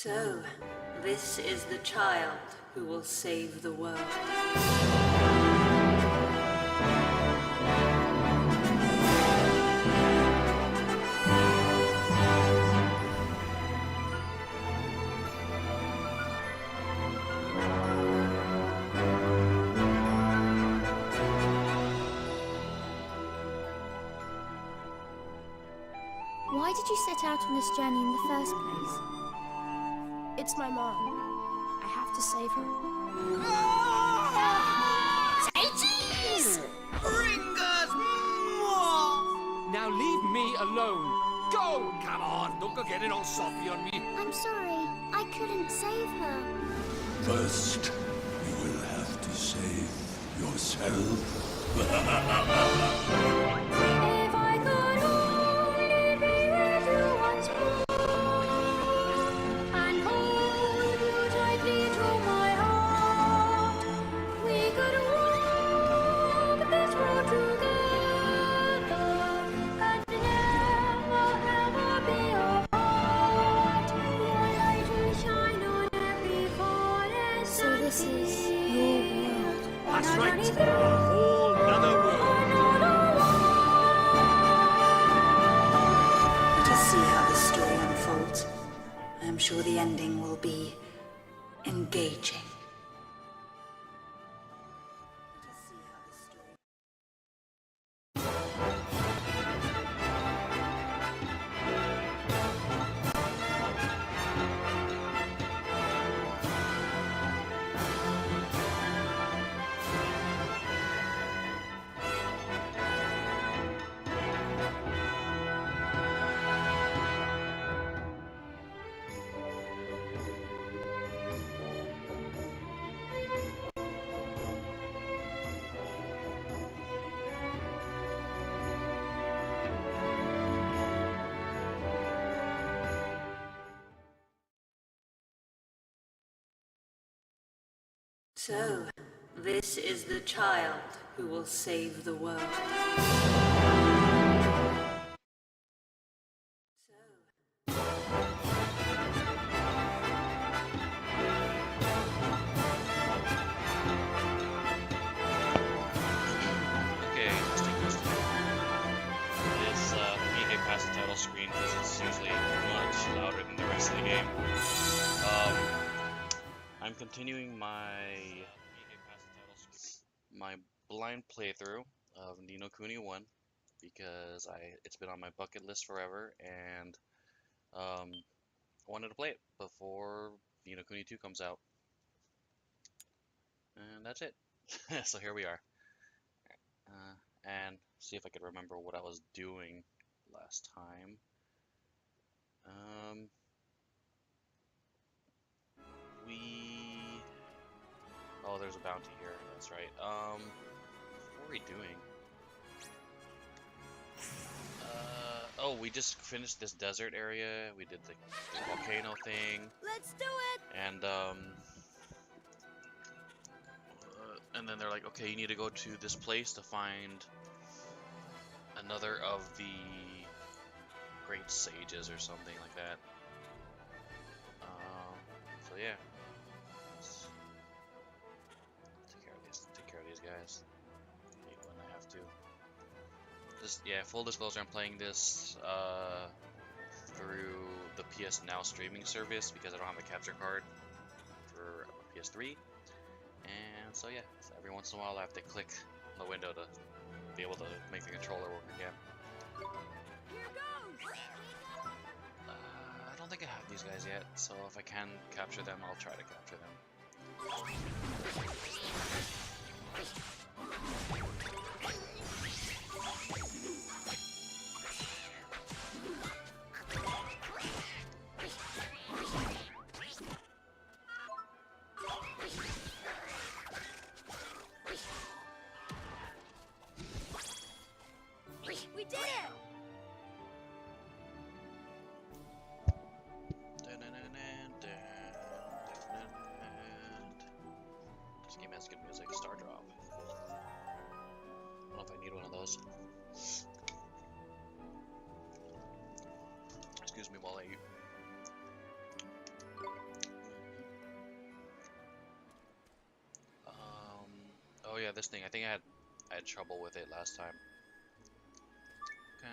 So, this is the child who will save the world. Why did you set out on this journey in the first place? It's my mom. I have to save her. Say cheese! Bring us more! Now leave me alone. Go! Come on, don't go getting all soppy on me. I'm sorry, I couldn't save her. First, you will have to save yourself. If I could only be with you once more and hold you tightly to my heart, we could walk this road together and never ever be apart. Your light will shine on every forest. So this is your world. That's right. A whole nother world. Let us see how this story unfolds. I am sure the ending will be engaging. Let us see how this story... So, this is the child who will save the world. Okay, let's take this. This me get past the title screen because it's usually much louder than the rest of the game. I'm continuing my blind playthrough of Nino Kuni 1 because it's been on my bucket list forever, and I wanted to play it before Nino Kuni 2 comes out. And that's it. So here we are. And see if I could remember what I was doing last time. Oh, there's a bounty here. That's right. What were we doing? Oh, we just finished this desert area. We did the volcano thing. Let's do it! And then they're like, okay, you need to go to this place to find another of the great sages or something like that. So yeah, let's take care of these guys when I have to. Just yeah, full disclosure, I'm playing this through the PS Now streaming service because I don't have a capture card for PS3. And so yeah, so every once in a while I have to click on the window to be able to make the controller work again. I don't think I have these guys yet, so if I can capture them, I'll try to capture them. We did it! This game has good music. Star Drop. I don't know if I need one of those. Excuse me while I eat. this thing. I think I had trouble with it last time. Okay.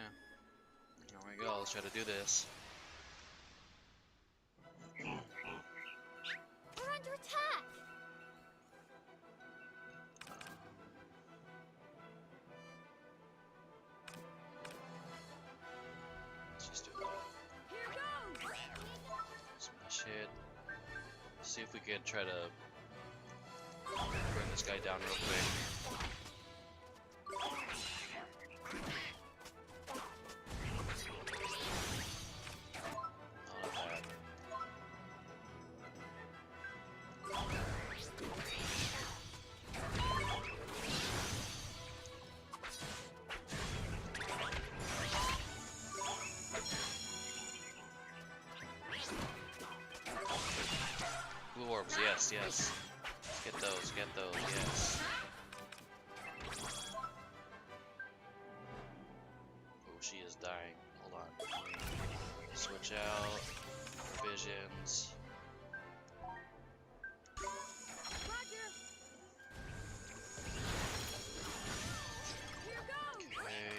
Here we go. Let's try to do this. We're under attack! Let's just do that. Here goes! Smash it. See if we can try to bring this guy down real quick. Not bad. Blue orbs, yes, yes. Get those, yes. Oh, she is dying. Hold on. Switch out. Visions. Roger! Here goes! Okay.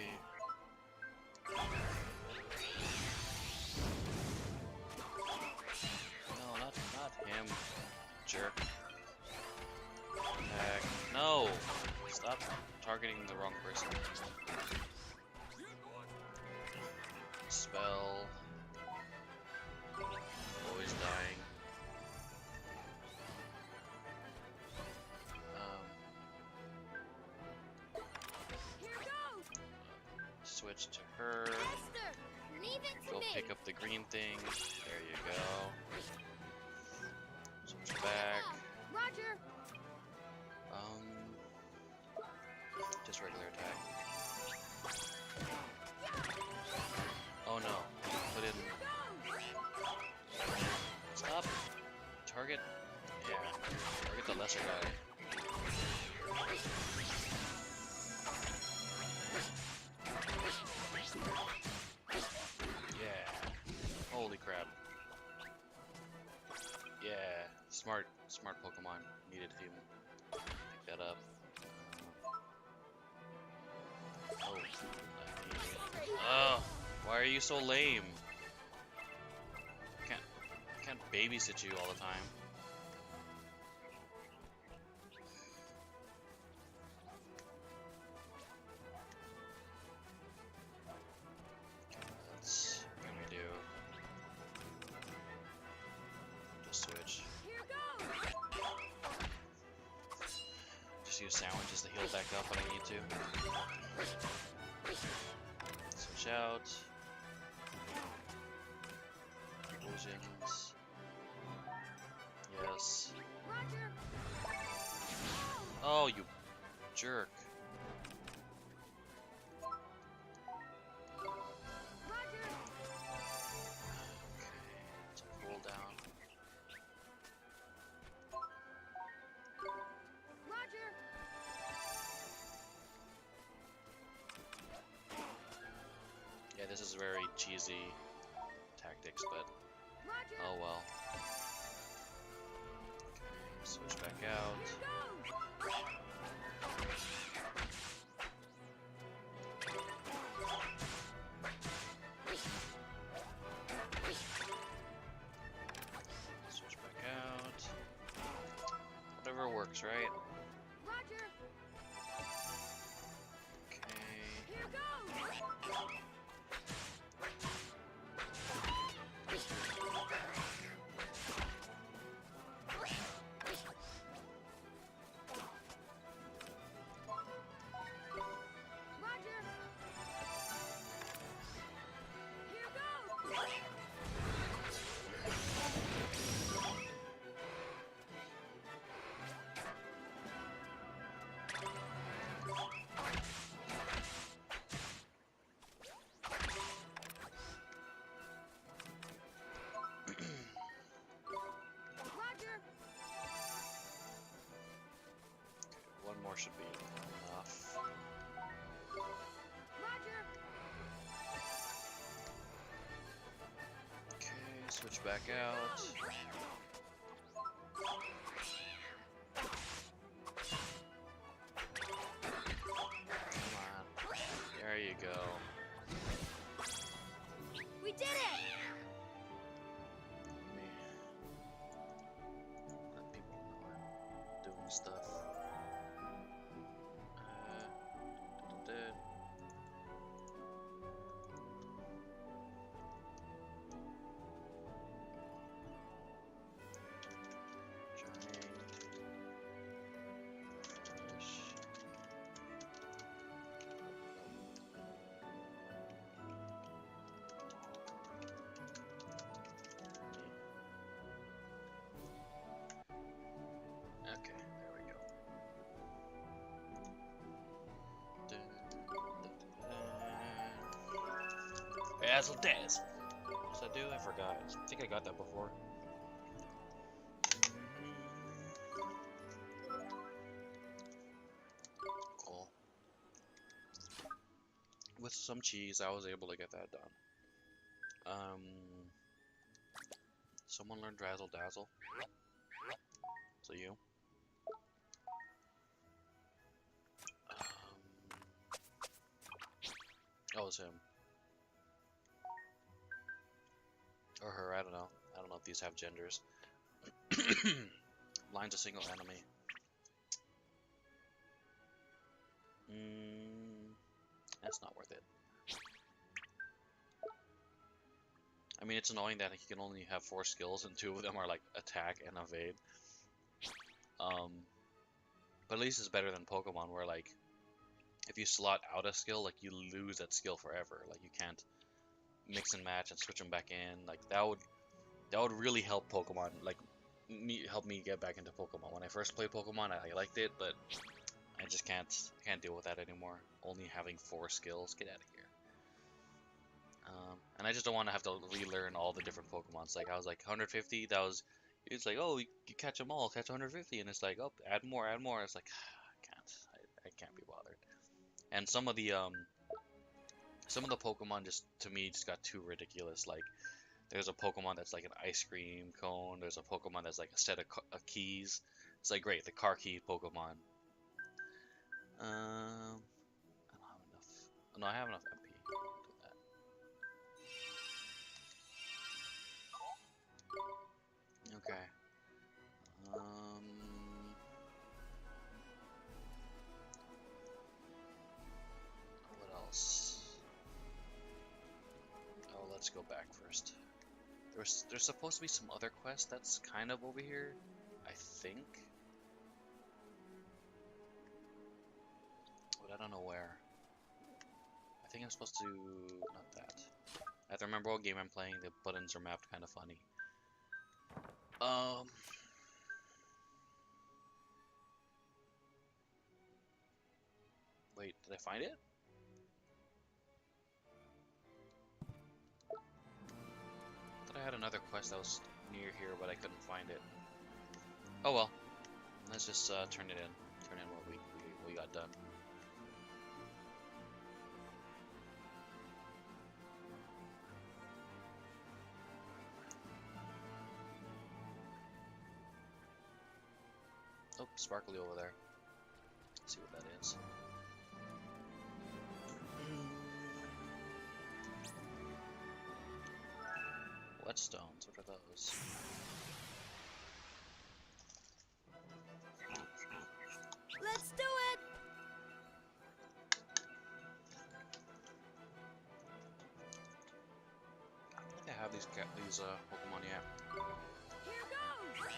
No, not him. Jerk. Attack. No! Stop targeting the wrong person. Spell. Always dying. Here goes! Switch to her. Esther! Leave it to Go me! pick up the green thing. There you go. Switch back. Roger! Just regular attack. Oh no. Put in. Stop. Target. Yeah. Target the lesser guy. Yeah. Holy crap. Yeah. Smart Pokemon. Needed to pick that up. Oh, why are you so lame? Can't babysit you all the time. What can we do? Just switch. Here goes! Just use sandwiches to heal back up when I need to. Switch out. Visions. Yes. Roger! Oh, you jerk. Roger! It's a cooldown. Roger! Yeah, this is very cheesy tactics, but Roger! oh well. Okay, switch back out. Here goes! Switch back out. Whatever works, right? Roger! Okay. Here goes! Roger! Here goes! Roger! One more should be enough. Roger! Okay, switch back out. go. We did it! Let people know I'm doing stuff. Da-da-da. Okay, there we go. Dazzle Daz. What's that do? I forgot. I think I got that before. Cool. With some cheese, I was able to get that done. Someone learned Razzle Dazzle. So you. Oh, it's him. Or her, I don't know. I don't know if these have genders. Line's a single enemy. That's not worth it. I mean, it's annoying that he can only have 4 skills and 2 of them are like attack and evade. But at least it's better than Pokemon where like if you slot out a skill, like you lose that skill forever. Like you can't mix and match and switch them back in. Like that would really help Pokemon. Like help me get back into Pokemon. When I first played Pokemon, I liked it, but I just can't deal with that anymore. Only having 4 skills, get out of here. And I just don't want to have to relearn all the different Pokemons. Like I was like 150. It's like, oh, you catch them all, catch 150, and it's like, oh, add more, add more. It's like I can't be bothered. And some of the Pokemon just to me just got too ridiculous. Like there's a Pokemon that's like an ice cream cone. There's a Pokemon that's like a set of keys. It's like great, the car key Pokemon. I don't have enough. No, I have enough MP. Do that. Okay. What else? Oh, let's go back first. There's supposed to be some other quest that's kind of over here, I think. But I don't know where. I think I'm supposed to... not that. I have to remember what game I'm playing. The buttons are mapped kind of funny. Wait, did I find it? I thought I had another quest that was near here, but I couldn't find it. Oh well. Let's just turn it in. Turn in what we got done. Oh, sparkly over there. Let's see what that is. Whetstones, what are those? Let's do it! I don't think I have these Pokemon yet. Here goes!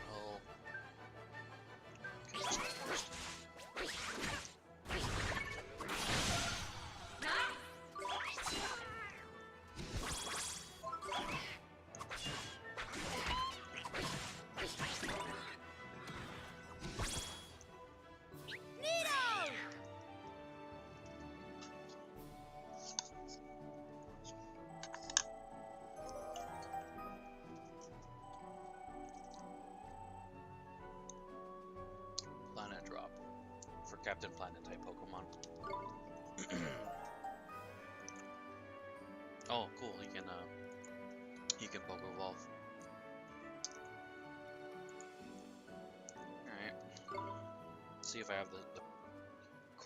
Oh. Okay, Neato! Planet Drop for Captain Planet type Pokemon. Oh, cool! He can Poke Evolve. All right. See if I have the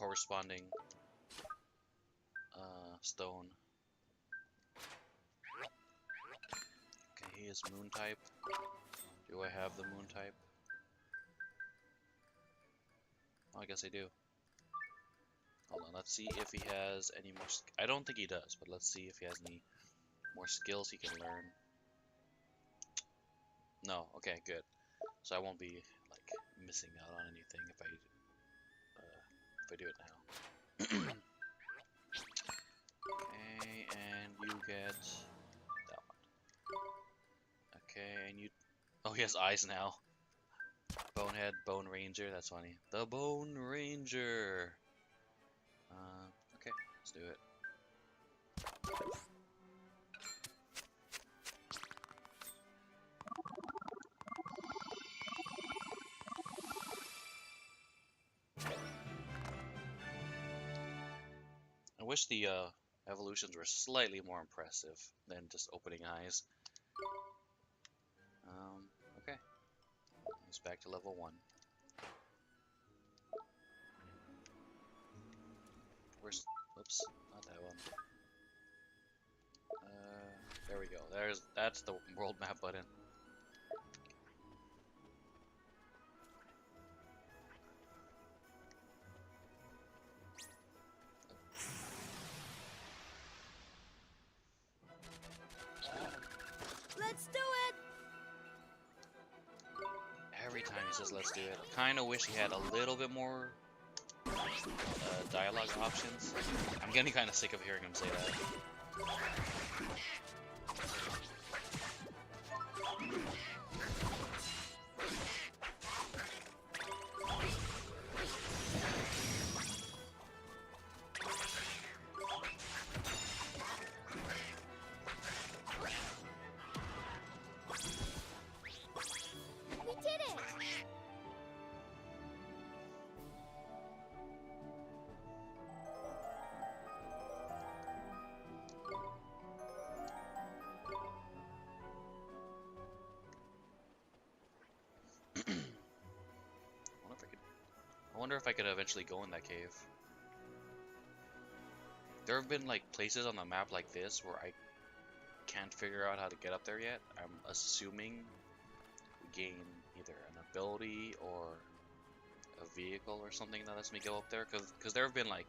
corresponding stone. Okay, he is moon type. Do I have the moon type? Oh, I guess I do. Hold on, let's see if he has any more. I don't think he does, but let's see if he has any more skills he can learn. No, okay, good. So I won't be like missing out on anything if I do it now. Okay, and you get that one. Okay, and you. Oh, he has eyes now. Bonehead, Bone Ranger. That's funny. The Bone Ranger. Okay, let's do it. I wish the evolutions were slightly more impressive than just opening eyes. Okay. He's back to level 1. Where's... Oops, not that one. There we go. That's the world map button. Let's do it! Every time he says let's do it. Kinda wish he had a little bit more dialogue options. I'm getting kinda sick of hearing him say that. We did it! I wonder if I could eventually go in that cave. There have been like places on the map like this where I can't figure out how to get up there yet. I'm assuming we gain either an ability or a vehicle or something that lets me go up there. Cause there have been like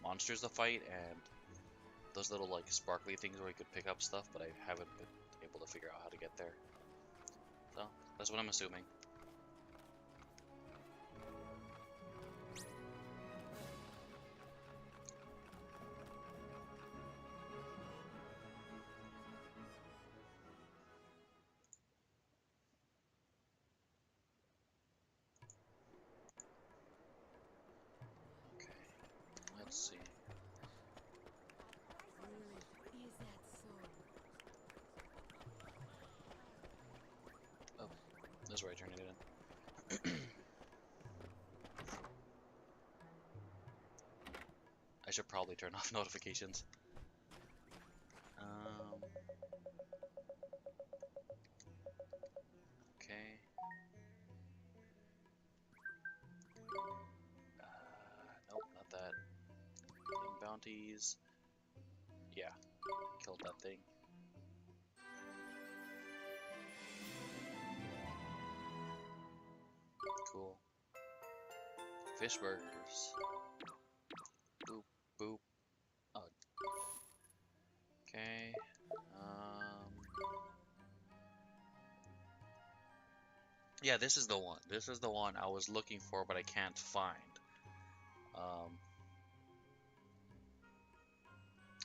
monsters to fight and those little like sparkly things where you could pick up stuff, but I haven't been able to figure out how to get there. So that's what I'm assuming. Let's see. Oh, that's where I turned it in. I should probably turn off notifications. Okay. Nope, not that. Bounties. Yeah, killed that thing. Cool. Fish burgers. Boop, boop. Oh. Okay. Yeah, this is the one. This is the one I was looking for, but I can't find.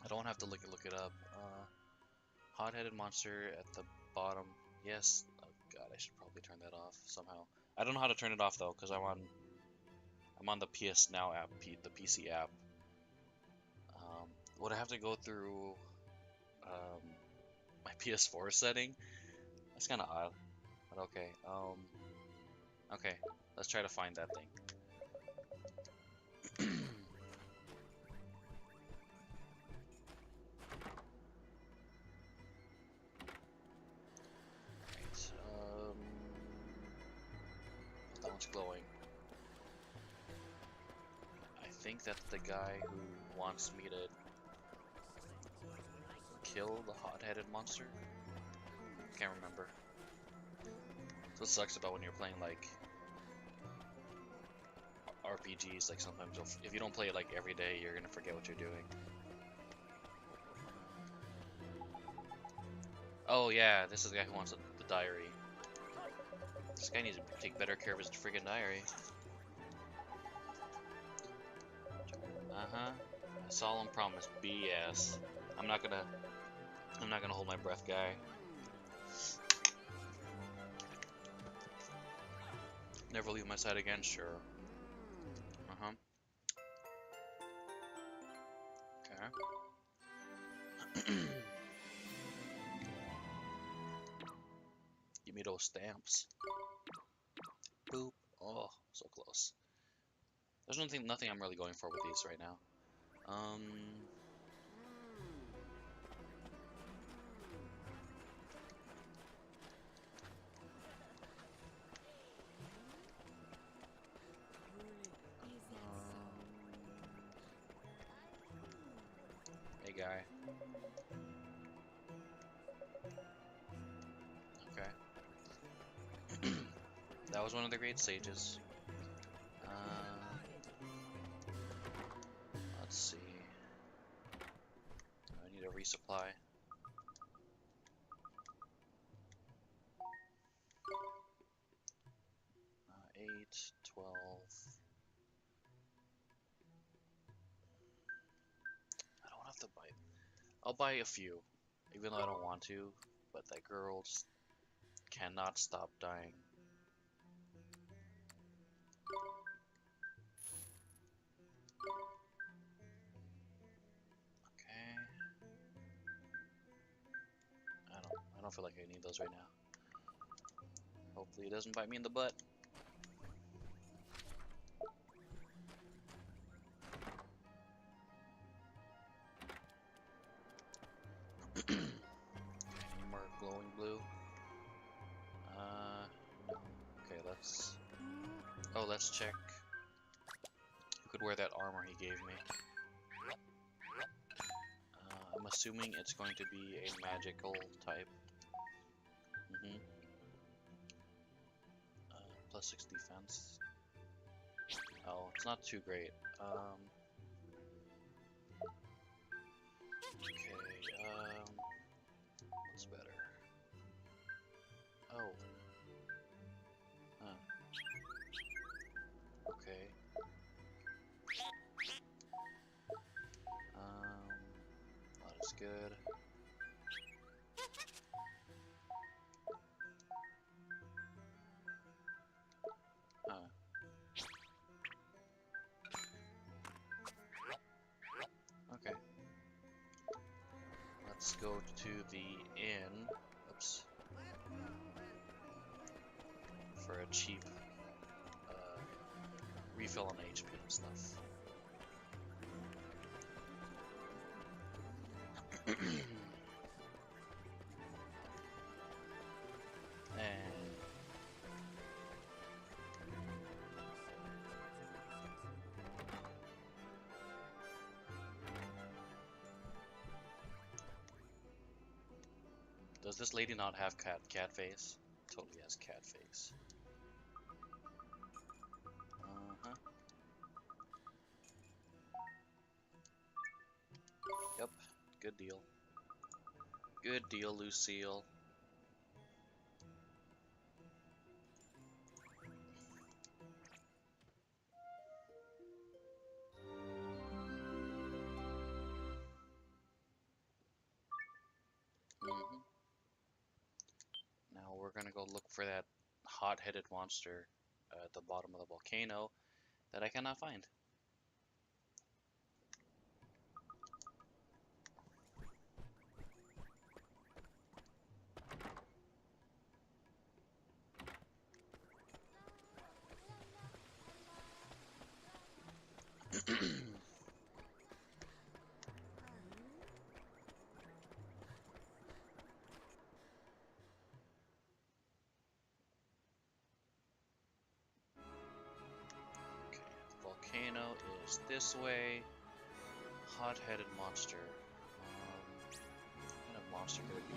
I don't have to look it up. Hot-headed monster at the bottom. Yes. Oh god, I should probably turn that off somehow. I don't know how to turn it off though, because I'm on the PS Now app, the PC app. Would I have to go through my PS4 setting? That's kind of odd. But okay. Okay. Let's try to find that thing. That one's glowing. I think that's the guy who wants me to kill the hot-headed monster. Can't remember. So it sucks about when you're playing like RPGs. Like sometimes if you don't play it like every day, you're gonna forget what you're doing. Oh yeah, this is the guy who wants the diary. This guy needs to take better care of his freaking diary. Uh-huh. A solemn promise. BS. I'm not gonna hold my breath, guy. Never leave my side again, sure. Uh-huh. Okay. Give me those stamps. Boop. Oh, so close. There's nothing I'm really going for with these right now. Hey guy. Okay. That was one of the great sages. Let's see. I need a resupply. 8, 12. I don't have to buy. I'll buy a few, even though I don't want to. But that girl just cannot stop dying. Okay. I don't feel like I need those right now. Hopefully it doesn't bite me in the butt. Any more glowing blue? No. Okay, let's check who could wear that armor he gave me. I'm assuming it's going to be a magical type. Plus 6 defense. Oh, it's not too great. Okay, what's better? Oh. Huh. Okay. Not as good. Huh. Okay. Let's go to the inn. Oops. For a cheap refill on HP and stuff. And does this lady not have cat face? Totally has cat face. Uh-huh. Yep, good deal. Good deal, Lucille. Now we're gonna go look for that hot-headed monster at the bottom of the volcano that I cannot find. Volcano It's this way. Hot-headed monster. What kind of monster could it be?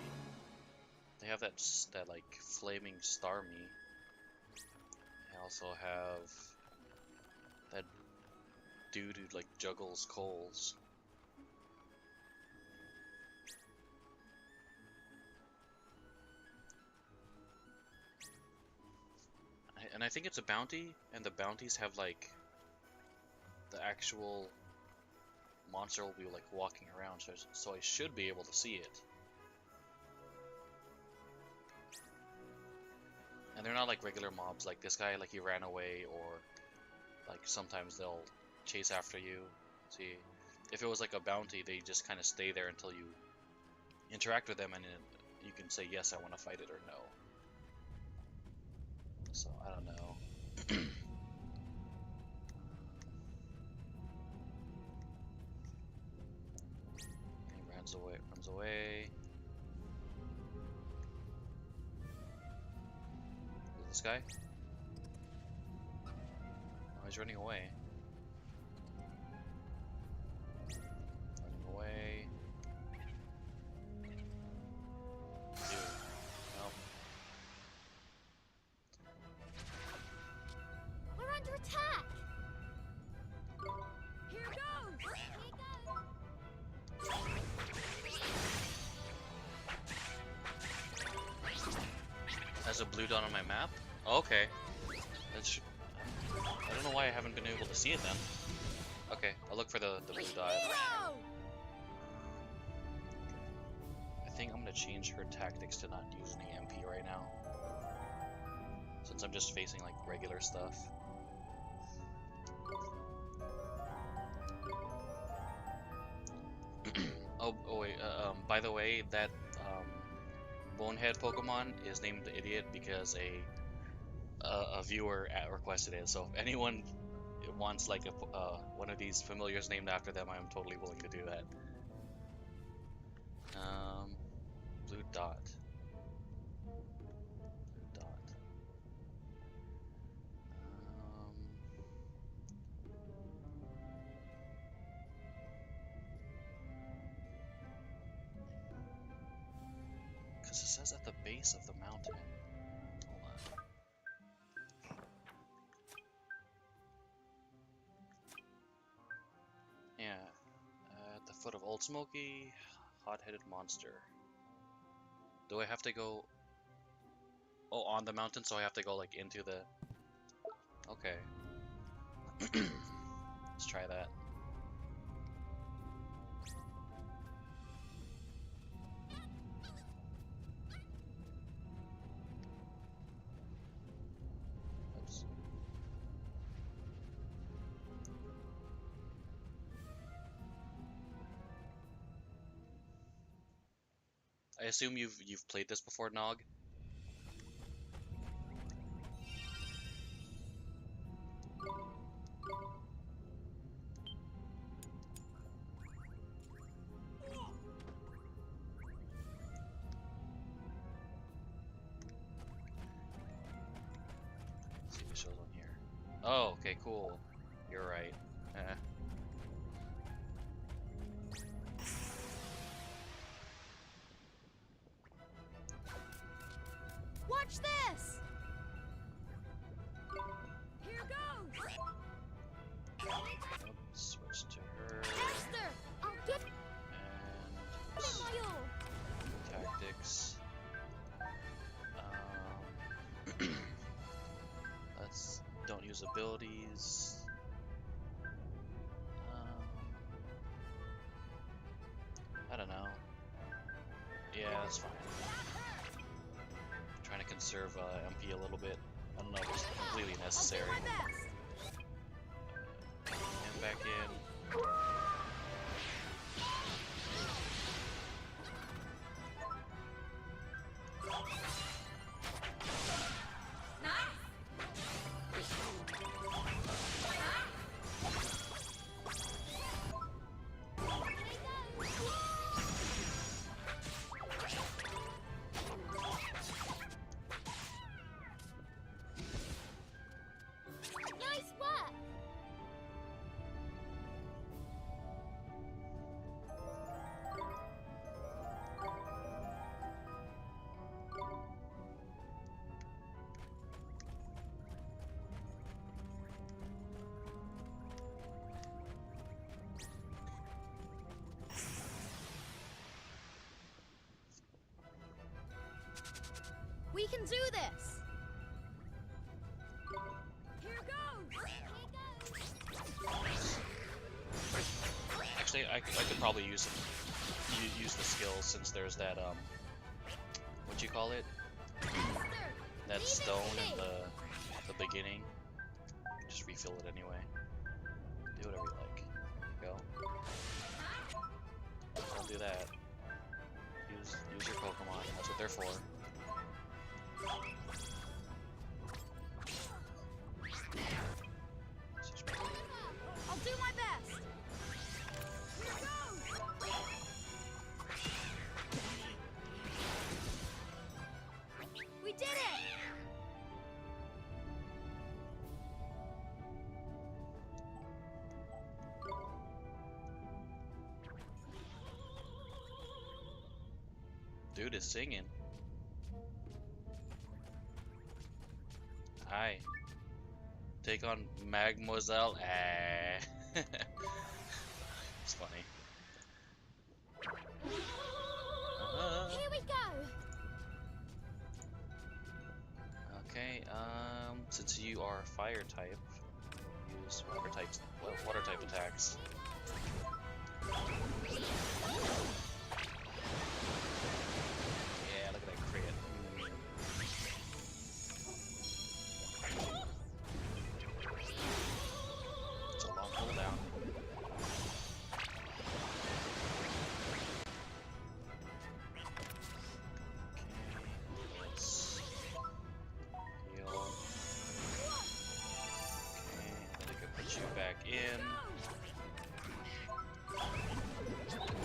They have that like flaming star meat. They also have that dude who like juggles coals. And I think it's a bounty, and the bounties have like the actual monster will be like walking around, so I should be able to see it. And they're not like regular mobs, like this guy, like he ran away, or like sometimes they'll chase after you. See, if it was like a bounty, they just kind of stay there until you interact with them, and you can say yes, I want to fight it, or no. So I don't know. He runs away. Runs away. Is this guy? Oh, he's running away. Running away. Dude. Nope. We're under attack! Here goes! Has a blue dot on my map? Oh, okay. That's. I don't know why I haven't been able to see it then. Okay, I'll look for the blue dot. Hero! I think I'm gonna change her tactics to not use any MP right now, since I'm just facing like regular stuff. Oh wait, by the way, that Bonehead Pokemon is named the Idiot because a viewer requested it. So if anyone wants like one of these familiars named after them, I am totally willing to do that. Blue dot. Blue dot. Because it says at the base of the mountain. Hold on. Yeah, at the foot of Old Smoky, hot-headed monster. Do I have to go? Oh, on the mountain, so I have to go like into the. Okay. Let's try that. Oops. I assume you've played this before, Nog? Let's see if it shows on here. Oh, okay, cool. You're right. Watch this! Here goes! Nope, switch to her. Esther! I'll get And you! tactics. Let's don't use abilities. I don't know. Yeah, that's fine. Trying to conserve MP a little bit. I don't know if it's completely necessary. I'll do my best! And back in. Nice work! We can do this! Here goes! Actually, I could probably use the skills since there's that what you call it? That stone in the beginning. Just refill it anyway. Do whatever you like. There you go. Don't do that. Use your Pokemon. That's what they're for. I'll do my best! We did it! Dude is singing. Hi. Take on Mademoiselle. Ah. It's funny. Here we go! Okay, since you are fire type, use water type attacks. Yeah, look at that crit. It's a long cooldown. Okay, let's heal. Okay, then I can put you back in. Let's do that.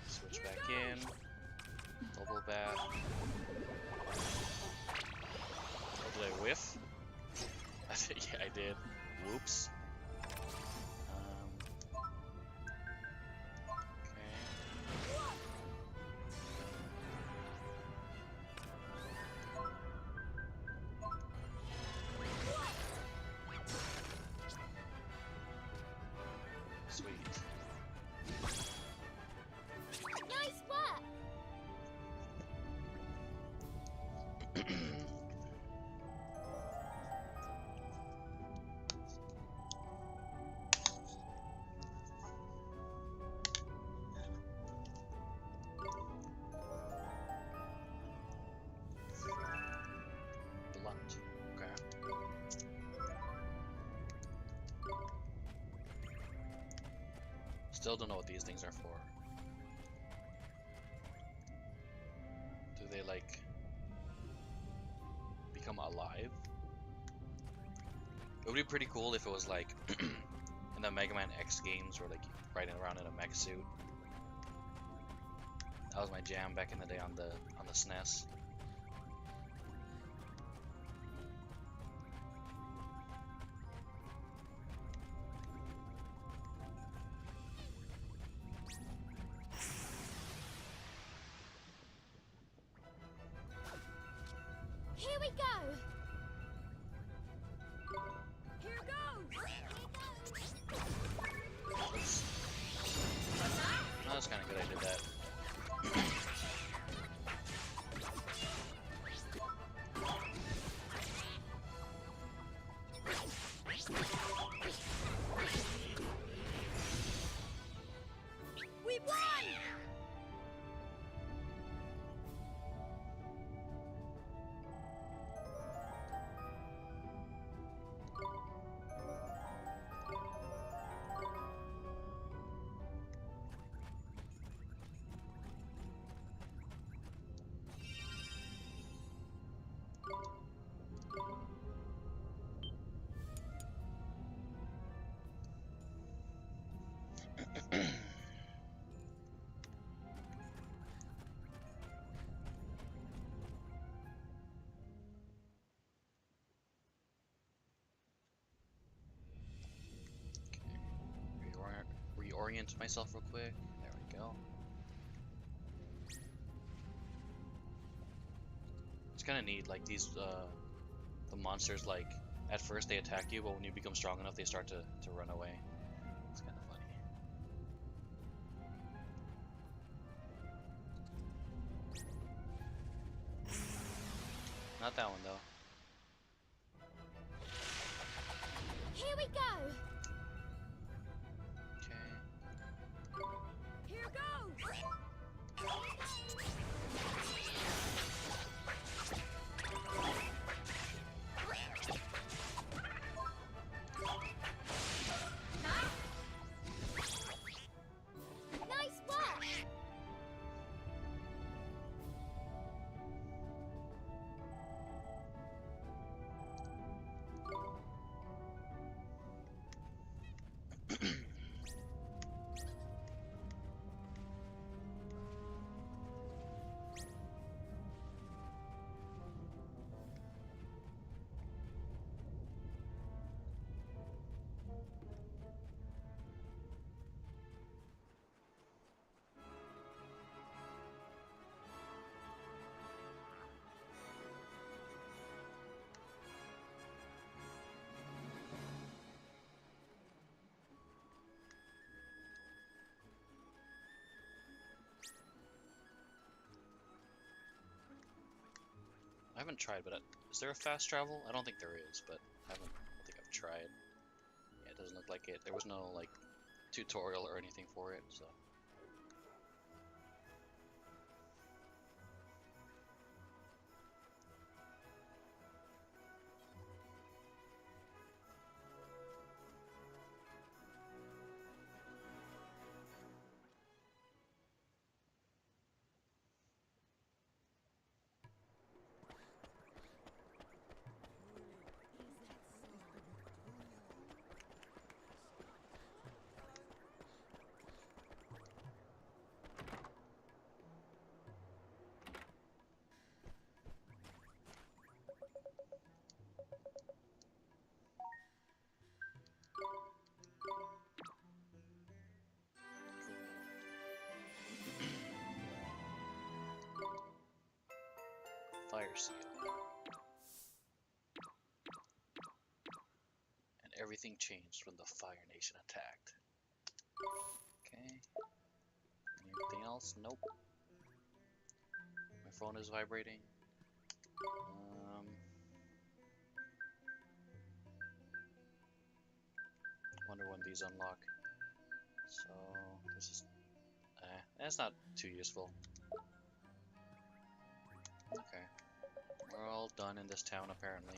Switch back in. Double bat. Oh, did I whiff? Yeah, I did. Whoops. Okay. Sweet. Nice work! Blunt. Okay. Still don't know what these things are for. Do they like become alive? It would be pretty cool if it was like in the Mega Man X games where like riding around in a mech suit. That was my jam back in the day on the SNES. Here we go! Here goes! No, that's kind of good I did that. We won! Reorient myself real quick. There we go. It's kind of neat. Like these, the monsters, like at first they attack you, but when you become strong enough, they start to run away. It's kind of funny. Not that one though. Here we go! Okay. Here goes! Nice work! I haven't tried, but is there a fast travel? I don't think there is, but I don't think I've tried. Yeah, it doesn't look like it. There was no like tutorial or anything for it, so. Fire seal. And everything changed when the Fire Nation attacked. Okay. Anything else? Nope. My phone is vibrating. Wonder when these unlock. So this is that's not too useful. Okay. We're all done in this town apparently.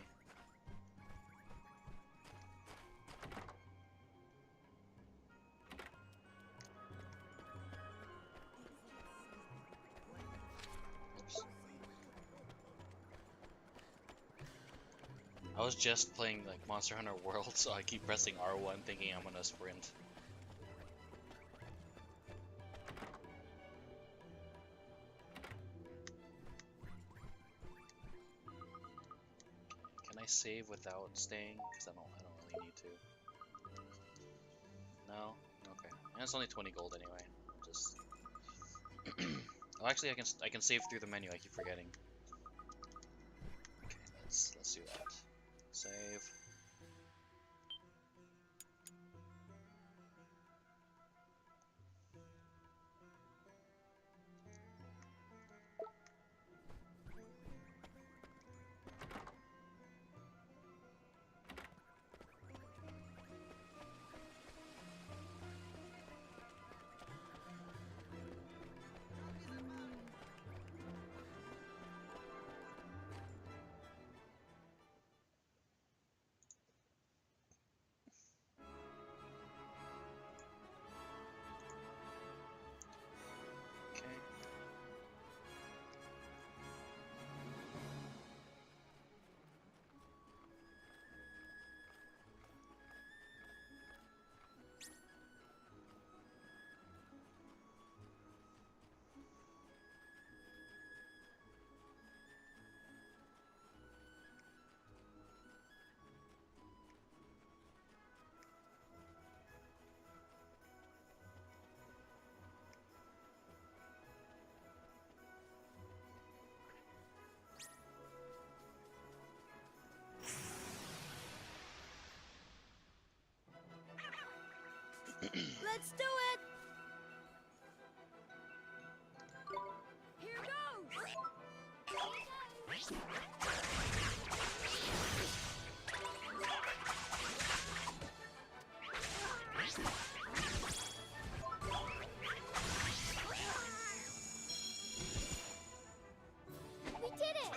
Oops. I was just playing like Monster Hunter World, so I keep pressing R1 thinking I'm gonna sprint. Can I save without staying? Because I don't really need to. No? Okay. And it's only 20 gold anyway. Just oh, actually I can save through the menu, I keep forgetting. Okay, let's do that. Save. Let's do it! Here goes! We did it!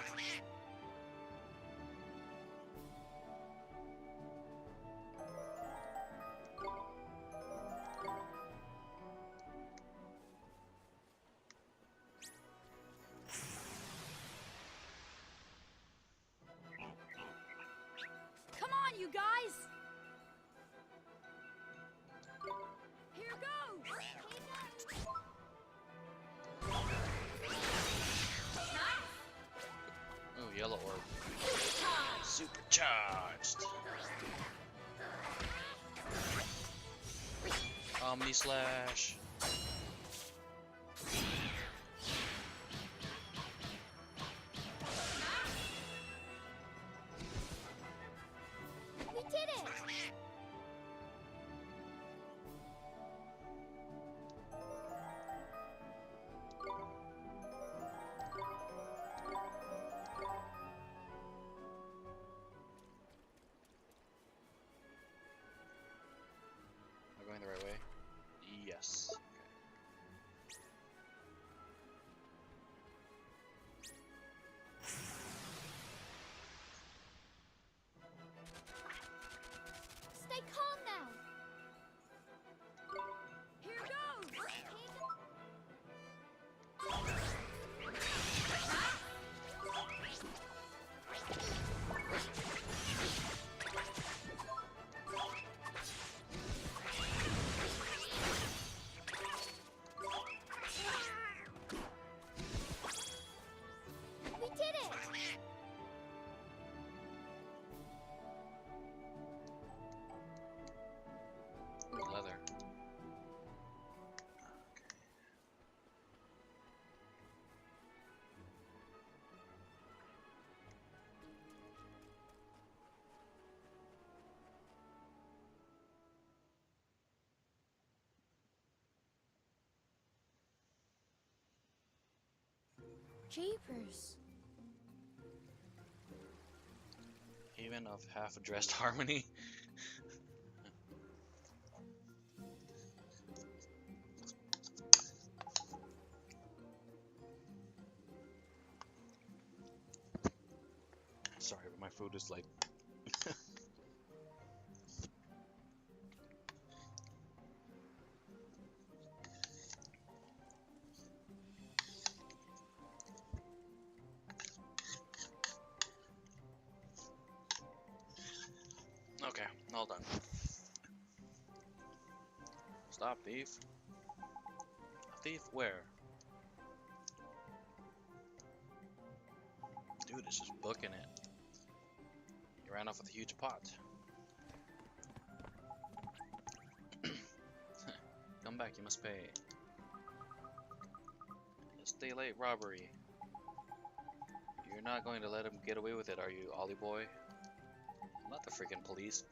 Come on, you guys! Here goes! Oh, yellow orb. Supercharged. Omni Slash. We did it! Am I going the right way? Yes. Stay calm now! Here goes! We did it! Ooh, leather. Jeepers. Even of half-dressed Harmony. Sorry, but my food is like. Okay, all done. Stop, thief. A thief where? Dude is just booking it. He ran off with a huge pot. Come back, you must pay. Stay late robbery. You're not going to let him get away with it, are you, Ollie boy? Not the freaking police.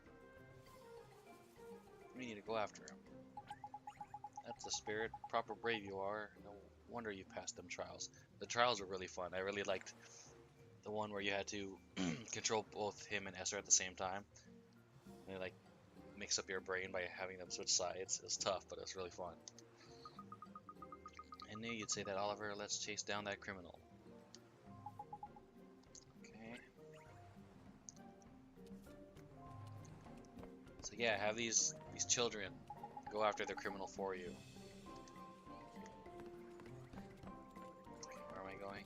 We need to go after him. That's the spirit. Proper brave you are. No wonder you passed them trials. The trials were really fun. I really liked the one where you had to control both him and Esther at the same time. And like mix up your brain by having them switch sides. It was tough, but it was really fun. I knew you'd say that, Oliver. Let's chase down that criminal. Okay. So yeah, have these children go after the criminal for you. Where am I going?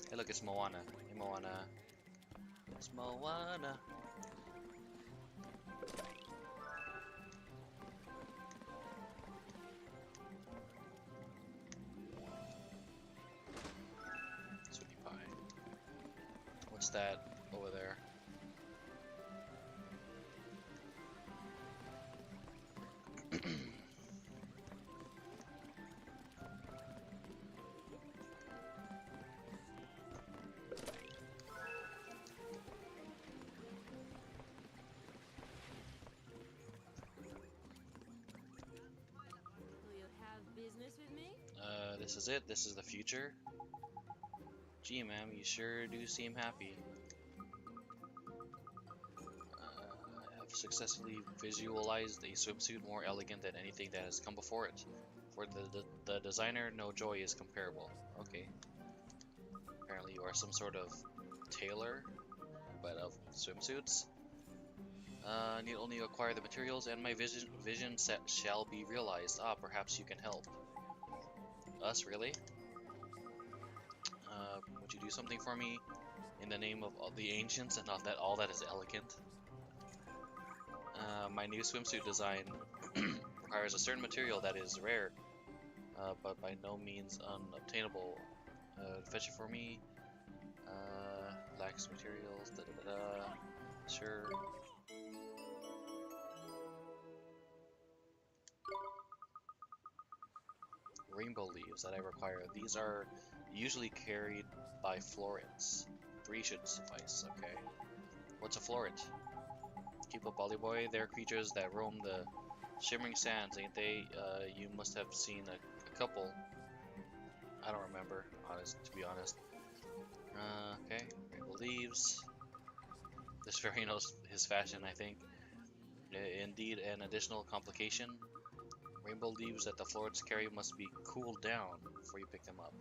Hey, look, it's Moana. Hey, Moana. It's Moana. Sweetie pie. What's that over there? This is it. This is the future. Gee, ma'am, you sure do seem happy. I have successfully visualized a swimsuit more elegant than anything that has come before it. For the designer, no joy is comparable. Okay. Apparently you are some sort of tailor, but of swimsuits. Need only acquire the materials and my vision set shall be realized. Ah, perhaps you can help. Us, really? Would you do something for me in the name of all the ancients and not that all that is elegant? My new swimsuit design requires a certain material that is rare, but by no means unobtainable. Fetch it for me. Lacks materials. Da da da da. Sure. Rainbow leaves that I require. These are usually carried by florets. 3 should suffice. Okay. What's a floret? Keep up, Ollie boy. They're creatures that roam the shimmering sands, ain't they? You must have seen a couple. I don't remember, to be honest. Okay. Rainbow leaves. This fairy knows his fashion, I think. Indeed, an additional complication. Rainbow leaves that the florets carry must be cooled down before you pick them up.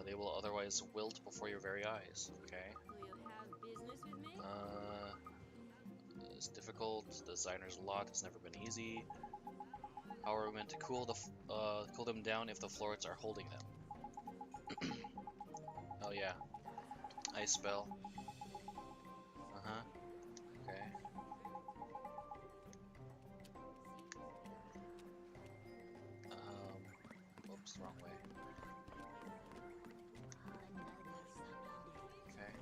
They will otherwise wilt before your very eyes. Okay. It's difficult. The designer's lot has never been easy. How are we meant to cool them down if the florets are holding them? Oh yeah, ice spell. Okay. Oops, wrong way. Okay.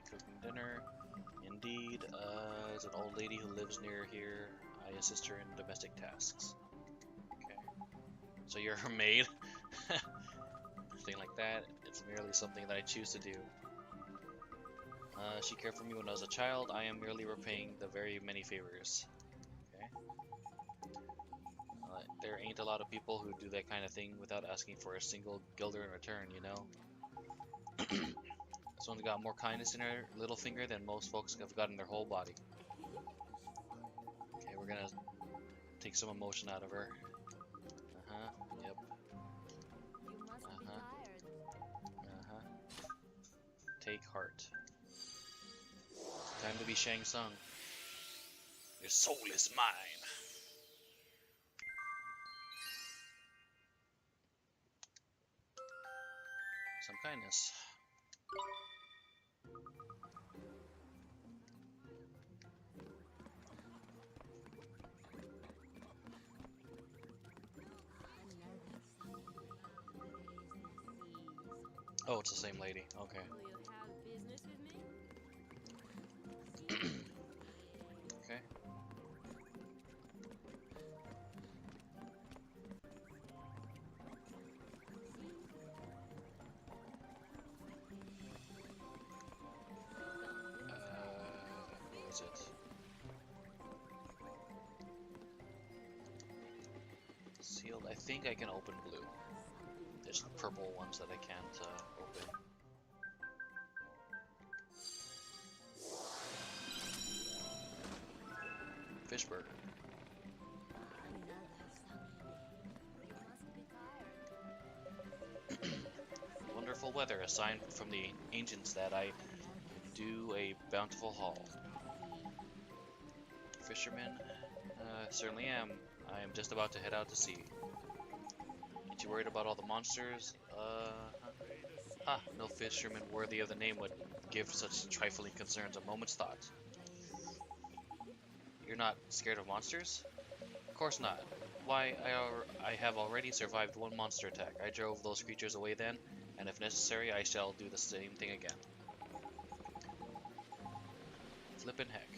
Cooking dinner. Indeed, there's an old lady who lives near here. I assist her in domestic tasks. Okay. So you're her maid? Thing like that. It's merely something that I choose to do. She cared for me when I was a child. I am merely repaying the very many favors. Okay. There ain't a lot of people who do that kind of thing without asking for a single guilder in return, you know? This one's got more kindness in her little finger than most folks have got in their whole body. Okay, we're gonna take some emotion out of her. Yep. Take heart. Time to be Shang Tsung. Your soul is mine. Some kindness. Oh, it's the same lady. Okay. Okay. What is it? Sealed. I think I can open blue. There's purple ones that I can't open. Fish burger. Wonderful weather, a sign from the ancients that I do a bountiful haul. Fisherman? Certainly am. I am just about to head out to sea. Ain't you worried about all the monsters? No fisherman worthy of the name would give such trifling concerns a moment's thought. You're not scared of monsters? Of course not. Why, I have already survived one monster attack. I drove those creatures away then, and if necessary, I shall do the same thing again. Flippin' heck.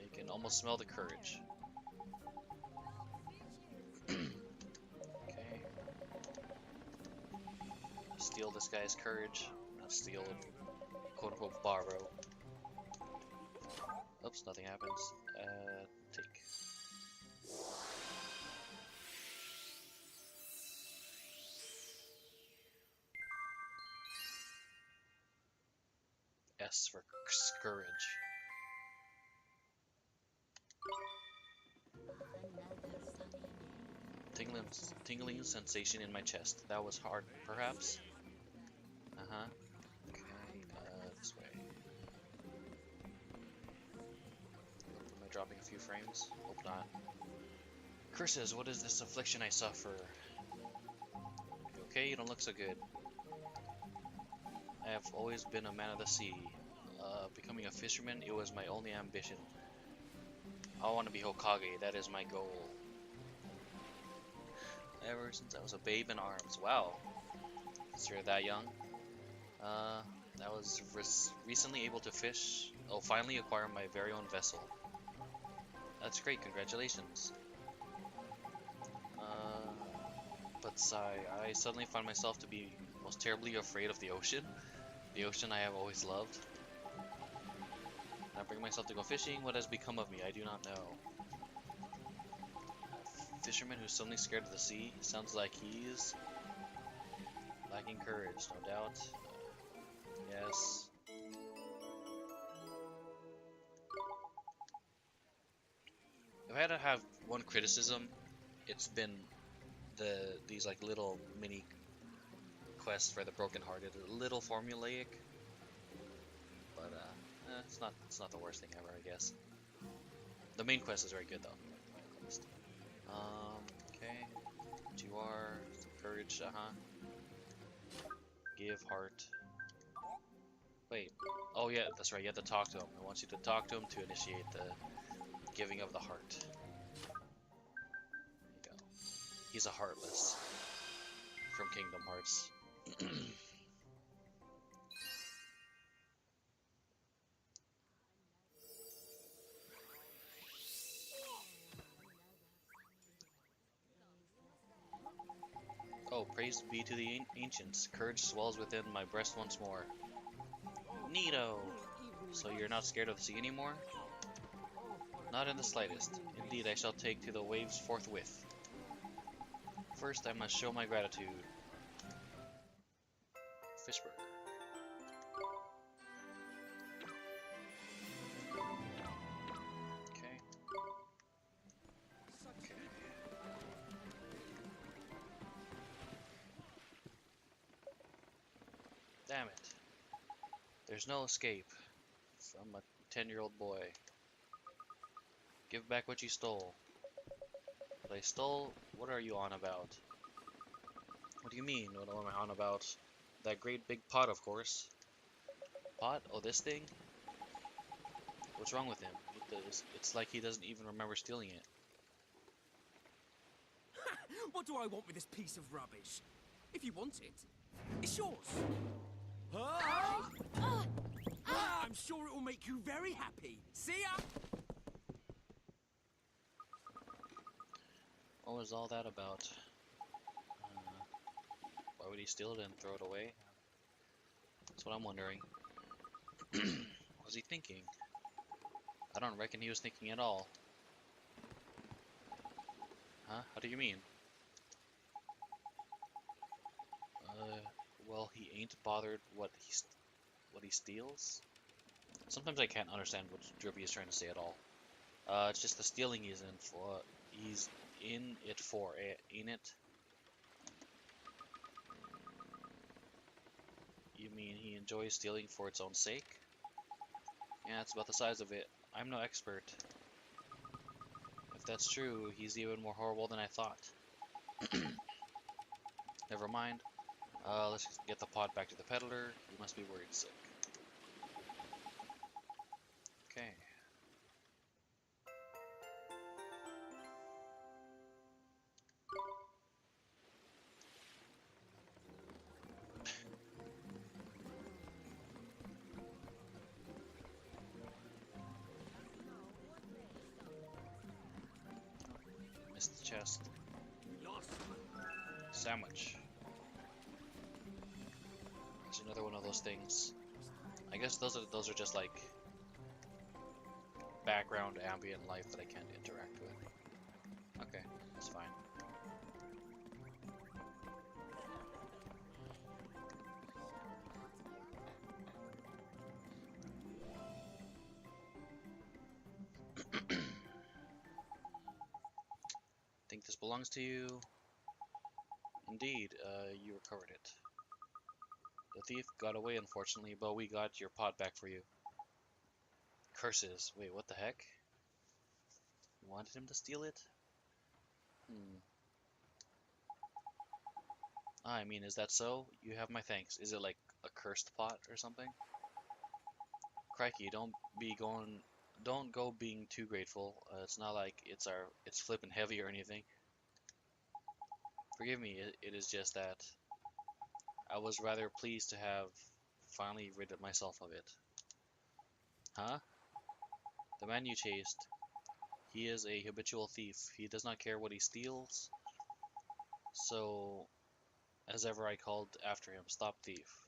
You can almost smell the courage. Okay. Steal this guy's courage. Not steal it. Quote unquote borrow. Oops, nothing happens. Take. S for Scourge. Tingling sensation in my chest. That was hard, perhaps? Uh-huh. Okay, this way. Am I dropping a few frames? Hope not. Curses, what is this affliction I suffer? You okay? You don't look so good. I have always been a man of the sea. Becoming a fisherman, it was my only ambition. I want to be Hokage, that is my goal. Ever since I was a babe in arms. Wow. Since you're that young. I was recently able to fish. Oh, finally acquire my very own vessel. That's great, congratulations. But sigh, I suddenly find myself to be most terribly afraid of the ocean. The ocean I have always loved. I bring myself to go fishing. What has become of me? I do not know. A fisherman who's suddenly scared of the sea. Sounds like he's lacking courage, no doubt. Yes. If I had to have one criticism, it's been these like little mini quests for the brokenhearted. A little formulaic, but it's not the worst thing ever, I guess. The main quest is very good though. Okay. What you are, courage, Give heart. Wait. Oh yeah, that's right. You have to talk to him. It wants you to talk to him to initiate the giving of the heart. There you go. He's a Heartless from Kingdom Hearts. Oh, praise be to the ancients. Courage swells within my breast once more. Neato! So you're not scared of the sea anymore? Not in the slightest. Indeed, I shall take to the waves forthwith. First, I must show my gratitude. Fishburger. Okay. Okay. Damn it. There's no escape from a 10-year-old boy. Give back what you stole. What I stole? What are you on about? What do you mean? What am I on about? That great big pot, of course. Pot? Oh, this thing? What's wrong with him? It's like he doesn't even remember stealing it. What do I want with this piece of rubbish? If you want it, it's yours. I'm sure it will make you very happy. See ya! What was all that about? Why would he steal it and throw it away? That's what I'm wondering. What was he thinking? I don't reckon he was thinking at all. Huh? How do you mean? Well, he ain't bothered what he steals? Sometimes I can't understand what Drippy is trying to say at all. It's just the stealing he's in for. He's in it for, ain't it? You mean he enjoys stealing for its own sake? Yeah, it's about the size of it. I'm no expert. If that's true, he's even more horrible than I thought. Never mind. Let's get the pot back to the peddler. He must be worried sick. Okay. Missed the chest. Sandwich. It's another one of those things. I guess those are just like background ambient life that I can't interact with. Okay, that's fine. Think this belongs to you? Indeed, you recovered it. The thief got away, unfortunately, but we got your pot back for you. Curses. Wait, what the heck? You wanted him to steal it? I mean, is that so? You have my thanks. Is it like a cursed pot or something? Crikey, don't go being too grateful. It's not like it's flippin' heavy or anything. Forgive me, it is just that I was rather pleased to have finally rid myself of it. Huh? The man you chased, he is a habitual thief. He does not care what he steals. So, as ever, I called after him, "Stop thief."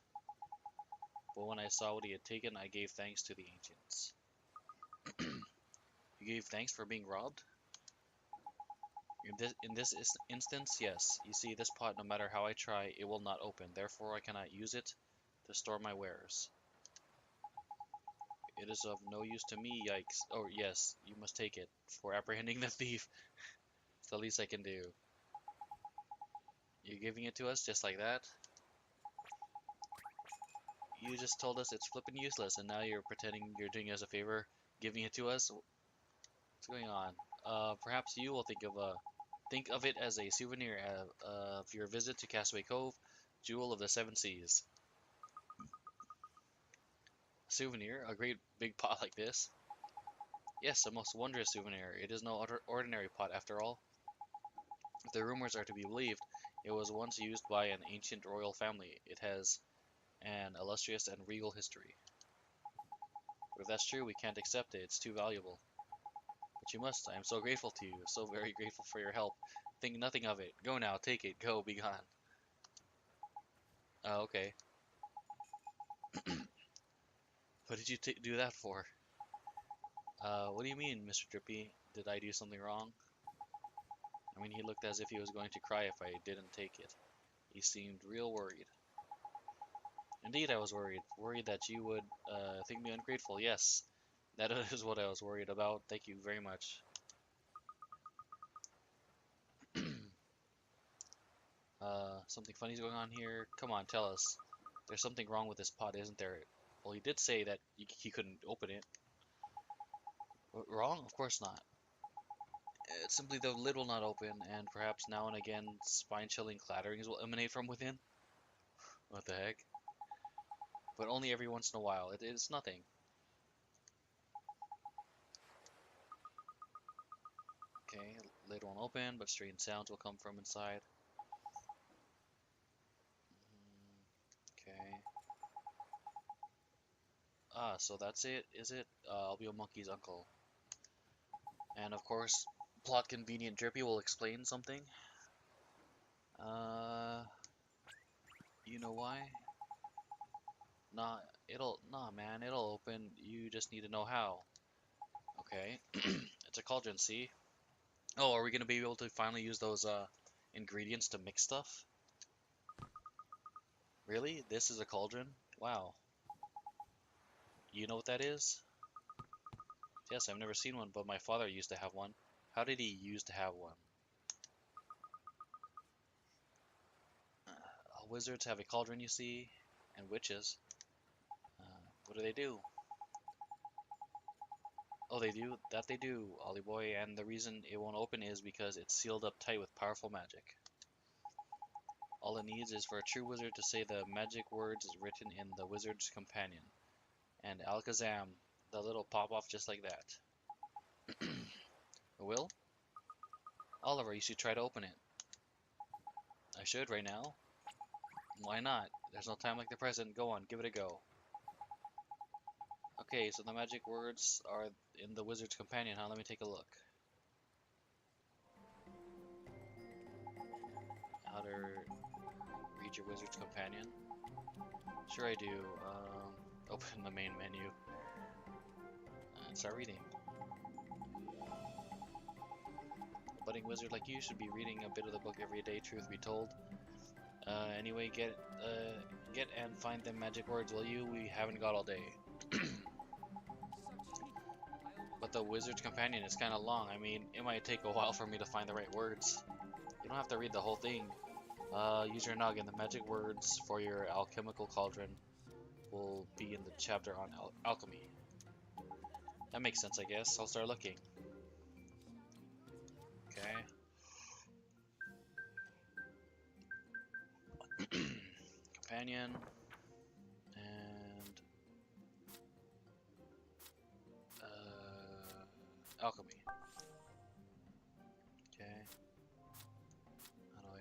But when I saw what he had taken, I gave thanks to the ancients. You gave thanks for being robbed? In this instance, yes. You see, this pot, no matter how I try, it will not open. Therefore, I cannot use it to store my wares. It is of no use to me, yikes. Oh, yes, you must take it for apprehending the thief. It's the least I can do. You're giving it to us just like that? You just told us it's flippin' useless, and now you're pretending you're doing us a favor, giving it to us? What's going on? Perhaps you will think of it as a souvenir of your visit to Castaway Cove, Jewel of the Seven Seas. A souvenir? A great big pot like this? Yes, a most wondrous souvenir. It is no ordinary pot after all. If the rumors are to be believed, it was once used by an ancient royal family. It has an illustrious and regal history. But if that's true, we can't accept it. It's too valuable. But you must. I am so grateful to you. So very grateful for your help. Think nothing of it. Go now. Take it. Go. Be gone. Okay. What did you do that for? What do you mean, Mr. Drippy? Did I do something wrong? I mean, he looked as if he was going to cry if I didn't take it. He seemed real worried. Indeed, I was worried. Worried that you would think me ungrateful. Yes, that is what I was worried about. Thank you very much. Something funny's going on here. Come on, tell us. There's something wrong with this pot, isn't there? Well, he did say that he couldn't open it. Wrong? Of course not. It's simply the lid will not open, and perhaps now and again spine-chilling clatterings will emanate from within. What the heck? But only every once in a while. It is nothing. Okay, lid won't open, but strange sounds will come from inside. Okay. Ah, so that's it, is it? I'll be a monkey's uncle. And of course, plot convenient Drippy will explain something. You know why? Nah man, it'll open. You just need to know how. Okay. It's a cauldron, see? Oh, are we gonna be able to finally use those, ingredients to mix stuff? Really? This is a cauldron? Wow. You know what that is? Yes, I've never seen one, but my father used to have one. How did he used to have one? Wizards have a cauldron, you see, and witches. What do they do? Oh, they do? That they do, Ollie boy, and the reason it won't open is because it's sealed up tight with powerful magic. All it needs is for a true wizard to say the magic words written in the Wizard's Companion. And Alakazam, the little pop-off just like that. Will? Oliver, you should try to open it. I should right now. Why not? There's no time like the present. Go on, give it a go. Okay, so the magic words are in the Wizard's Companion, huh? Let me take a look. How to read your Wizard's Companion? Sure I do. Open the main menu. And start reading. budding wizard like you should be reading a bit of the book every day, truth be told. Anyway, get and find them magic words, will you? We haven't got all day. But the wizard's companion is kind of long. I mean, it might take a while for me to find the right words. You don't have to read the whole thing. Use your noggin. The magic words for your alchemical cauldron will be in the chapter on alchemy. That makes sense, I guess. I'll start looking. Okay. Companion. And... alchemy. Okay. What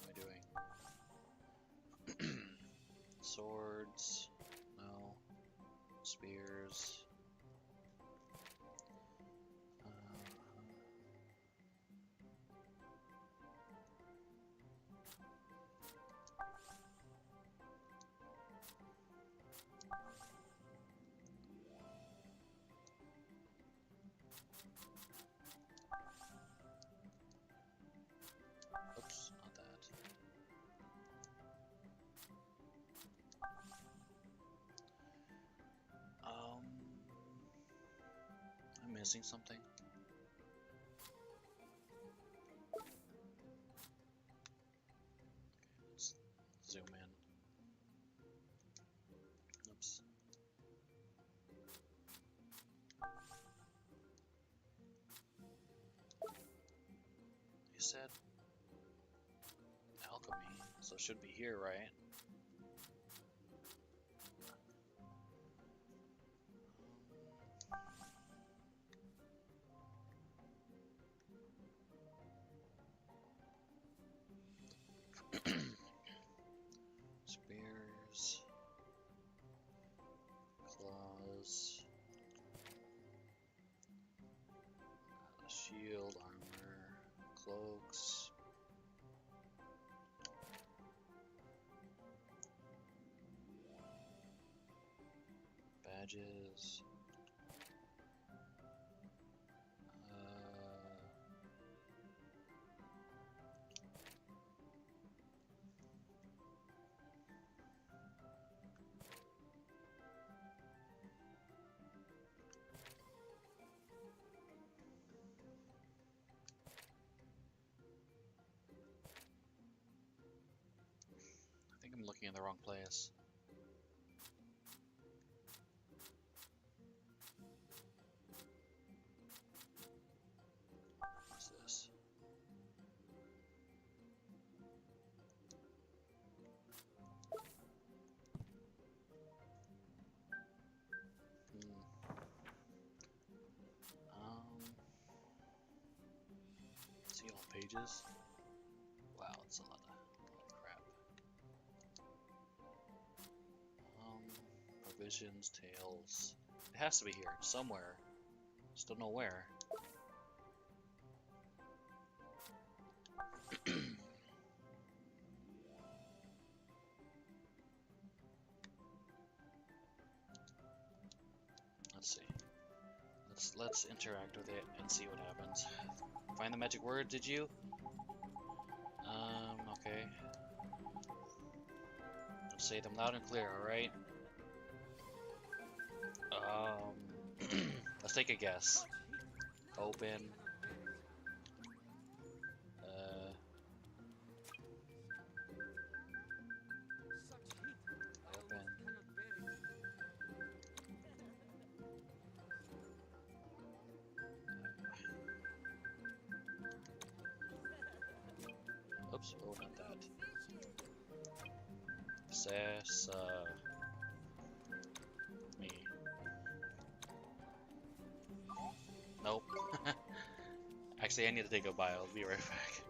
am I doing? Swords. No. Spears. Oops, not that. I'm missing something. Let's zoom in. Oops. You said alchemy, so it should be here, right? Spears, claws, shield, armor, cloaks. Badges. I think I'm looking in the wrong place. What's this? See all pages? Wow, it's a lot of crap. Provisions, tails. It has to be here, somewhere. Just don't know where. Let's see. Let's interact with it and see what happens. Find the magic word, did you? Okay. Let's say them loud and clear, alright? Let's take a guess. Open. Open. Oops, oh, not that. Me. Nope. Actually, I need to take a bio. I'll be right back.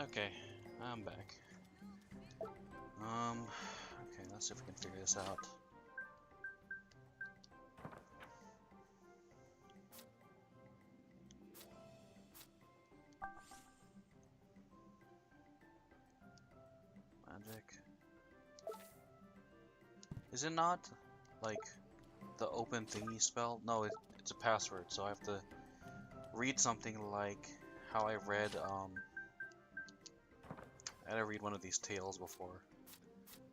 Okay, I'm back. Okay, let's see if we can figure this out. Magic. Is it not like the open thingy spell? No, it's a password, so I have to read something like how I read, I had to read one of these tales before.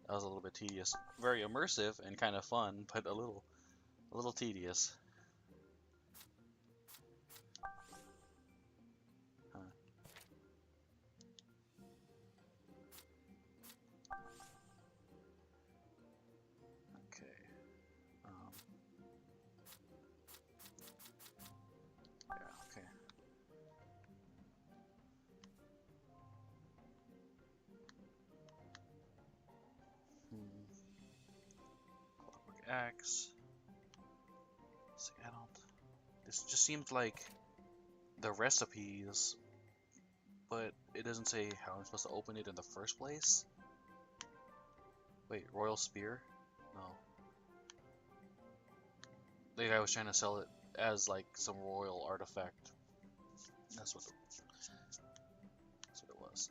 That was a little bit tedious. Very immersive and kind of fun, but a little tedious. Huh. Okay. Yeah, okay. Clockwork Axe. See, I don't. This just seems like the recipes, but it doesn't say how I'm supposed to open it in the first place. Wait, Royal Spear? No. The guy was trying to sell it as like some royal artifact. That's what it was.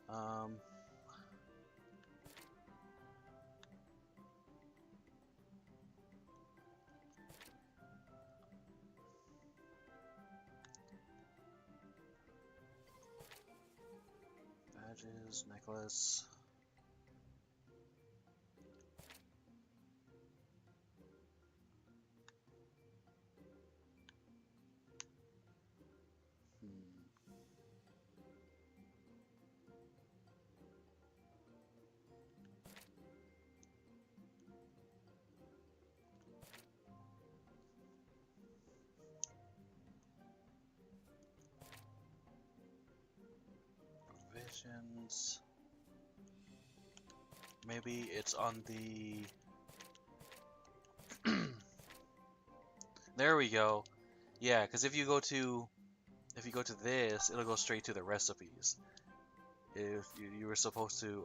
Badges, necklace. Provisions. Maybe it's on the. There we go. Yeah, because if you go to this, it'll go straight to the recipes. If you were supposed to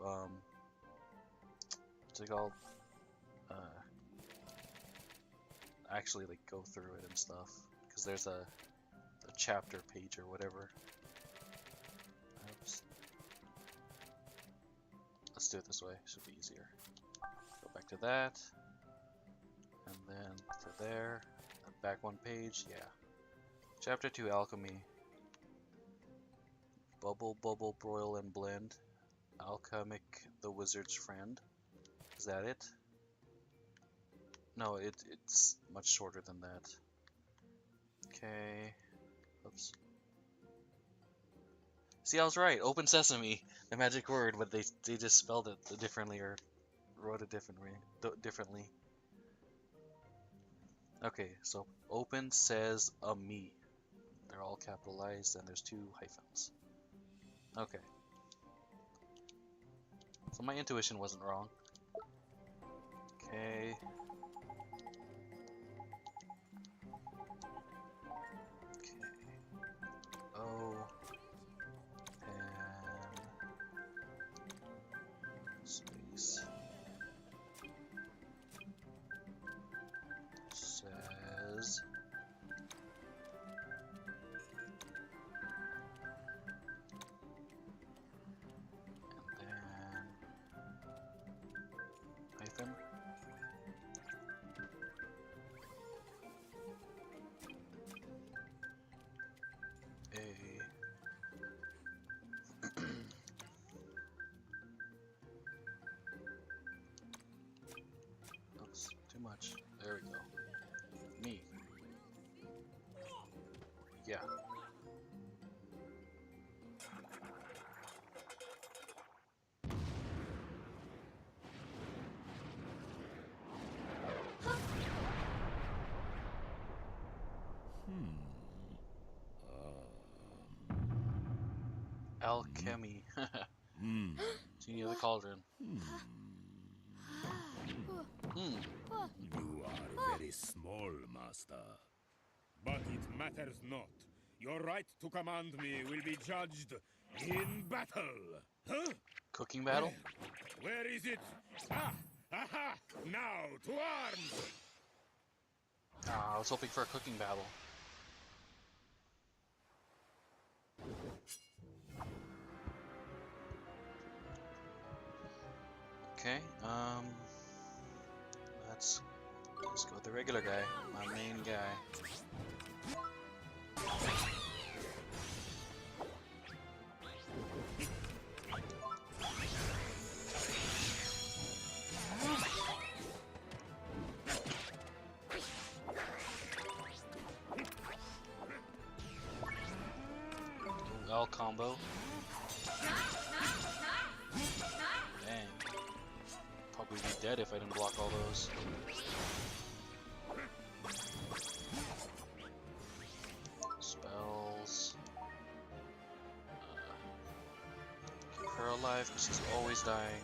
what's it called? Uh, actually like go through it and stuff, because there's a chapter page or whatever. Oops. Let's do it this way. Should be easier. Go back to that, and then to there. Back one page. Yeah. Chapter 2, Alchemy. Bubble, bubble, broil, and blend. Alchemic, the wizard's friend. Is that it? No, it's much shorter than that. Okay. Oops. See, I was right. Open sesame, the magic word, but they just spelled it differently or wrote it differently. Okay, so open says a me. They're all capitalized, and there's 2 hyphens. Okay. So my intuition wasn't wrong. Okay. O and space says and then hyphen a. Oops, too much. There we go. Me. Yeah. Alchemy. Genie of the Cauldron. You are very small, master. But it matters not. Your right to command me will be judged in battle. Huh? Cooking battle? Where is it? Ah! Aha! Now, to arms! Ah, I was hoping for a cooking battle. Okay, let's go with the regular guy, my main guy. L combo. Dang. Probably be dead if I didn't block all those. Spells. Keep her alive because she's always dying.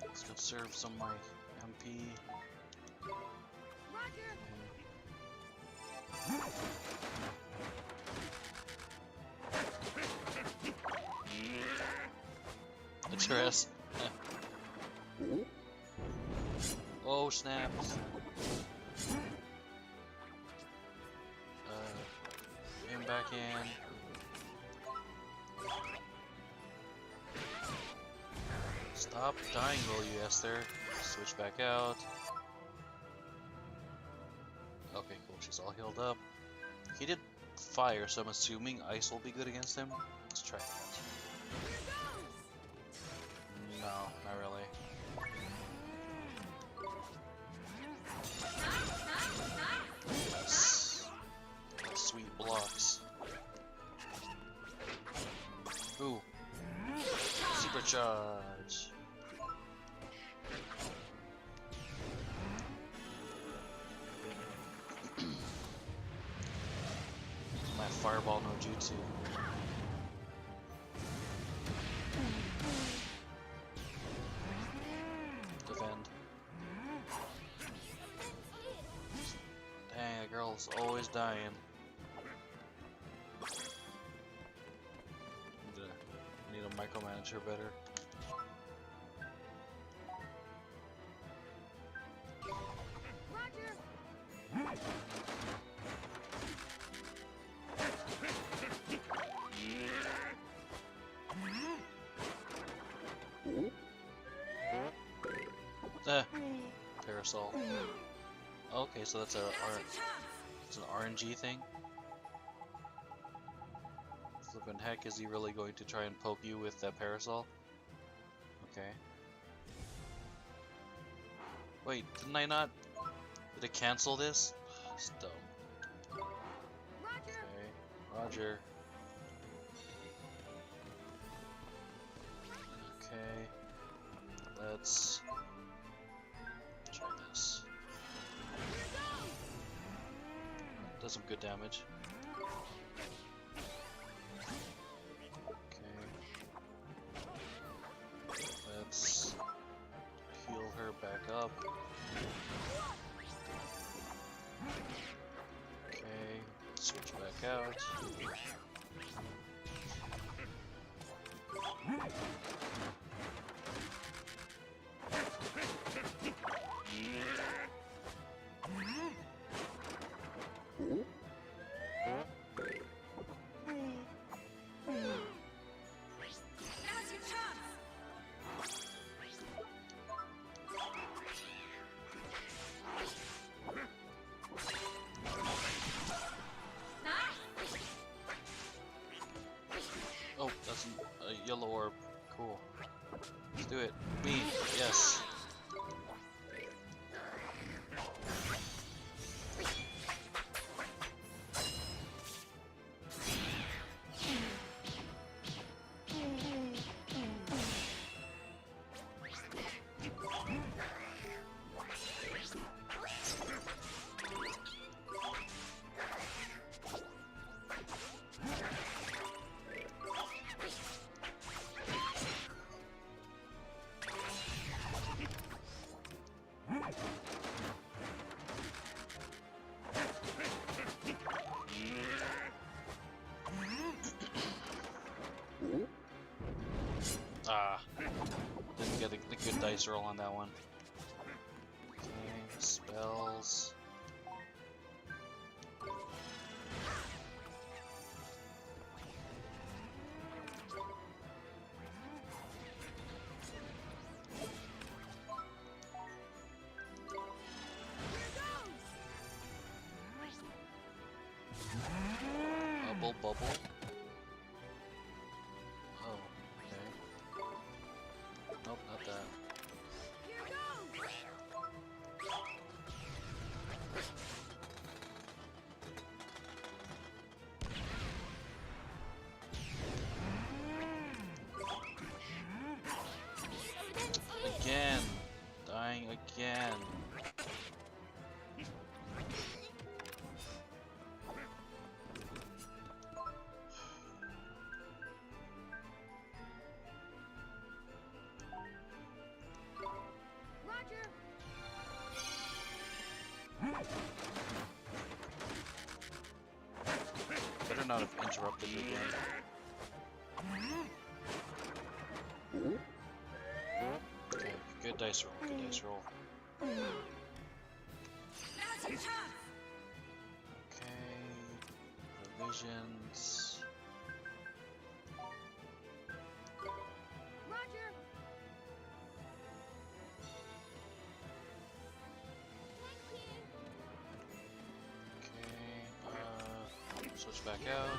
Let's conserve some of my MP. Address. Oh snaps. Aim back in. Stop dying, will you, Esther? Switch back out. Okay, cool. She's all healed up. He did fire, so I'm assuming ice will be good against him. Let's try that. No, not really. Yes. Sweet blocks. Ooh. Supercharge. My fireball no jutsu. Defend. Dang, the girl's always dying. Need to micromanage her better. Parasol. Okay, so that's it's an RNG thing. Flippin' heck, is he really going to try and poke you with that parasol? Okay. Wait, didn't I not? Did it cancel this? It's dumb. Okay, Roger. Okay, let's try this. Does some good damage. Okay. Let's heal her back up. Okay, switch back out. Oh, that's a yellow orb. Cool. Let's do it. Me. Yes. Ah, didn't get the good dice roll on that one. Okay, spells. Bubble, bubble. Oh, okay. Nope, not that. Again! Dying again! Roger. Better not have interrupted you again. Okay, good dice roll, good dice roll. Okay, provisions. Roger. Okay, switch back out.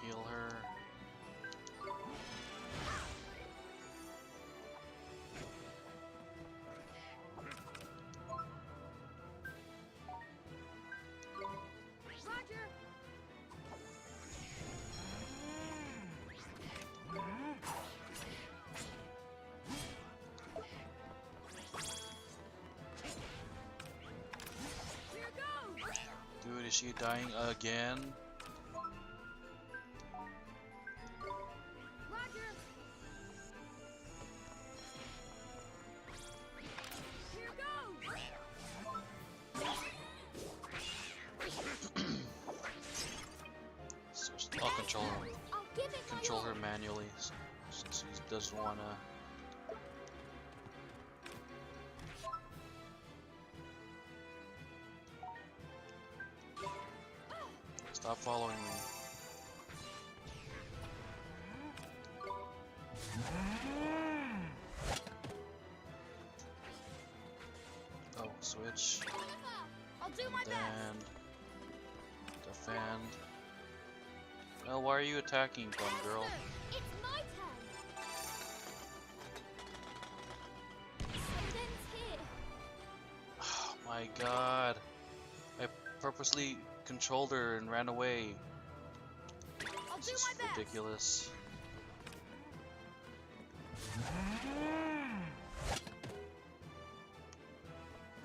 Heal her. Roger. Here goes. Dude, is she dying again? Roger. Here goes. So I'll control her. I'll give it my Control all. her manually since he doesn't wanna. Stop following me. Oh, switch. I'll do my best. Then defend. Well, why are you attacking, gun girl? It's my turn. Someone's here. Oh my god. I purposely controlled her and ran away. I'll This do is my best. ridiculous.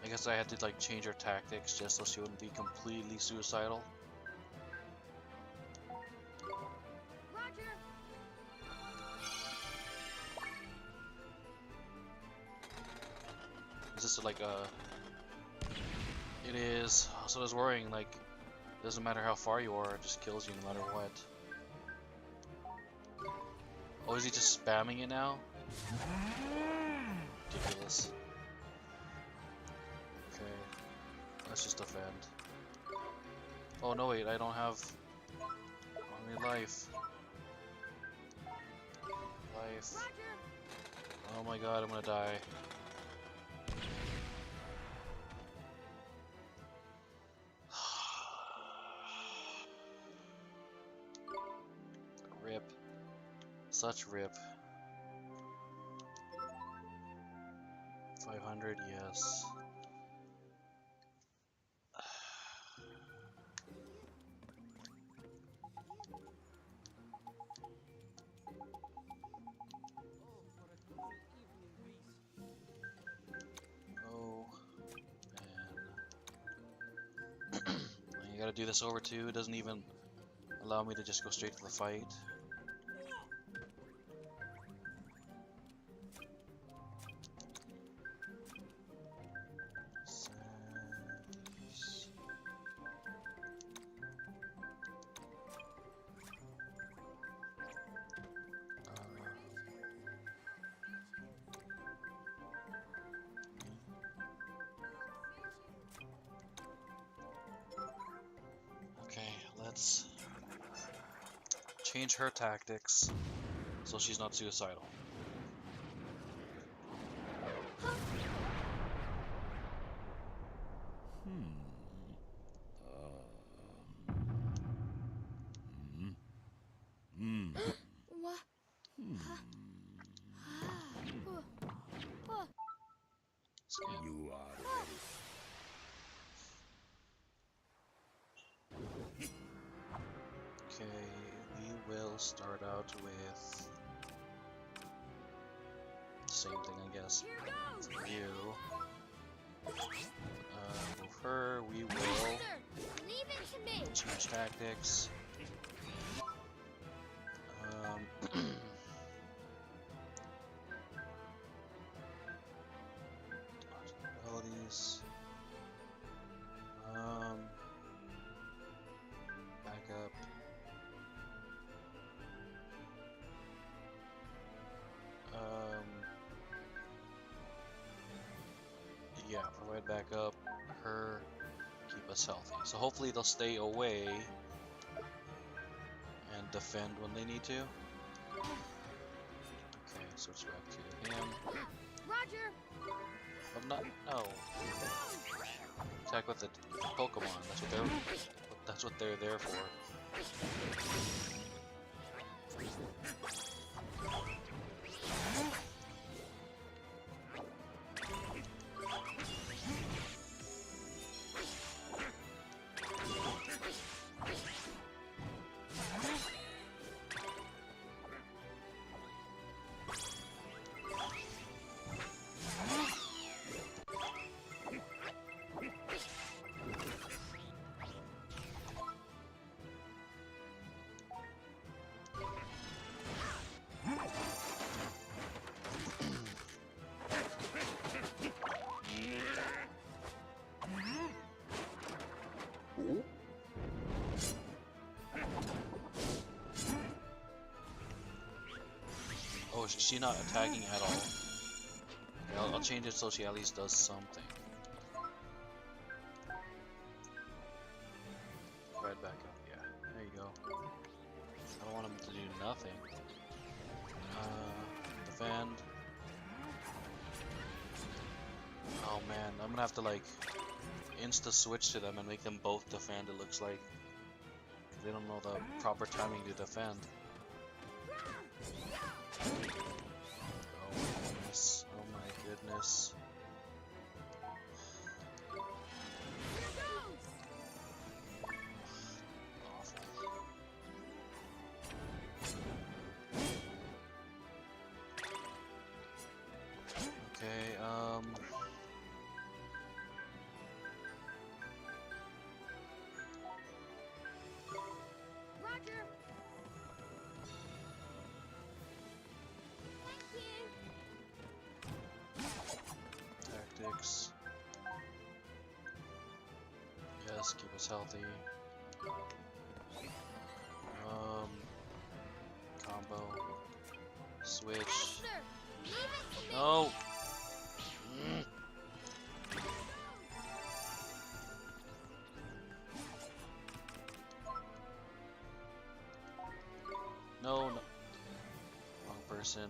I guess I had to like change her tactics just so she wouldn't be completely suicidal. Roger. Is this like a... It is. So I was worrying, like, it doesn't matter how far you are, it just kills you no matter what. Oh, is he just spamming it now? Ridiculous. Okay, let's just defend. Oh no, wait, I don't have only life. Life. Roger. Oh my god, I'm gonna die. Rip. Such rip. 500, yes. Oh, man. You gotta do this over too. It doesn't even allow me to just go straight to the fight. Says- Let's change her tactics so she's not suicidal. What? Skip. You are Okay, we will start out with the same thing, I guess. You. Move her. We will Leave it to me. change tactics. Abilities. Back up. Yeah, provide backup. Her, keep us healthy. So hopefully they'll stay away and defend when they need to. Okay, switch back to him. Roger. I'm not. No. Attack with the Pokemon. That's what they're there for. Oh, is she not attacking at all? Okay, I'll change it so she at least does something. Right back up, yeah. There you go. I don't want him to do nothing. Defend. Oh man, I'm gonna have to like insta switch to them and make them both defend, it looks like. They don't know the proper timing to defend. Oh my goodness. Oh my goodness. Awful. Okay, Roger. Thank you. tactics. Yes, keep us healthy. Combo. Switch. Master, leave it to me. No! No, no. Wrong person.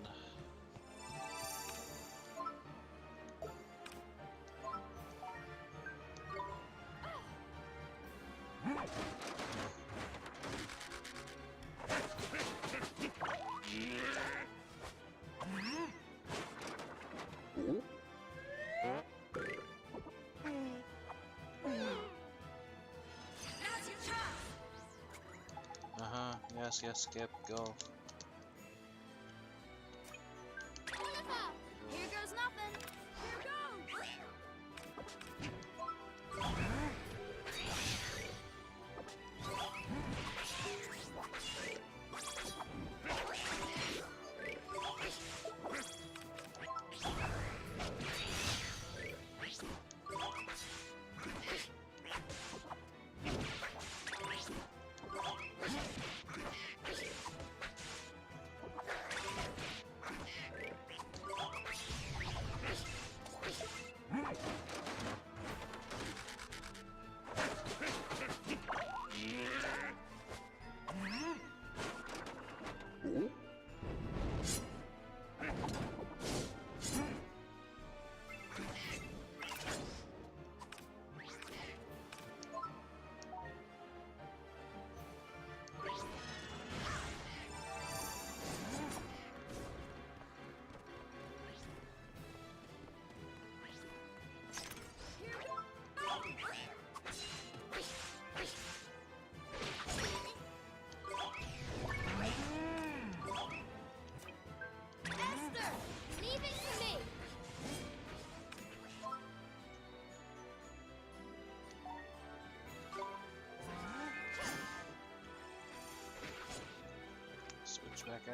Yes, skip, go. Wonderful. Here goes nothing. Here goes.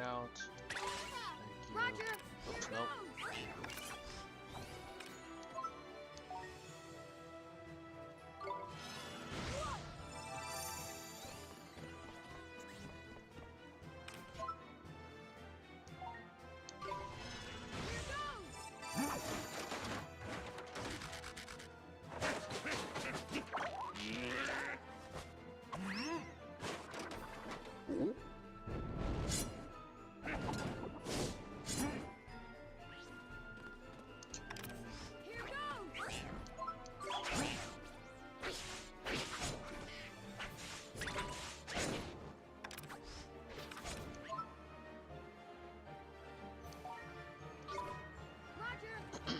out. Thank you. Roger. Oops, nope. Here goes. Roger.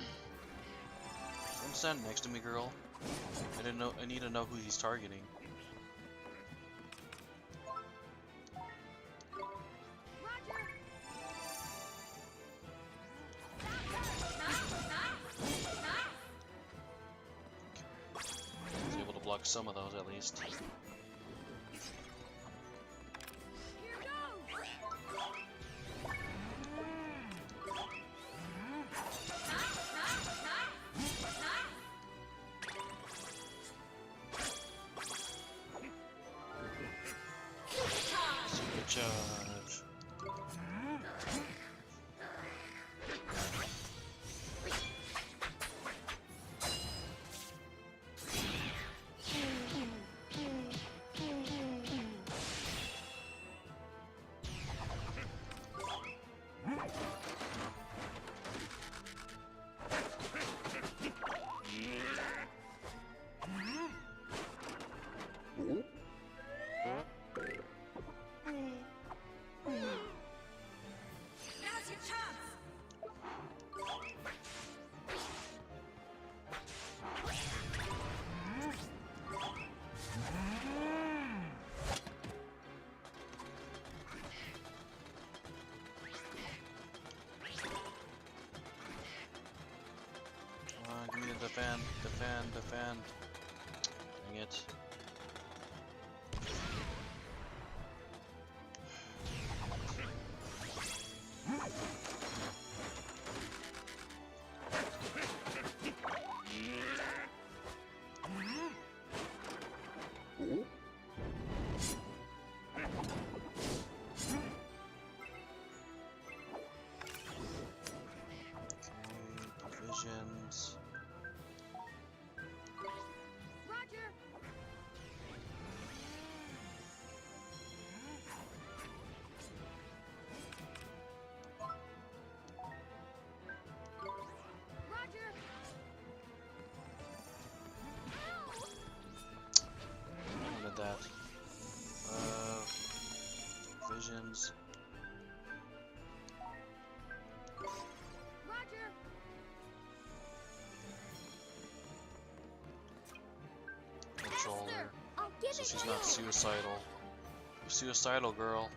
Don't stand next to me, girl. I didn't know. I need to know who he's targeting. Roger. I was able to block some of those at least. Here goes. Super charge. Now's your chance. Give me the defend, defend, defend. Dang it. Okay, visions. Roger. Roger. I wanted that. Visions. Roger. Controller. I'll give So it she's to not you. suicidal. You're suicidal, girl.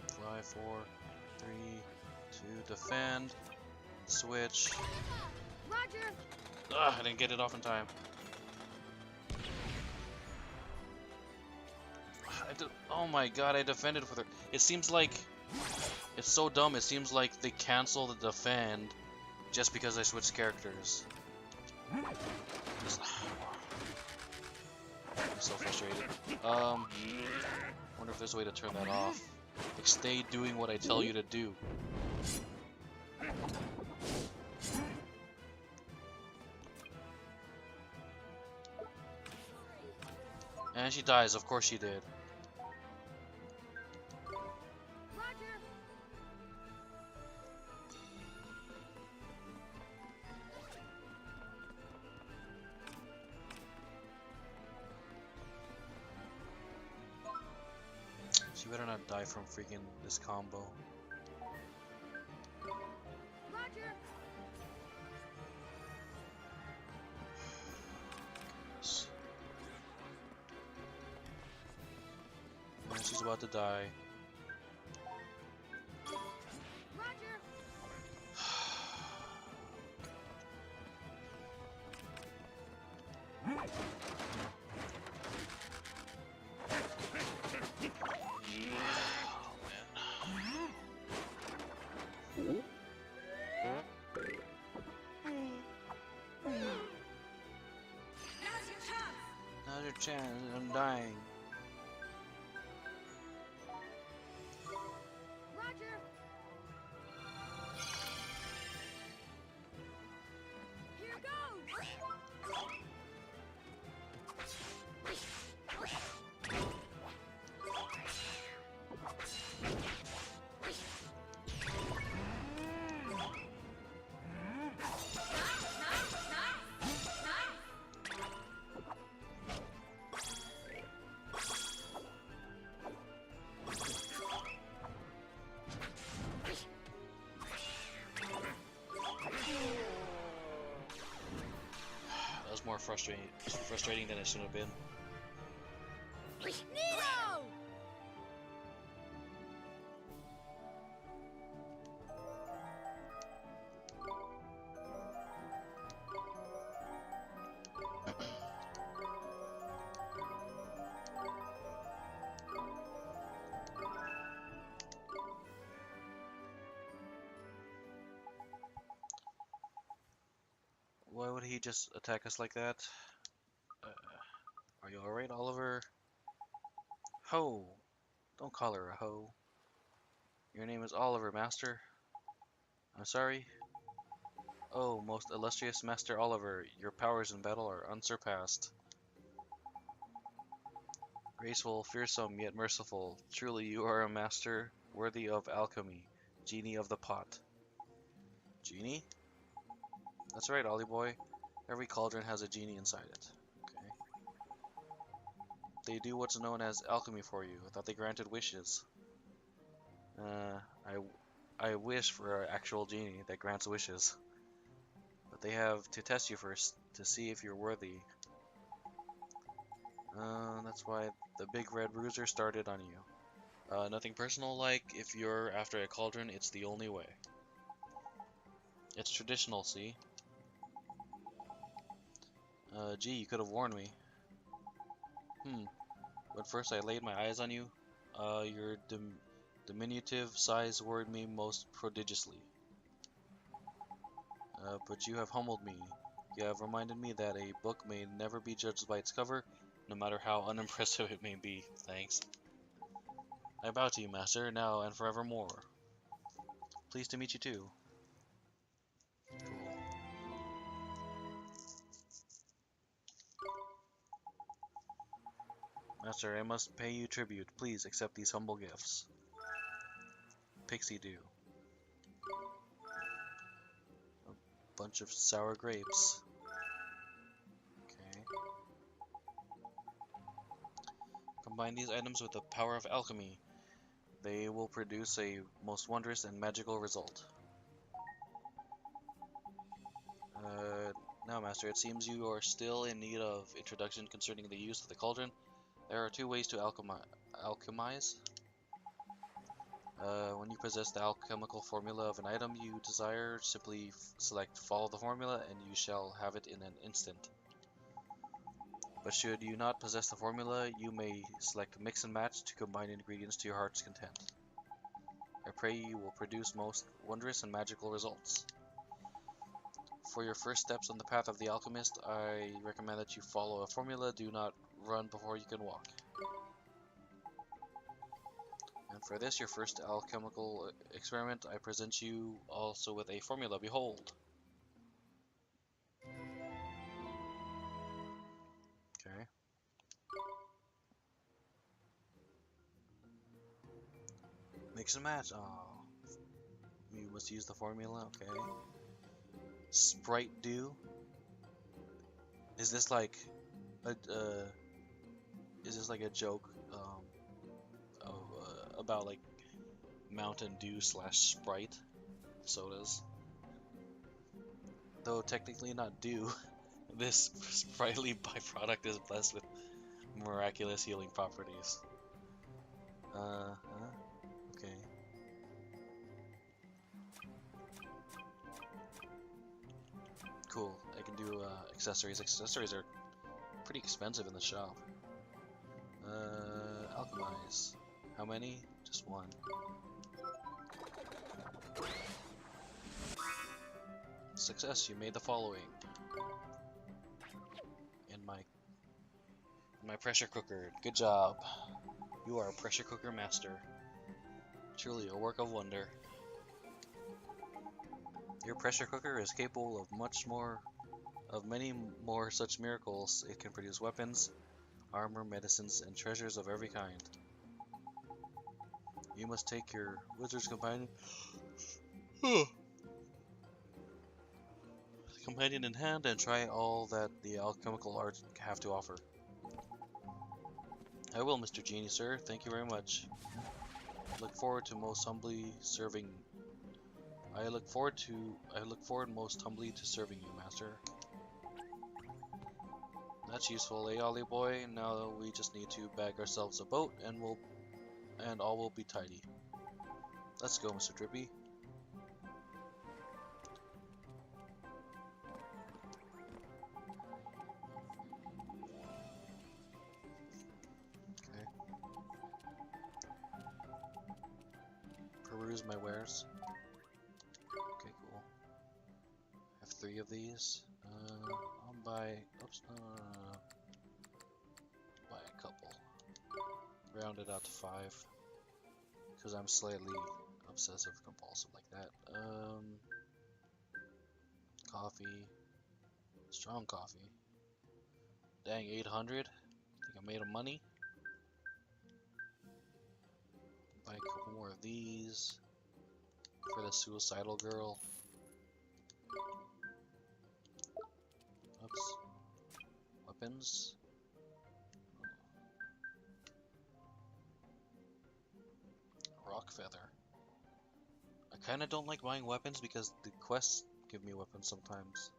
Five, 4, 3, 2, defend. Switch. Roger. Ugh, I didn't get it off in time. Oh my god, I defended with her. It seems like... It's so dumb, it seems like they cancel the defend just because I switched characters. Just- I'm so frustrated. Wonder if there's a way to turn that off. Like, stay doing what I tell you to do. And she dies, of course she did. Roger. She better not die from freaking this combo. Roger. And she's about to die. Roger. chance, I'm dying. Roger. Here goes. That was more frustrating than it should have been. Nemo! Why would he just attack us like that? Are you alright, Oliver? Ho! Don't call her a ho. Your name is Oliver, Master. I'm sorry? Oh, most illustrious Master Oliver, your powers in battle are unsurpassed. Graceful, fearsome, yet merciful. Truly you are a master worthy of alchemy. Genie of the pot. Genie? That's right, Ollie boy. Every cauldron has a genie inside it. Okay. They do what's known as alchemy for you. I thought they granted wishes. I wish for an actual genie that grants wishes. But they have to test you first to see if you're worthy. That's why the big red bruiser started on you. Nothing personal, like if you're after a cauldron, it's the only way. It's traditional, see? Gee, you could have warned me. When first I laid my eyes on you, your diminutive size worried me most prodigiously. But you have humbled me. You have reminded me that a book may never be judged by its cover, no matter how unimpressive it may be. Thanks. I bow to you, Master, now and forevermore. Pleased to meet you too. Cool. Master, I must pay you tribute. Please accept these humble gifts. Pixie Dew. A bunch of sour grapes. Okay. Combine these items with the power of alchemy. They will produce a most wondrous and magical result. Now, Master, it seems you are still in need of introduction concerning the use of the cauldron. There are two ways to alchemize. When you possess the alchemical formula of an item you desire, simply select follow the formula and you shall have it in an instant. But should you not possess the formula, you may select mix and match to combine ingredients to your heart's content. I pray you will produce most wondrous and magical results. For your first steps on the path of the alchemist, I recommend that you follow a formula. Do not run before you can walk. And for this, your first alchemical experiment, I present you also with a formula. Behold! Okay. Mix and match. Oh. You must use the formula. Okay. Sprite Dew. Is this like a joke about like Mountain Dew / Sprite sodas? Though technically not dew, this sprightly byproduct is blessed with miraculous healing properties. Okay. Cool. I can do accessories. Accessories are pretty expensive in the shop. Alchemize. How many? Just one. Success, you made the following. And My pressure cooker. Good job. You are a pressure cooker master. Truly a work of wonder. Your pressure cooker is capable of many more such miracles. It can produce weapons, armor, medicines, and treasures of every kind. You must take your wizard's companion in hand and try all that the alchemical arts have to offer. I will, Mr. Genie, sir. Thank you very much. I look forward most humbly to serving you, master. That's useful, eh, Ollie boy? Now we just need to bag ourselves a boat and all will be tidy. Let's go, Mr. Drippy. Okay. Peruse my wares. Okay, cool. I have 3 of these. I'll buy. Oops. Buy a couple. Round it out to 5. Because I'm slightly obsessive compulsive like that. Coffee. Strong coffee. Dang, 800? Think I made a money? Buy a couple more of these. For the suicidal girl. Oops. Weapons. Rock feather. I kinda don't like buying weapons because the quests give me weapons sometimes.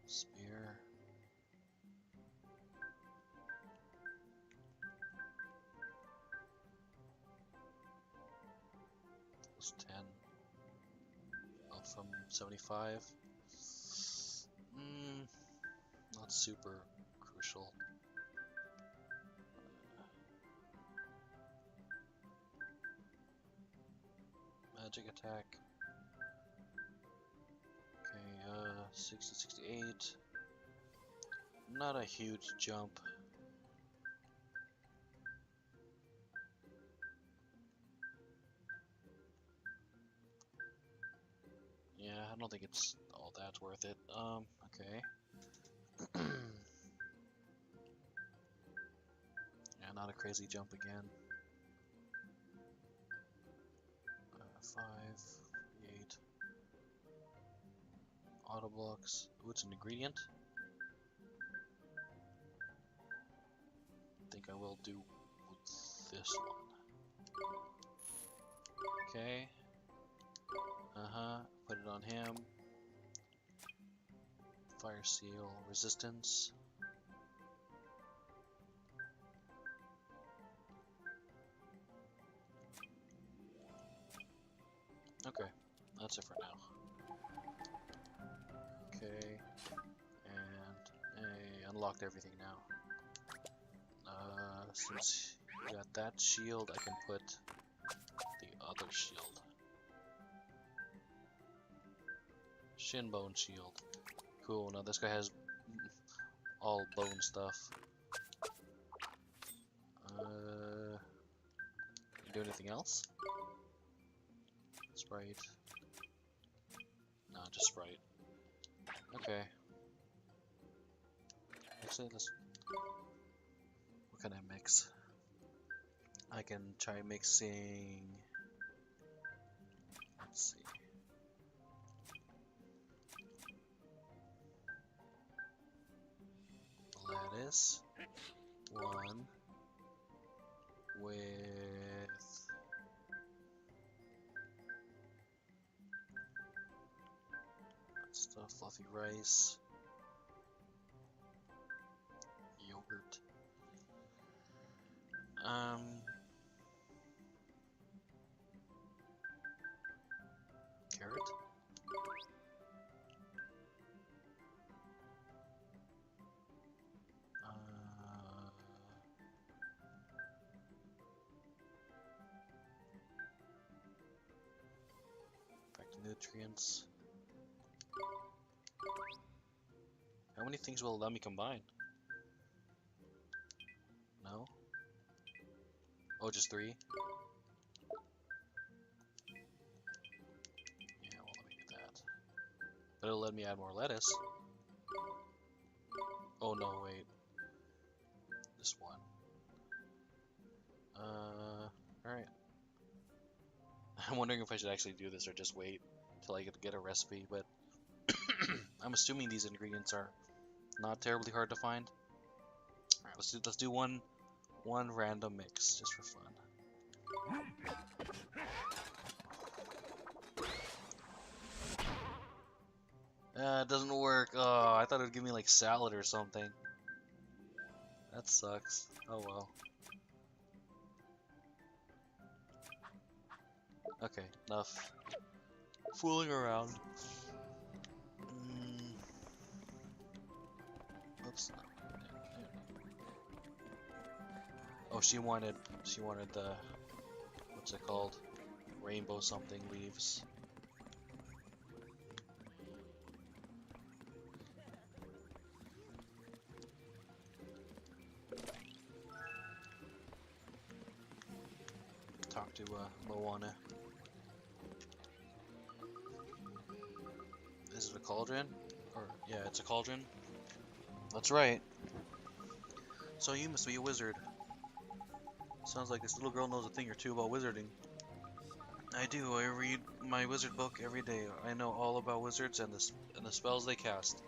Spear. Plus 10. Up from 75. Not super crucial. Magic attack. Okay, 60, 68. Not a huge jump. Yeah, I don't think it's all that worth it. Okay. Yeah, not a crazy jump again. 5, 8. Auto blocks. Ooh, it's an ingredient. I think I will do with this one. Okay. Put it on him. Fire seal, resistance. Okay, that's it for now. Okay, and I unlocked everything now. Since you got that shield, I can put the other shield. Shinbone shield. Cool, now this guy has all bone stuff. Do anything else? Sprite. No, just Sprite. Okay. Actually, let's... What can I mix? I can try mixing... Let's see. Lettuce. 1 with... Stuff, fluffy rice. Yogurt. Carrot. Back to nutrients. How many things will it let me combine? No? Oh, just 3? Yeah, well, let me get that. But it'll let me add more lettuce. Oh no, wait. This one. Alright. I'm wondering if I should actually do this or just wait till I get a recipe, but I'm assuming these ingredients are not terribly hard to find. Alright, let's do one random mix just for fun. It doesn't work. Oh, I thought it would give me like salad or something. That sucks. Oh well. Okay, enough fooling around. Oops. Oh, she wanted the, what's it called? Rainbow something leaves. Talk to Moana. Is it a cauldron? Or yeah, it's a cauldron. That's right. So you must be a wizard. Sounds like this little girl knows a thing or two about wizarding. I do. I read my wizard book every day. I know all about wizards and the spells they cast.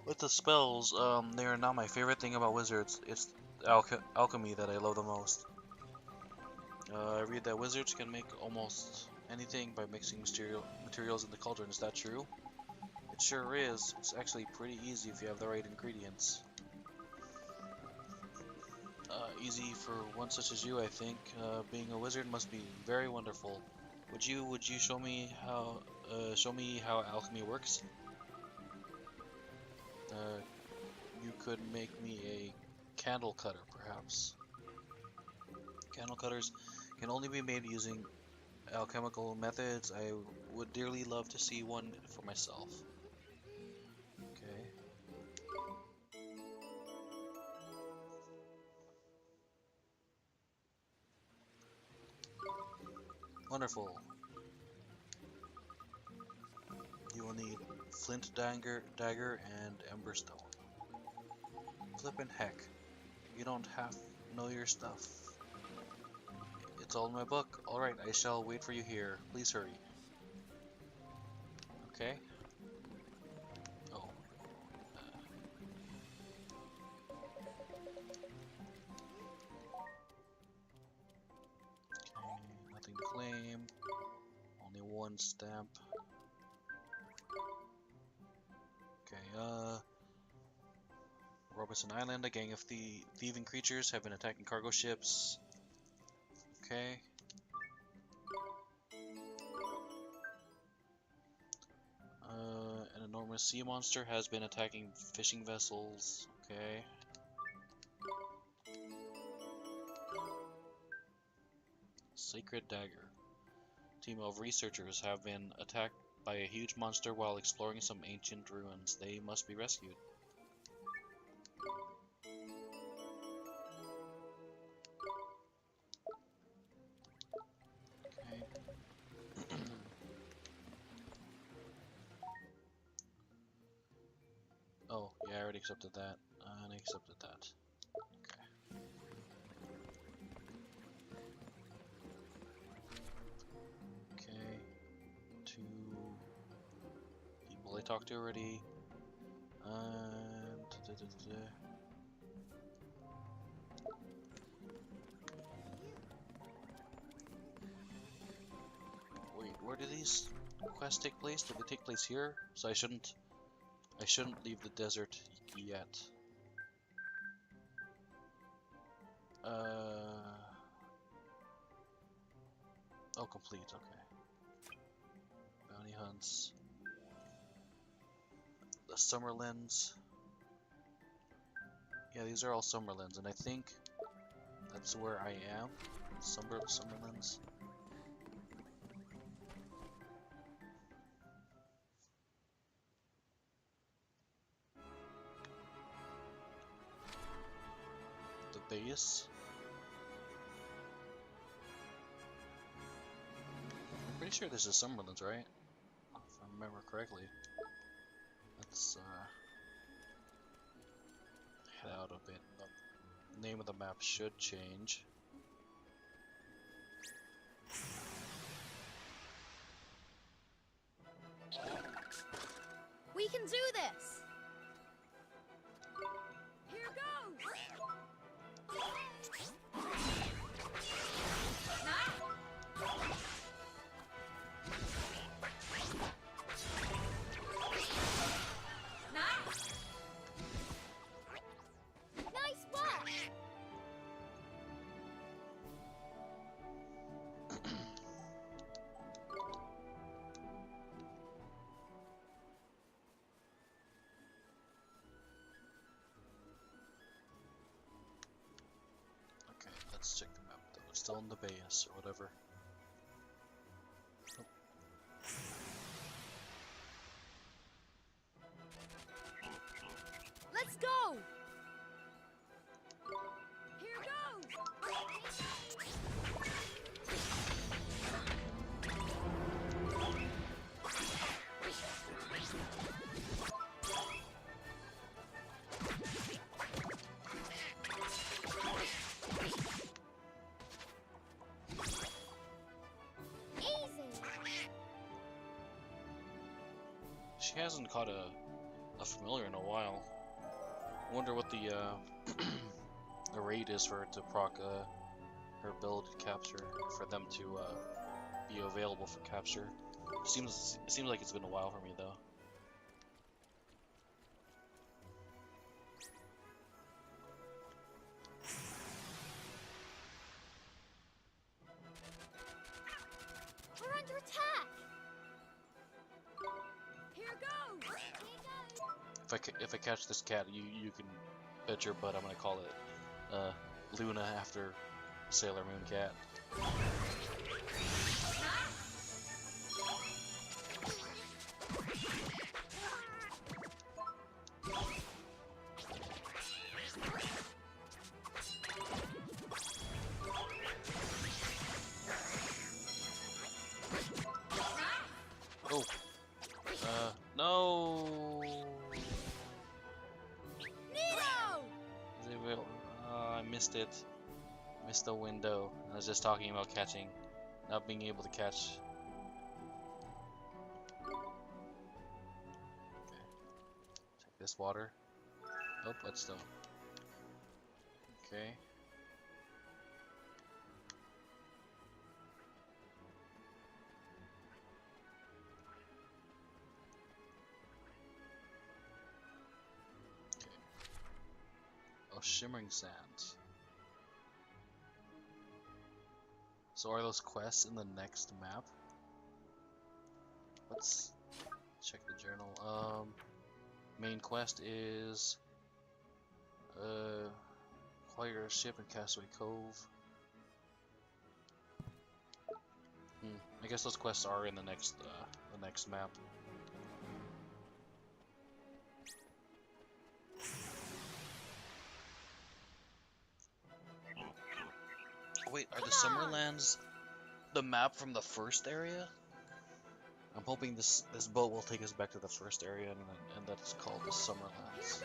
With the spells, they are not my favorite thing about wizards. It's alchemy that I love the most. I read that wizards can make almost anything by mixing materials in the cauldron. Is that true? It sure is. It's actually pretty easy if you have the right ingredients. Easy for one such as you, I think. Being a wizard must be very wonderful. Would you show me how alchemy works? You could make me a candle cutter, perhaps. Candle cutters can only be made using alchemical methods. I would dearly love to see one for myself. Okay. Wonderful. You will need flint dagger and emberstone. Flippin' heck. You don't have know your stuff. It's all in my book. Alright, I shall wait for you here. Please hurry. Okay. Oh. Okay, nothing to claim. Only one stamp. Okay, Robinson Island, a gang of thieving creatures have been attacking cargo ships. Okay. An enormous sea monster has been attacking fishing vessels. Okay. Sacred Dagger. Team of researchers have been attacked by a huge monster while exploring some ancient ruins. They must be rescued. Okay. Oh, yeah, I already accepted that. And I accepted that. Okay. Okay. 2 people I talked to already. And wait, where do these quests take place? Do they take place here? So I shouldn't leave the desert yet. Oh, complete, okay. Bounty hunts. The Summerlands. Yeah, these are all Summerlands, and I think that's where I am. Summerlands. base. I'm pretty sure this is Summerlands, right? If I remember correctly. Let's head out a bit. The name of the map should change. We can do this! Here goes! Nice work! Okay, let's check the map though. It's still in the base or whatever. Oh. Let's go! Here goes! Easy! She hasn't caught a familiar in a while. I wonder what the the rate is for her to proc her ability to capture, for them to be available for capture. It seems like it's been a while for me though. We're under attack! Here goes! If I catch this cat, you can bet your butt I'm gonna call it Luna after Sailor Moon Cat. Oh, no. Nemo! They will. I missed it. Missed the window. I was just talking about catching, not being able to catch. Okay. Take this water. Oh, let's stone. Okay. Oh, shimmering sands. So are those quests in the next map? Let's check the journal. Main quest is acquire a ship in Castaway Cove. I guess those quests are in the next map. Wait, are the Summerlands the map from the first area? I'm hoping this boat will take us back to the first area, and that is called the Summerlands.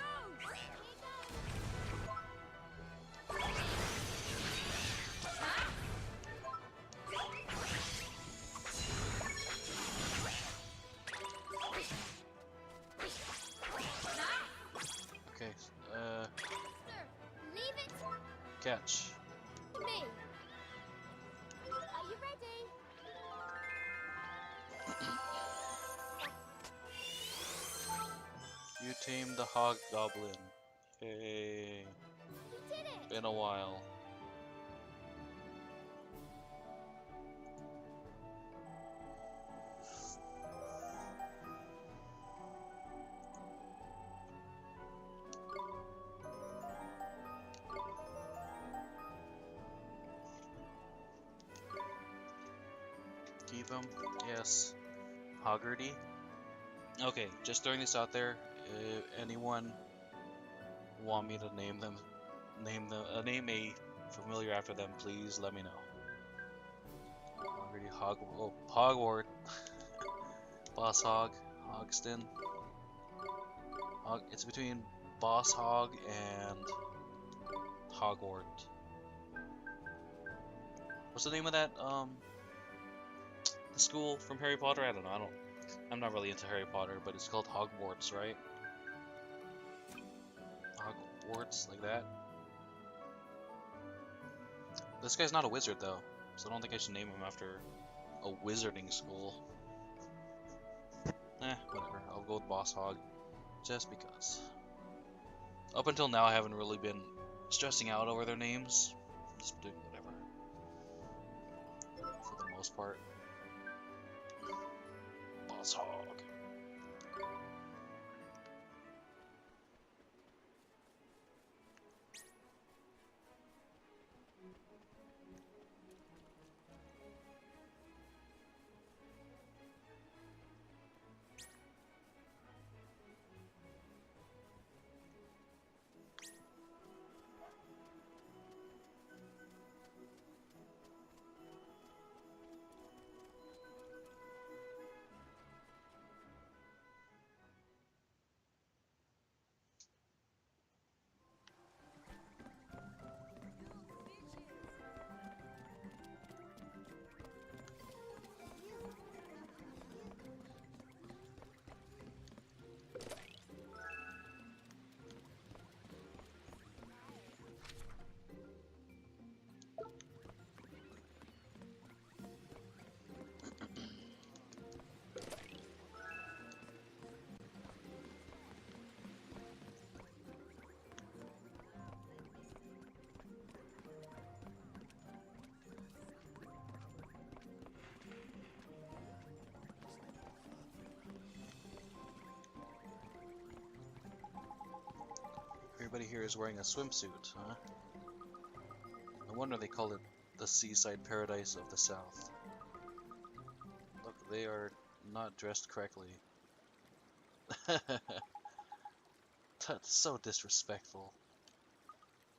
Okay, Leave it catch. to me. Are you ready? You tamed the Hobgoblin. Hey, You did it! been a while. Keep him. Yes. Hoggerty. Okay, just throwing this out there. If anyone want me to name them, name a familiar after them, please let me know. Already Hogwart, Boss Hog, Hogston. It's between Boss Hog and Hogwart. What's the name of that the school from Harry Potter? I don't know. I'm not really into Harry Potter, but it's called Hogwarts, right? Hogwarts, like that. This guy's not a wizard though, so I don't think I should name him after a wizarding school. Whatever. I'll go with Boss Hog, just because. Up until now, I haven't really been stressing out over their names. Just doing whatever, for the most part. Boss Hog. Everybody here is wearing a swimsuit, huh? No wonder they call it the seaside paradise of the South. Look, they are not dressed correctly. That's so disrespectful.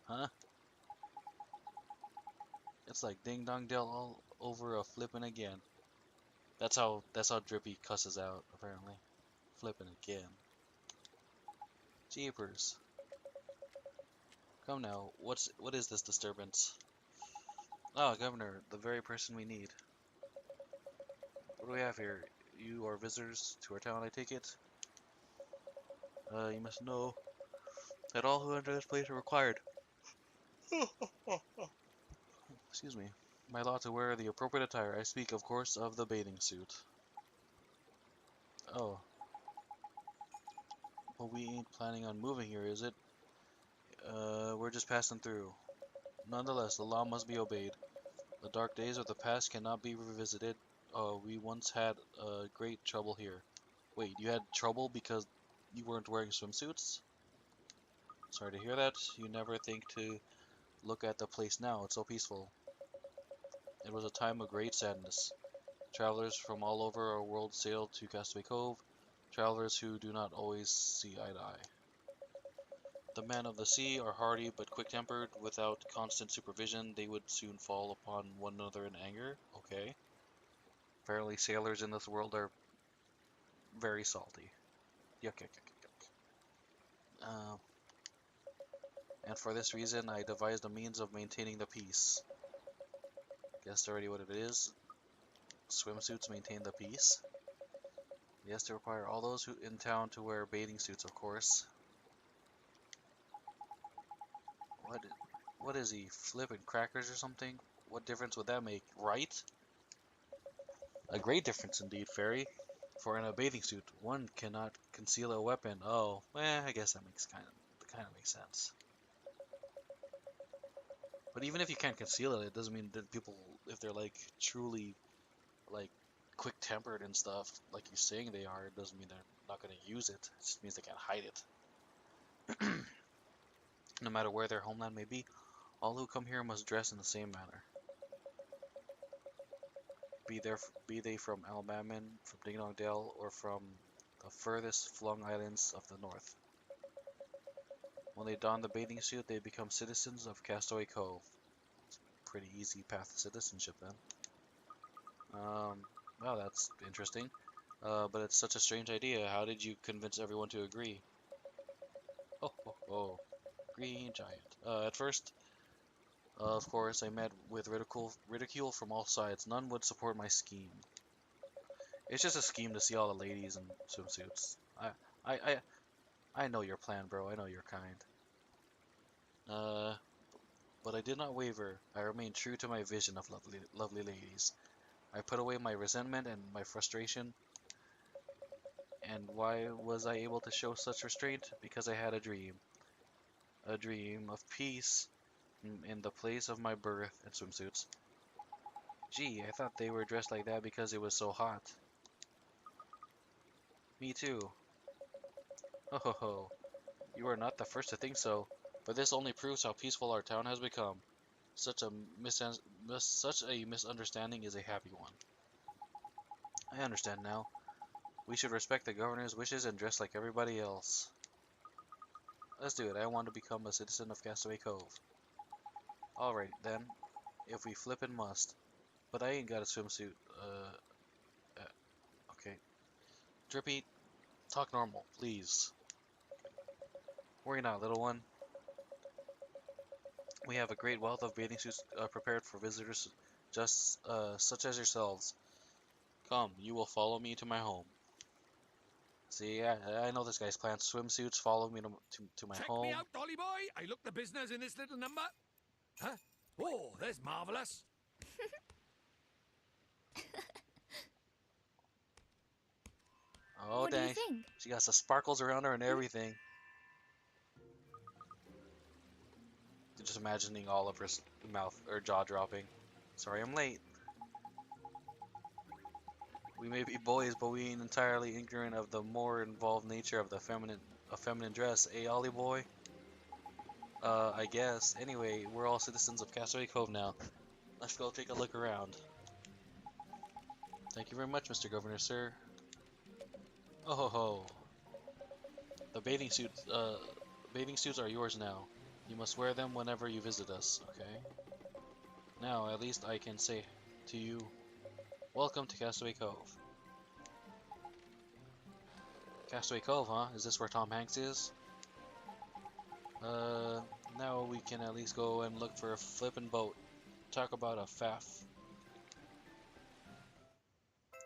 Huh? It's like Ding Dong Dell all over a flippin' again. That's how Drippy cusses out, apparently. Flippin' again. Jeepers. Come now, what is this disturbance? Ah, Governor, the very person we need. What do we have here? You are visitors to our town, I take it? You must know that all who enter this place are required. Excuse me. My law to wear the appropriate attire. I speak, of course, of the bathing suit. Oh. Well, we ain't planning on moving here, is it? We're just passing through. Nonetheless, the law must be obeyed. The dark days of the past cannot be revisited. We once had great trouble here. Wait, you had trouble because you weren't wearing swimsuits? Sorry to hear that. You never think to look at the place now. It's so peaceful. It was a time of great sadness. Travelers from all over our world sailed to Castaway Cove. Travelers who do not always see eye to eye. The men of the sea are hardy but quick-tempered. Without constant supervision, they would soon fall upon one another in anger. Okay. Apparently sailors in this world are very salty. Yuck, yuck, yuck, yuck. And for this reason, I devised a means of maintaining the peace. Guessed already what it is. Swimsuits maintain the peace. Yes, they require all those who in town to wear bathing suits, of course. What is he, flipping crackers or something? What difference would that make, right? A great difference indeed, Fairy. For in a bathing suit, one cannot conceal a weapon. Oh, I guess that kind of makes sense. But even if you can't conceal it, it doesn't mean that people, if they're like truly like quick-tempered and stuff, like you're saying they are, it doesn't mean they're not going to use it. It just means they can't hide it. No matter where their homeland may be, all who come here must dress in the same manner. Be they from Almaman, from Ding Dong Dell, or from the furthest flung islands of the north. When they don the bathing suit, they become citizens of Castaway Cove. Pretty easy path to citizenship then. Well, that's interesting. But it's such a strange idea. How did you convince everyone to agree? Oh, oh, oh. Green giant. At first, of course, I met with ridicule from all sides. None would support my scheme. It's just a scheme to see all the ladies in swimsuits. I, I, I know your plan, bro. I know you're kind. Uh, but I did not waver. I remained true to my vision of lovely ladies. I put away my resentment and my frustration. And why was I able to show such restraint? Because I had a dream. A dream of peace in the place of my birth and swimsuits. Gee, I thought they were dressed like that because it was so hot. Me too. Ho ho ho. You are not the first to think so, but this only proves how peaceful our town has become. Such a misunderstanding is a happy one. I understand now. We should respect the governor's wishes and dress like everybody else. Let's do it. I want to become a citizen of Castaway Cove. Alright then, if we flippin' must. But I ain't got a swimsuit. Okay. Drippy, talk normal, please. Worry not, little one. We have a great wealth of bathing suits prepared for visitors just such as yourselves. Come, you will follow me to my home. See, I know this guy's plans. Swimsuits, follow me to my Check me home. out, Dolly boy. I look the business in this little number. Huh? Oh, there's marvelous. Oh, What do you dang. think? She got some sparkles around her and everything. Just imagining all of her mouth or jaw dropping. Sorry I'm late. We may be boys, but we ain't entirely ignorant of the more involved nature of the feminine dress, eh, Ollie boy? I guess. Anyway, we're all citizens of Castaway Cove now. Let's go take a look around. Thank you very much, Mr. Governor, sir. Oh ho ho. The bathing suits are yours now. You must wear them whenever you visit us, okay? Now, at least I can say to you, welcome to Castaway Cove. Castaway Cove, huh? Is this where Tom Hanks is? Uh, now we can at least go and look for a flippin' boat. Talk about a faff.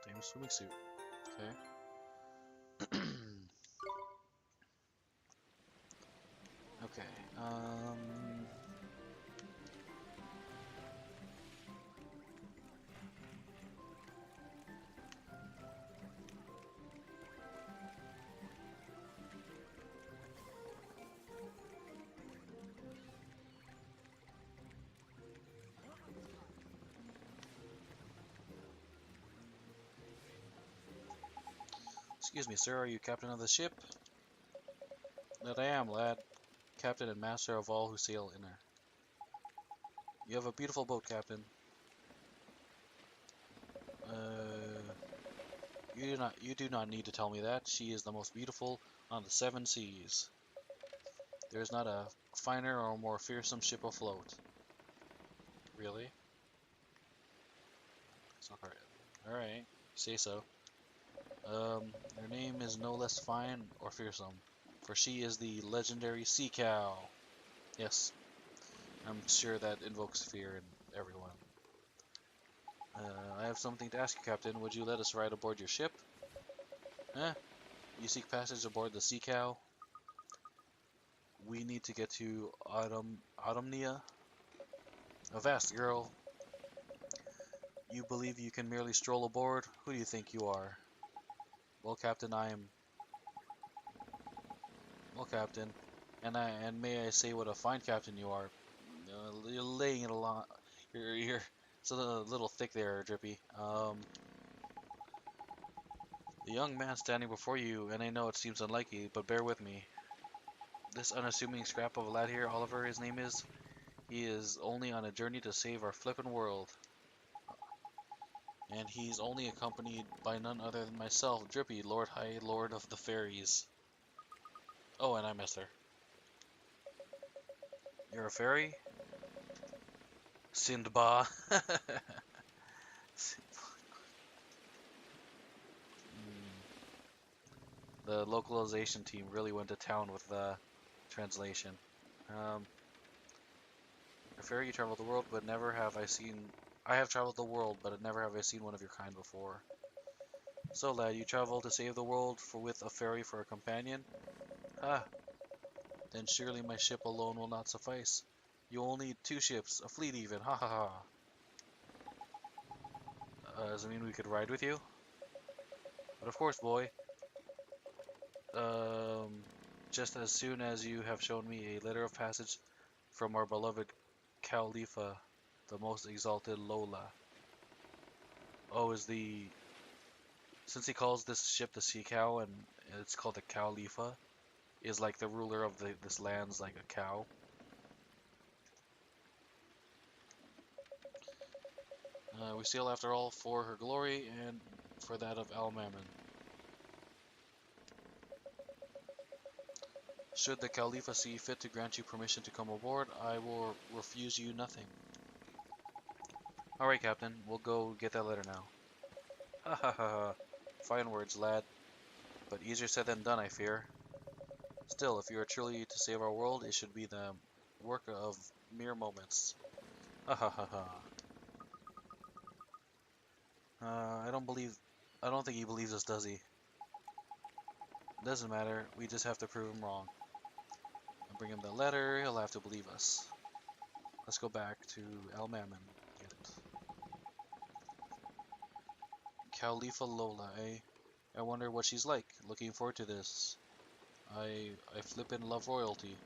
Damn swimming suit. Okay. Okay, excuse me, sir, are you captain of the ship? That I am, lad. Captain and master of all who sail in her. You have a beautiful boat, Captain. You do not need to tell me that. She is the most beautiful on the seven seas. There is not a finer or more fearsome ship afloat. Really? So alright, say so. Her name is no less fine or fearsome, for she is the legendary Sea Cow. Yes, I'm sure that invokes fear in everyone. I have something to ask you, Captain. Would you let us ride aboard your ship? Eh? You seek passage aboard the Sea Cow? We need to get to Autumnia. Avast, girl. You believe you can merely stroll aboard? Who do you think you are? Well, Captain, Well, Captain, and may I say what a fine captain you are. You're laying it a lot. You're it's a little thick there, Drippy. The young man standing before you, and I know it seems unlikely, but bear with me. This unassuming scrap of a lad here, Oliver, his name is. He is only on a journey to save our flippin' world. And he's only accompanied by none other than myself, Drippy, Lord High Lord of the Fairies. Oh, and I missed her. You're a fairy? Sindba. The localization team really went to town with the translation. A fairy, you traveled the world, but never have I seen. I have traveled the world, but never have I seen one of your kind before. So, lad, you travel to save the world with a fairy for a companion? Ah, then surely my ship alone will not suffice. You will need 2 ships, a fleet even. Ha ha ha. Does it mean we could ride with you? But of course, boy. Um, just as soon as you have shown me a letter of passage from our beloved Khalifa, the most exalted Lola. Oh, since he calls this ship the Sea Cow and it's called the Khalifa, is like the ruler of this land's like a cow. We sail after all for her glory and for that of Al Mammon. Should the Khalifa see fit to grant you permission to come aboard, I will refuse you nothing. Alright, Captain, we'll go get that letter now. Ha ha ha ha. Fine words, lad. But easier said than done, I fear. Still, if you are truly to save our world, it should be the work of mere moments. Ha ha ha ha. I don't think he believes us, does he? Doesn't matter, we just have to prove him wrong. And bring him the letter, he'll have to believe us. Let's go back to Al Mammon. Khalifa Lola, eh? I wonder what she's like. Looking forward to this. I flippin' love royalty.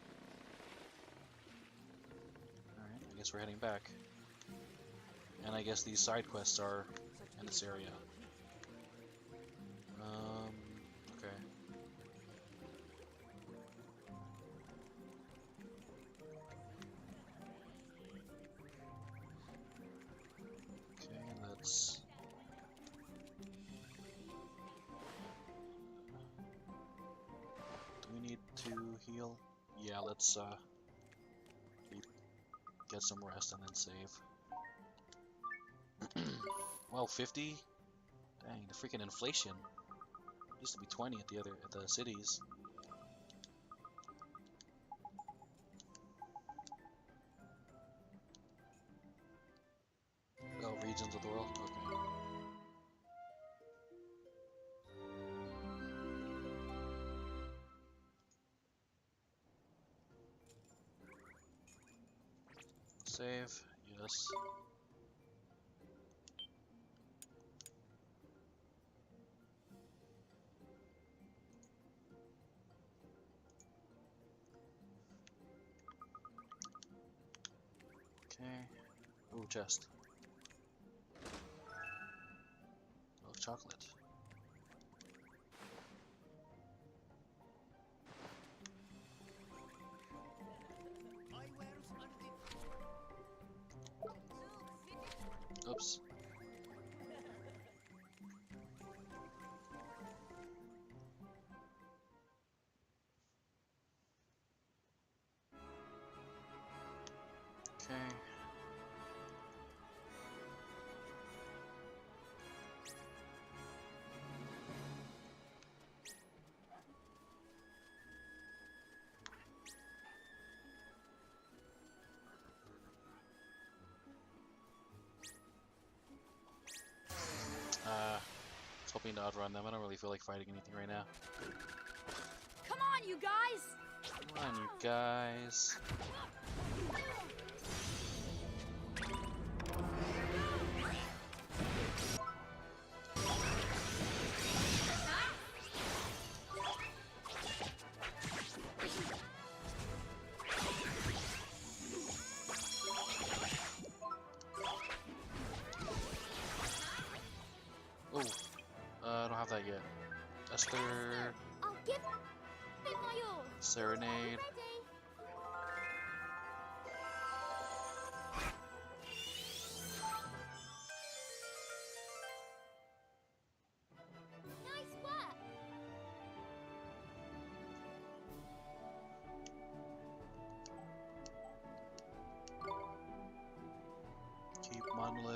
Alright, I guess we're heading back. And I guess these side quests are in this area. Okay. Okay, let's... Do we need to heal? Yeah, let's get some rest and then save. Well, 50? Dang, the freaking inflation. It used to be 20 at the cities. Oh, regions of the world? Okay. Save, yes. Okay. Ooh, chest. Oh, chocolate. Oops. Okay. Was hoping to outrun them. I don't really feel like fighting anything right now. Come on, you guys! Come on, you guys. Oh, I don't have that yet. Esther, I'll give it my all. Serenade. Ready? Nice work.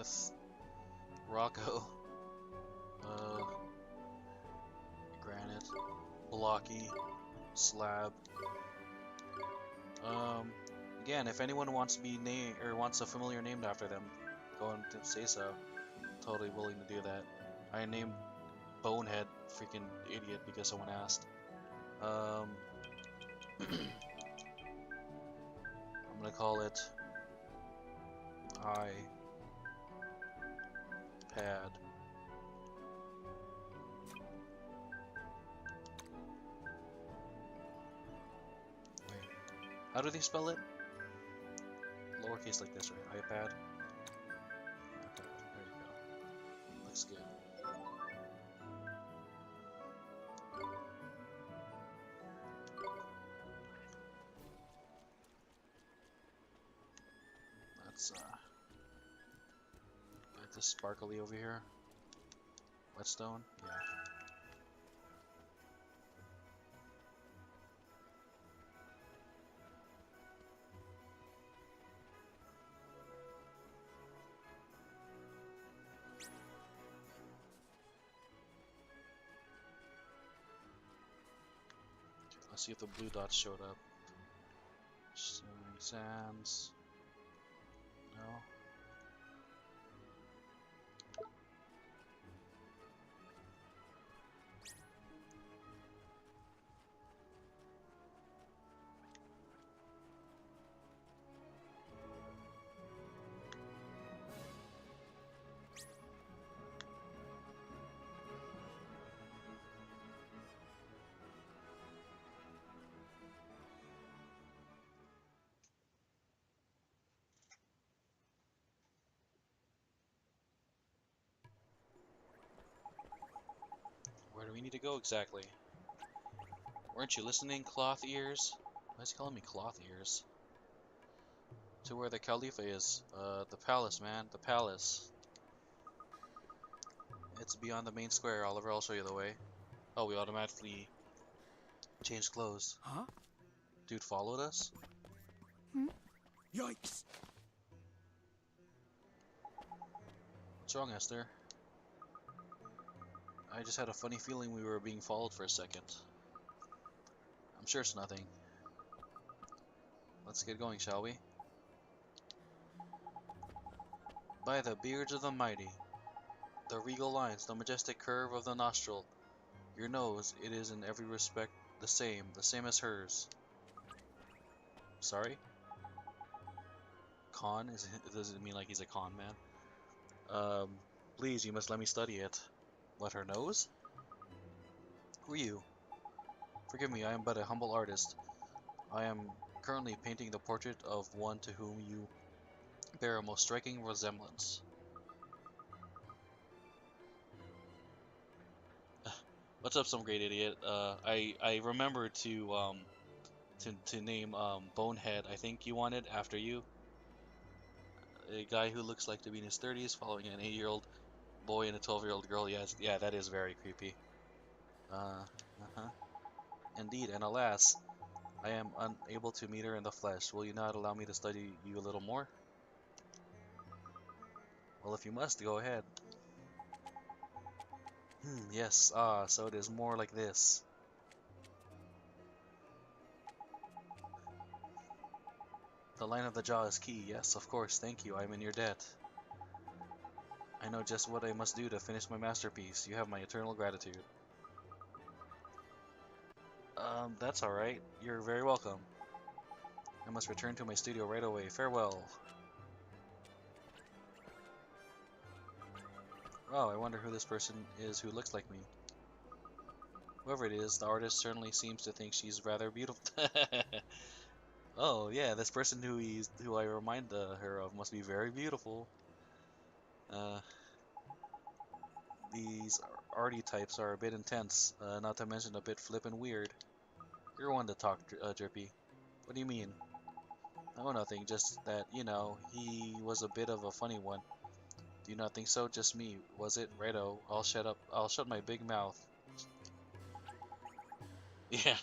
Monolith, Rocco, Granite, Blocky, Slab. Again, if anyone wants to be named or wants a familiar named after them, go and say so. Totally willing to do that. I named Bonehead, freaking idiot, because someone asked. I'm gonna call it iPad. Wait, how do they spell it? Lowercase like this, right? iPad. Okay, there you go. Looks good. Let's get this sparkly over here. Whetstone, yeah. Let's see if the blue dots showed up. Shimmering Sands. No. Where do we need to go exactly? Weren't you listening, cloth ears? Why is he calling me cloth ears? To where the Khalifa is. The palace, man. The palace. It's beyond the main square, Oliver. I'll show you the way. Oh, we automatically changed clothes. Huh? Dude followed us? Yikes! What's wrong, Esther? I just had a funny feeling we were being followed for a second. I'm sure it's nothing. Let's get going, shall we? By the beards of the mighty, the regal lines, the majestic curve of the nostril, your nose, it is in every respect the same as hers. Sorry? Con? Does it mean like he's a con man? Please, you must let me study it. What, her nose? Who are you? Forgive me, I am but a humble artist. I am currently painting the portrait of one to whom you bear a most striking resemblance. What's up, some great idiot? I remember to name Bonehead. I think you wanted after you, a guy who looks like to be in his 30s, following an 8-year-old boy and a 12-year-old girl. Yes, yeah, that is very creepy. Uh-huh. Indeed, and alas, I am unable to meet her in the flesh. Will you not allow me to study you a little more? Well, if you must, go ahead. Yes, so it is more like this. The line of the jaw is key. Yes, of course, thank you. I'm in your debt. I know just what I must do to finish my masterpiece. You have my eternal gratitude. That's alright. You're very welcome. I must return to my studio right away. Farewell. Oh, I wonder who this person is who looks like me. Whoever it is, the artist certainly seems to think she's rather beautiful. Oh, yeah, this person who I remind her of must be very beautiful. These arty types are a bit intense, not to mention a bit flip and weird. You're one to talk, Drippy. What do you mean? Oh, nothing, just that, you know, he was a bit of a funny one. Do you not think so? Just me, was it? Righto, I'll shut up. I'll shut my big mouth. Yeah.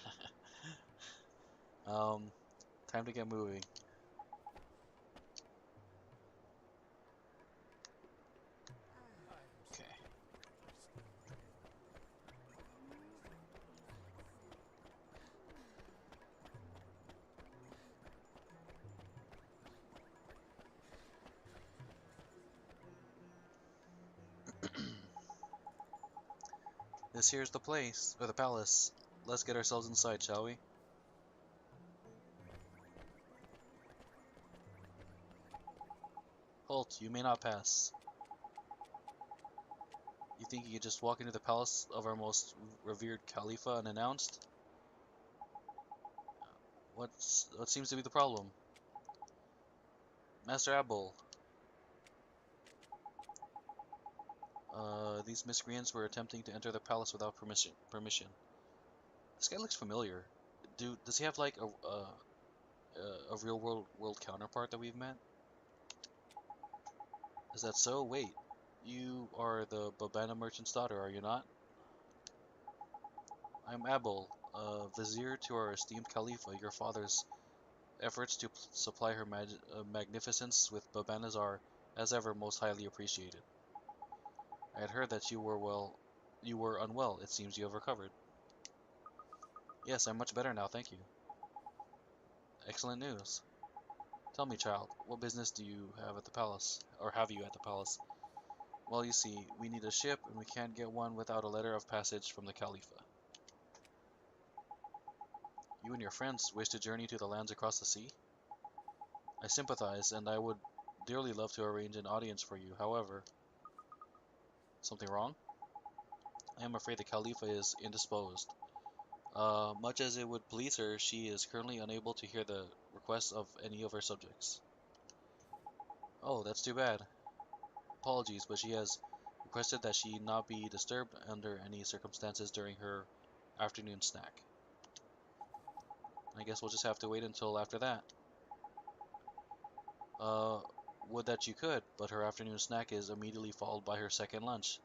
Time to get moving. this here's the place, or the palace. Let's get ourselves inside, shall we? Halt, you may not pass. You think you could just walk into the palace of our most revered Khalifa unannounced? What seems to be the problem? Master Abul, these miscreants were attempting to enter the palace without permission. This guy looks familiar. Does he have like a real world counterpart that we've met? Is that so? Wait, you are the Babana merchant's daughter, are you not? I'm Abul, vizier to our esteemed Khalifa. Your father's efforts to supply her magnificence with Babanas are, as ever, most highly appreciated. I had heard that you were unwell. It seems you have recovered. Yes, I'm much better now, thank you. Excellent news. Tell me, child, what business do you have at the palace, or have you at the palace? Well, you see, we need a ship, and we can't get one without a letter of passage from the Khalifa. You and your friends wish to journey to the lands across the sea? I sympathize, and I would dearly love to arrange an audience for you. However, something wrong? I am afraid the Khalifa is indisposed. Much as it would please her, she is currently unable to hear the requests of any of her subjects. Oh, that's too bad. Apologies, but she has requested that she not be disturbed under any circumstances during her afternoon snack. I guess we'll just have to wait until after that. Would that you could, but her afternoon snack is immediately followed by her second lunch.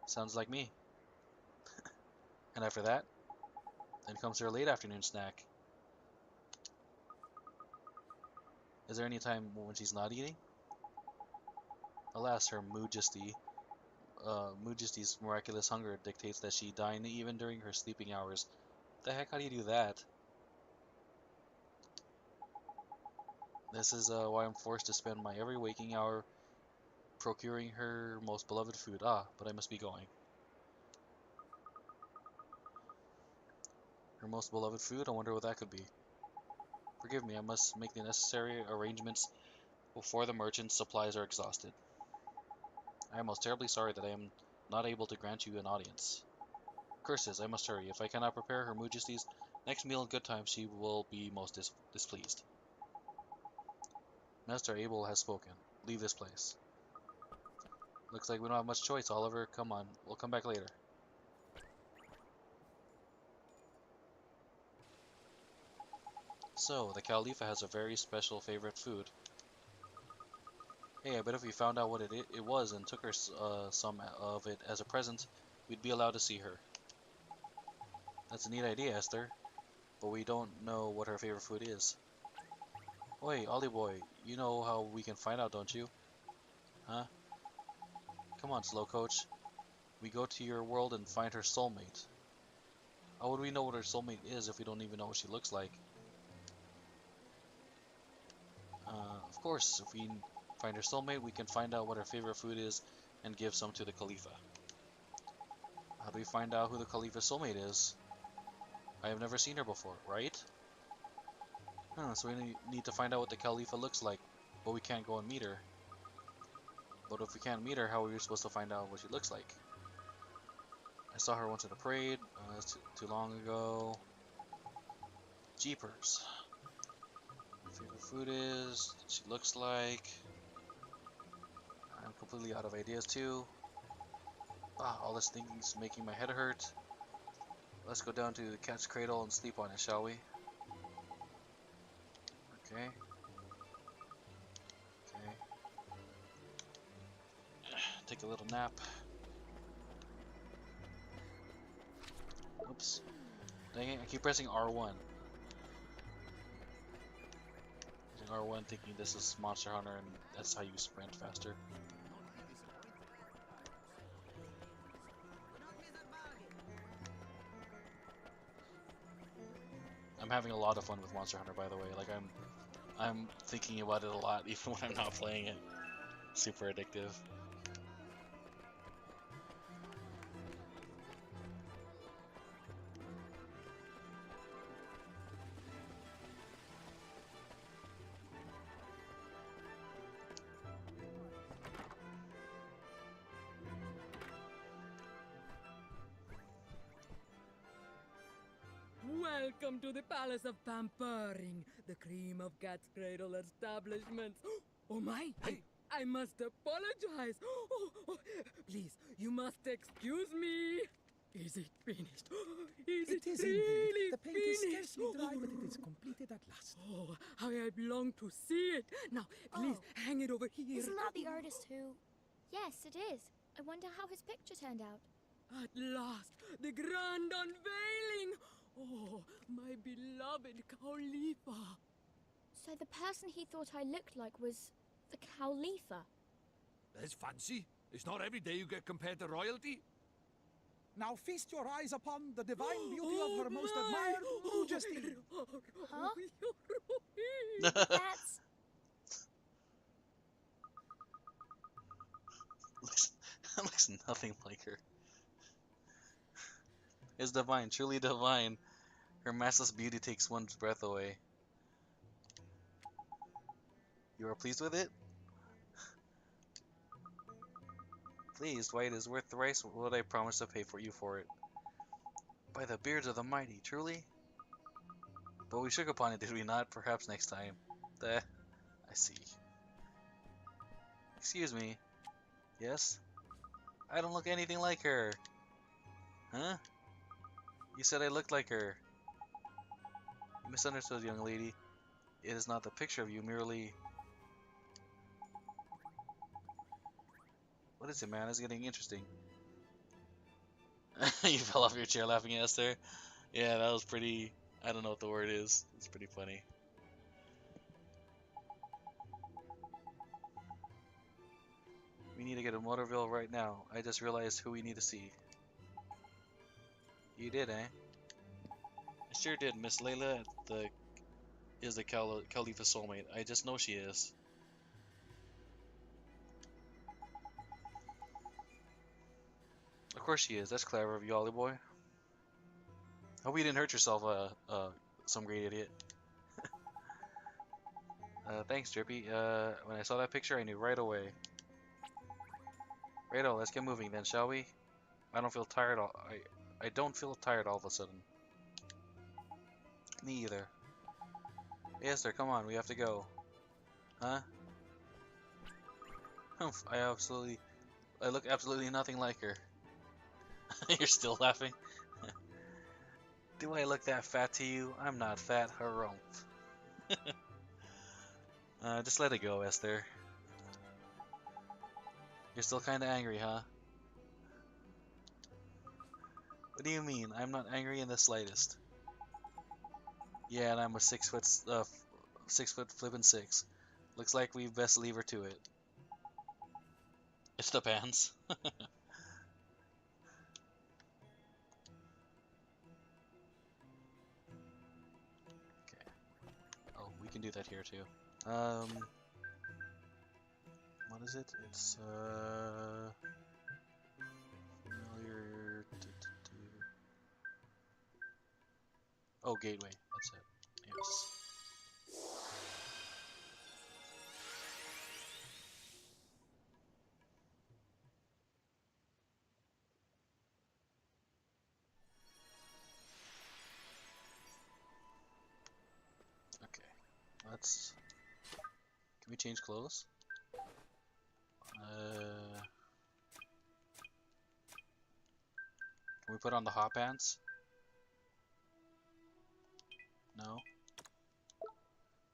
Sounds like me. And after that, then comes her late afternoon snack. Is there any time when she's not eating? Alas, her Mujisty's miraculous hunger dictates that she dine even during her sleeping hours. The heck, how do you do that? This is why I'm forced to spend my every waking hour procuring her most beloved food. Ah, but I must be going. Her most beloved food? I wonder what that could be. Forgive me, I must make the necessary arrangements before the merchant's supplies are exhausted. I am most terribly sorry that I am not able to grant you an audience. Curses, I must hurry. If I cannot prepare Her Majesty's next meal in good time, she will be most displeased. Master Abel has spoken. Leave this place. Looks like we don't have much choice, Oliver. Come on, we'll come back later. So, the Khalifa has a very special favorite food. Hey, I bet if we found out what it was and took her some of it as a present, we'd be allowed to see her. That's a neat idea, Esther. But we don't know what her favorite food is. Oi, Ollie boy, you know how we can find out, don't you? Huh? Come on, slow coach. We go to your world and find her soulmate. How would we know what her soulmate is if we don't even know what she looks like? Of course, if we find her soulmate, we can find out what her favorite food is and give some to the Khalifa. How do we find out who the Khalifa's soulmate is? I have never seen her before, right? So we need to find out what the Khalifa looks like, but we can't go and meet her. But if we can't meet her, how are we supposed to find out what she looks like? I saw her once at a parade, too long ago. Jeepers. Her favorite food is, what she looks like. I'm completely out of ideas too. All this thinking's making my head hurt. Let's go down to the cat's cradle and sleep on it, shall we? Okay. Okay. Take a little nap. Oops. Dang it, I keep pressing R1. Pressing R1 thinking this is Monster Hunter and that's how you sprint faster. I'm having a lot of fun with Monster Hunter, by the way. Like I'm thinking about it a lot, even when I'm not playing it. Super addictive. Welcome to the Palace of Pampering, the cream of cat's cradle establishments. Oh my! Hey. I must apologize. Please, you must excuse me. Is it finished? Is it, It is really indeed. The paint is finished? scarcely dry, but it is completed at last. Oh, how I long to see it. Now, please, hang it over here. Isn't that the artist who... Yes, it is. I wonder how his picture turned out. At last, the grand unveiling. Oh, my beloved Khalifa. So the person he thought I looked like was the Khalifa. That's fancy. It's not every day you get compared to royalty. Now feast your eyes upon the divine beauty of her most admired majesty. Huh? That's... looks nothing like her. It's divine, truly divine. Her matchless beauty takes one's breath away. You are pleased with it? Pleased, why it is worth thrice what I promised to pay for you for it. By the beards of the mighty, truly? But we shook upon it, did we not? Perhaps next time. I see. Excuse me. Yes? I don't look anything like her. Huh? You said I looked like her. You misunderstood, young lady. It is not the picture of you, merely... What is it, man? It's getting interesting. You fell off your chair laughing, Esther. Yeah, that was pretty... I don't know what the word is. It's pretty funny. We need to get to Motorville right now. I just realized who we need to see. You did, eh? I sure did. Miss Layla is the Khalifa soulmate. I just know she is. Of course she is. That's clever of you, Ollie boy. Hope you didn't hurt yourself, some great idiot. Thanks, Drippy. When I saw that picture, I knew right away. Righto, let's get moving then, shall we? I don't feel tired. I don't feel tired all of a sudden. Me either. Hey, Esther, come on, we have to go. Huh? Humph, I look absolutely nothing like her. You're still laughing? Do I look that fat to you? I'm not fat, harumph. Just let it go, Esther. You're still kinda angry, huh? What do you mean? I'm not angry in the slightest. Yeah, and I'm a 6 foot, 6 foot flippin' 6. Looks like we best leave her to it. It's the pants. Okay. Oh, we can do that here too. What is it? It's familiar. Oh, gateway. That's it. Yes. Okay. Let's. Can we change clothes? Can we put on the hot pants? No?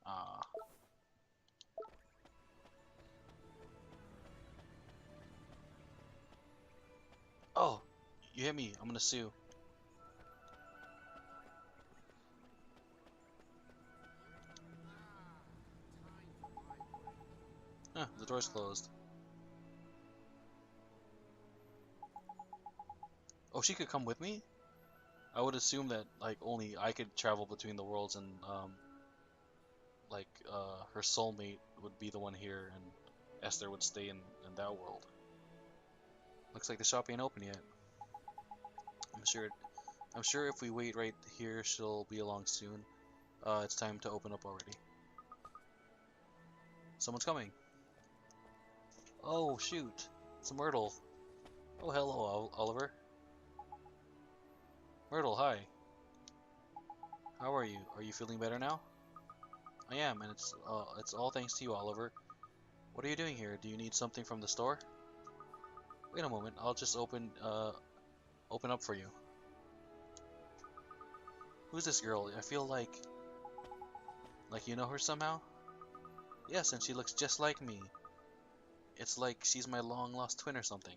Ah. Oh! You hit me. I'm gonna sue. Huh, the door's closed. Oh, she could come with me? I would assume that, like, only I could travel between the worlds and, her soulmate would be the one here and Esther would stay in that world. Looks like the shop ain't open yet. I'm sure if we wait right here, she'll be along soon. It's time to open up already. Someone's coming. Oh, shoot. It's Myrtle. Oh, hello, Oliver. Myrtle, hi. How are you? Are you feeling better now? I am, and it's all thanks to you, Oliver. What are you doing here? Do you need something from the store? Wait a moment, I'll just open up for you. Who's this girl? I feel like you know her somehow? Yes, and she looks just like me. It's like she's my long-lost twin or something.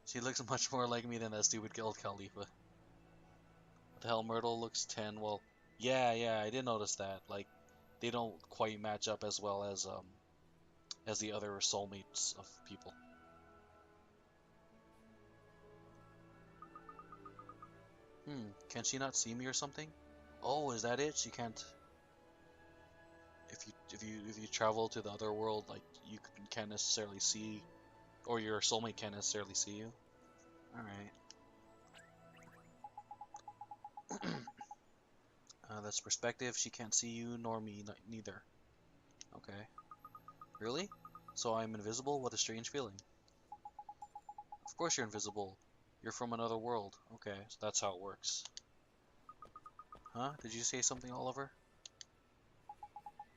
She looks much more like me than that stupid old Khalifa. What the hell, Myrtle looks 10. Well, yeah, I did notice that. Like, they don't quite match up as well as the other soulmates of people. Can she not see me or something? Oh, is that it? She can't. If you travel to the other world, like can't necessarily see, or your soulmate can't necessarily see you. All right. That's perspective. She can't see you nor me neither. Okay. Really? So I'm invisible? What a strange feeling. Of course you're invisible. You're from another world. Okay, so that's how it works. Huh? Did you say something, Oliver?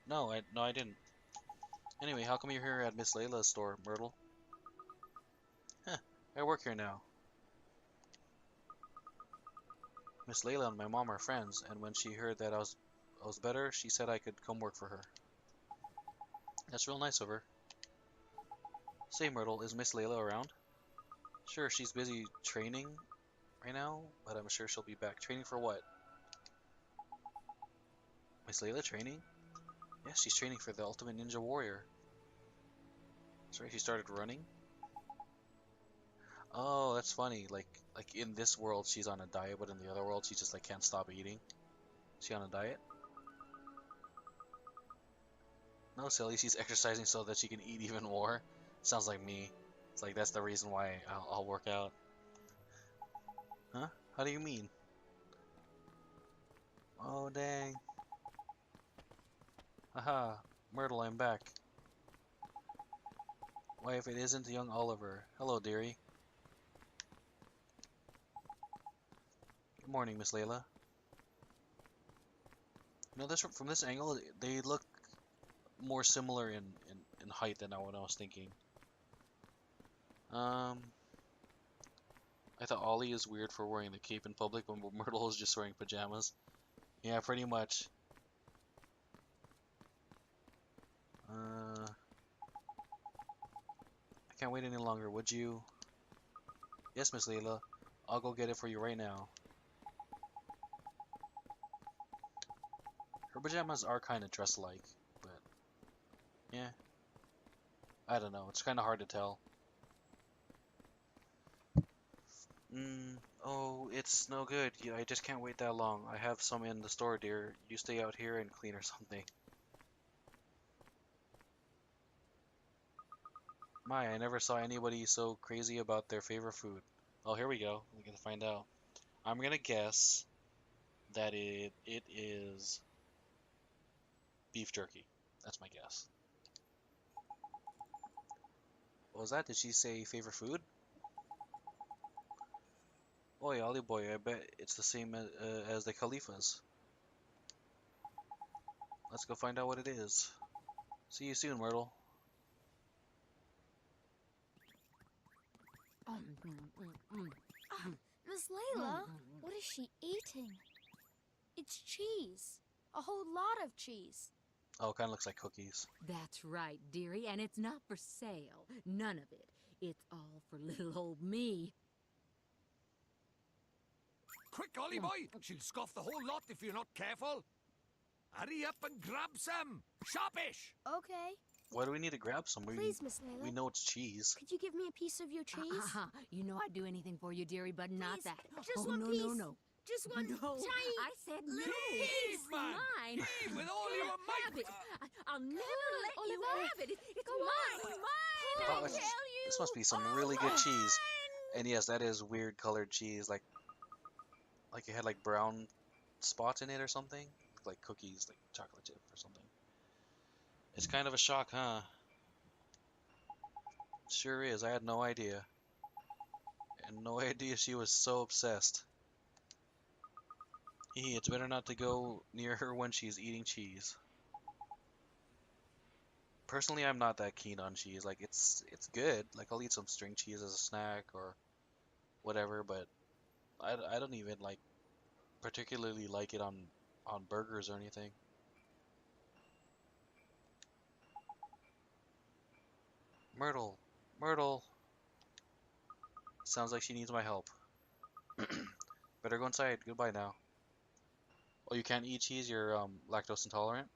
No, I didn't. Anyway, how come you're here at Miss Layla's store, Myrtle? Huh, I work here now. Miss Layla and my mom are friends, and when she heard that I was better, she said I could come work for her. That's real nice of her. Say, Myrtle, is Miss Layla around? Sure, she's busy training right now, but I'm sure she'll be back. Training for what? Miss Layla training? Yes, she's training for the Ultimate Ninja Warrior. That's right, she started running. Oh, that's funny. Like in this world she's on a diet, but in the other world she just like can't stop eating. Is she on a diet? No, silly. She's exercising so that she can eat even more. Sounds like me. It's like that's the reason why I'll work out. Huh? How do you mean? Oh, dang. Haha. Myrtle, I'm back. Why, if it isn't young Oliver. Hello, dearie. Good morning, Miss Layla. You know, from this angle, they look more similar in height than what I was thinking. I thought Ollie is weird for wearing the cape in public, but Myrtle is just wearing pajamas. Yeah, pretty much. I can't wait any longer, would you? Yes, Miss Layla. I'll go get it for you right now. Her pajamas are kind of dress-like, but yeah. I don't know, it's kind of hard to tell. Oh, it's no good. Yeah, I just can't wait that long. I have some in the store, dear. You stay out here and clean or something. My, I never saw anybody so crazy about their favorite food. Oh, here we go. We're gonna find out. I'm gonna guess that it is beef jerky. That's my guess. What was that? Did she say favorite food? Boy, Ollie boy, I bet it's the same as the Khalifa's. Let's go find out what it is. See you soon, Myrtle. Miss Layla, what is she eating? It's cheese. A whole lot of cheese. Oh, kind of looks like cookies. That's right, dearie, and it's not for sale. None of it. It's all for little old me. Quick, Ollie boy! She'll scoff the whole lot if you're not careful. Hurry up and grab some! Sharpish! Okay. Why do we need to grab some? Please, Miss Layla. We know it's cheese. Could you give me a piece of your cheese? You know I'd do anything for you, dearie, but not Please, that. just oh, one no, piece. no, no. Just one No, tiny I said no. little Heave, It's man! mine. Heave with all your Have might! it. I'll never let you Oliver. have it. It's Go mine. on. Mine, Oh, I it's- tell you. This must be some really good cheese. And yes, that is weird colored cheese, like it had like brown spots in it or something, like cookies, like chocolate chip or something. It's kind of a shock, huh? Sure is. I had no idea. And no idea she was so obsessed. It's better not to go near her when she's eating cheese. Personally, I'm not that keen on cheese. Like it's good. Like I'll eat some string cheese as a snack or whatever, but I don't even like particularly like it on burgers or anything. Myrtle, Myrtle. Sounds like she needs my help. Better go inside. Goodbye now. Oh, you can't eat cheese? You're lactose intolerant?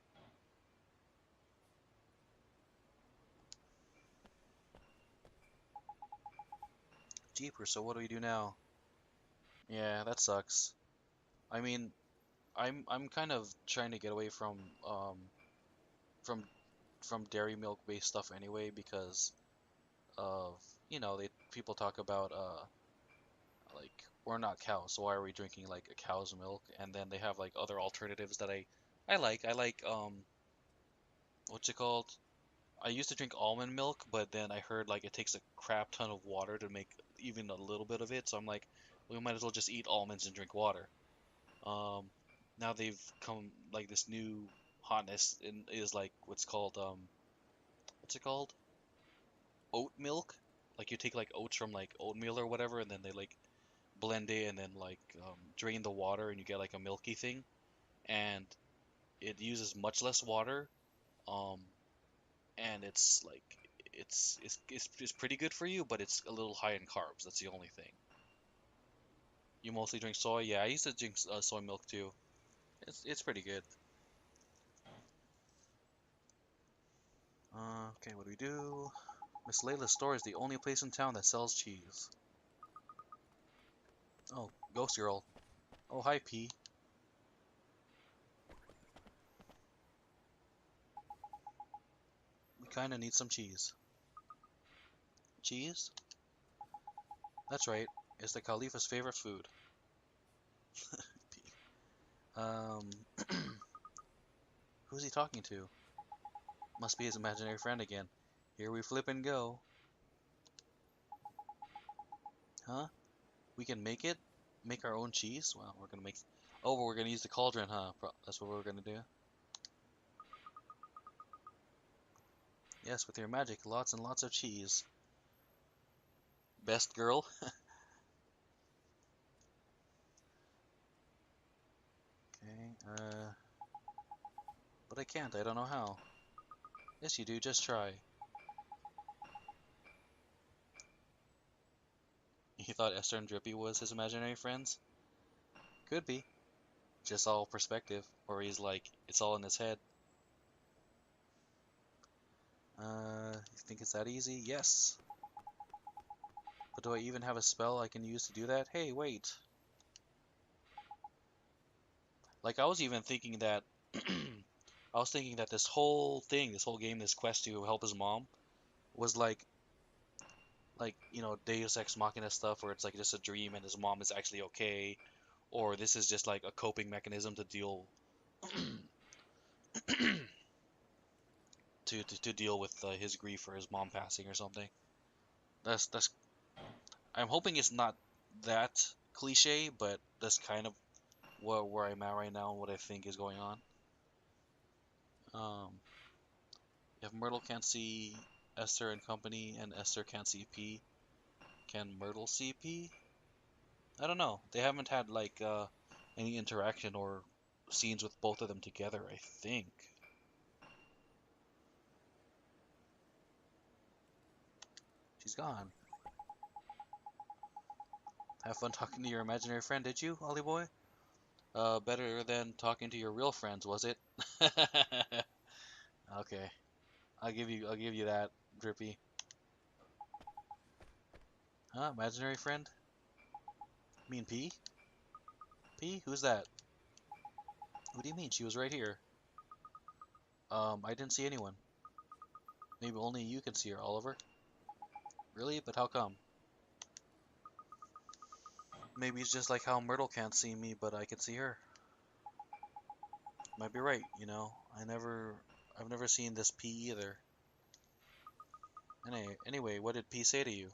Jeepers, so what do we do now? Yeah, that sucks. I mean, I'm kind of trying to get away from from dairy milk based stuff anyway because of, you know, they people talk about like we're not cows, so why are we drinking like a cow's milk? And then they have like other alternatives that I like. I like what's it called? I used to drink almond milk, but then I heard like it takes a crap ton of water to make even a little bit of it, so I'm like, we might as well just eat almonds and drink water. Um, Now they've come like this new hotness in is like what's it called? Oat milk. Like you take like oats from like oatmeal or whatever, and then they like blend it and then like drain the water, and you get like a milky thing. And it uses much less water. Um, and it's like it's pretty good for you, but it's a little high in carbs. That's the only thing. You mostly drink soy. Yeah, I used to drink soy milk too. It's pretty good. Okay, what do we do? Miss Layla's store is the only place in town that sells cheese. Oh, Ghost Girl. Oh, hi, P. We kinda need some cheese. Cheese? That's right. It's the Khalifa's favorite food. P. Um, who's he talking to? Must be his imaginary friend again. Here we flip and go. Huh? We can make it? Make our own cheese? Well, we're gonna make... Oh, but we're gonna use the cauldron, huh? That's what we're gonna do? Yes, with your magic, lots and lots of cheese. Best girl? Okay, but I can't, I don't know how. Yes, you do, just try. He thought Esther and Drippy was his imaginary friends? Could be. Just all perspective, or he's like, it's all in his head. You think it's that easy? Yes. But do I even have a spell I can use to do that? Hey, wait. Like, I was even thinking that... I was thinking that this whole thing, this whole game, this quest to help his mom, was like, you know, Deus Ex Machina stuff, where it's like just a dream and his mom is actually okay, or this is just like a coping mechanism to deal to deal with his grief for his mom passing or something. That's I'm hoping it's not that cliche, but that's kind of where I'm at right now and what I think is going on. Um, if Myrtle can't see Esther and company, and Esther can't see P, can Myrtle see P? I don't know. They haven't had like any interaction or scenes with both of them together, I think. She's gone. Have fun talking to your imaginary friend, did you, Ollie boy? Better than talking to your real friends, was it? Okay. I'll give you that, Drippy. Huh? Imaginary friend? You mean P? P? Who's that? What do you mean? She was right here. I didn't see anyone. Maybe only you can see her, Oliver. Really? But how come? Maybe it's just like how Myrtle can't see me, but I can see her. Might be right, you know. I've never seen this P either. Anyway, what did P say to you?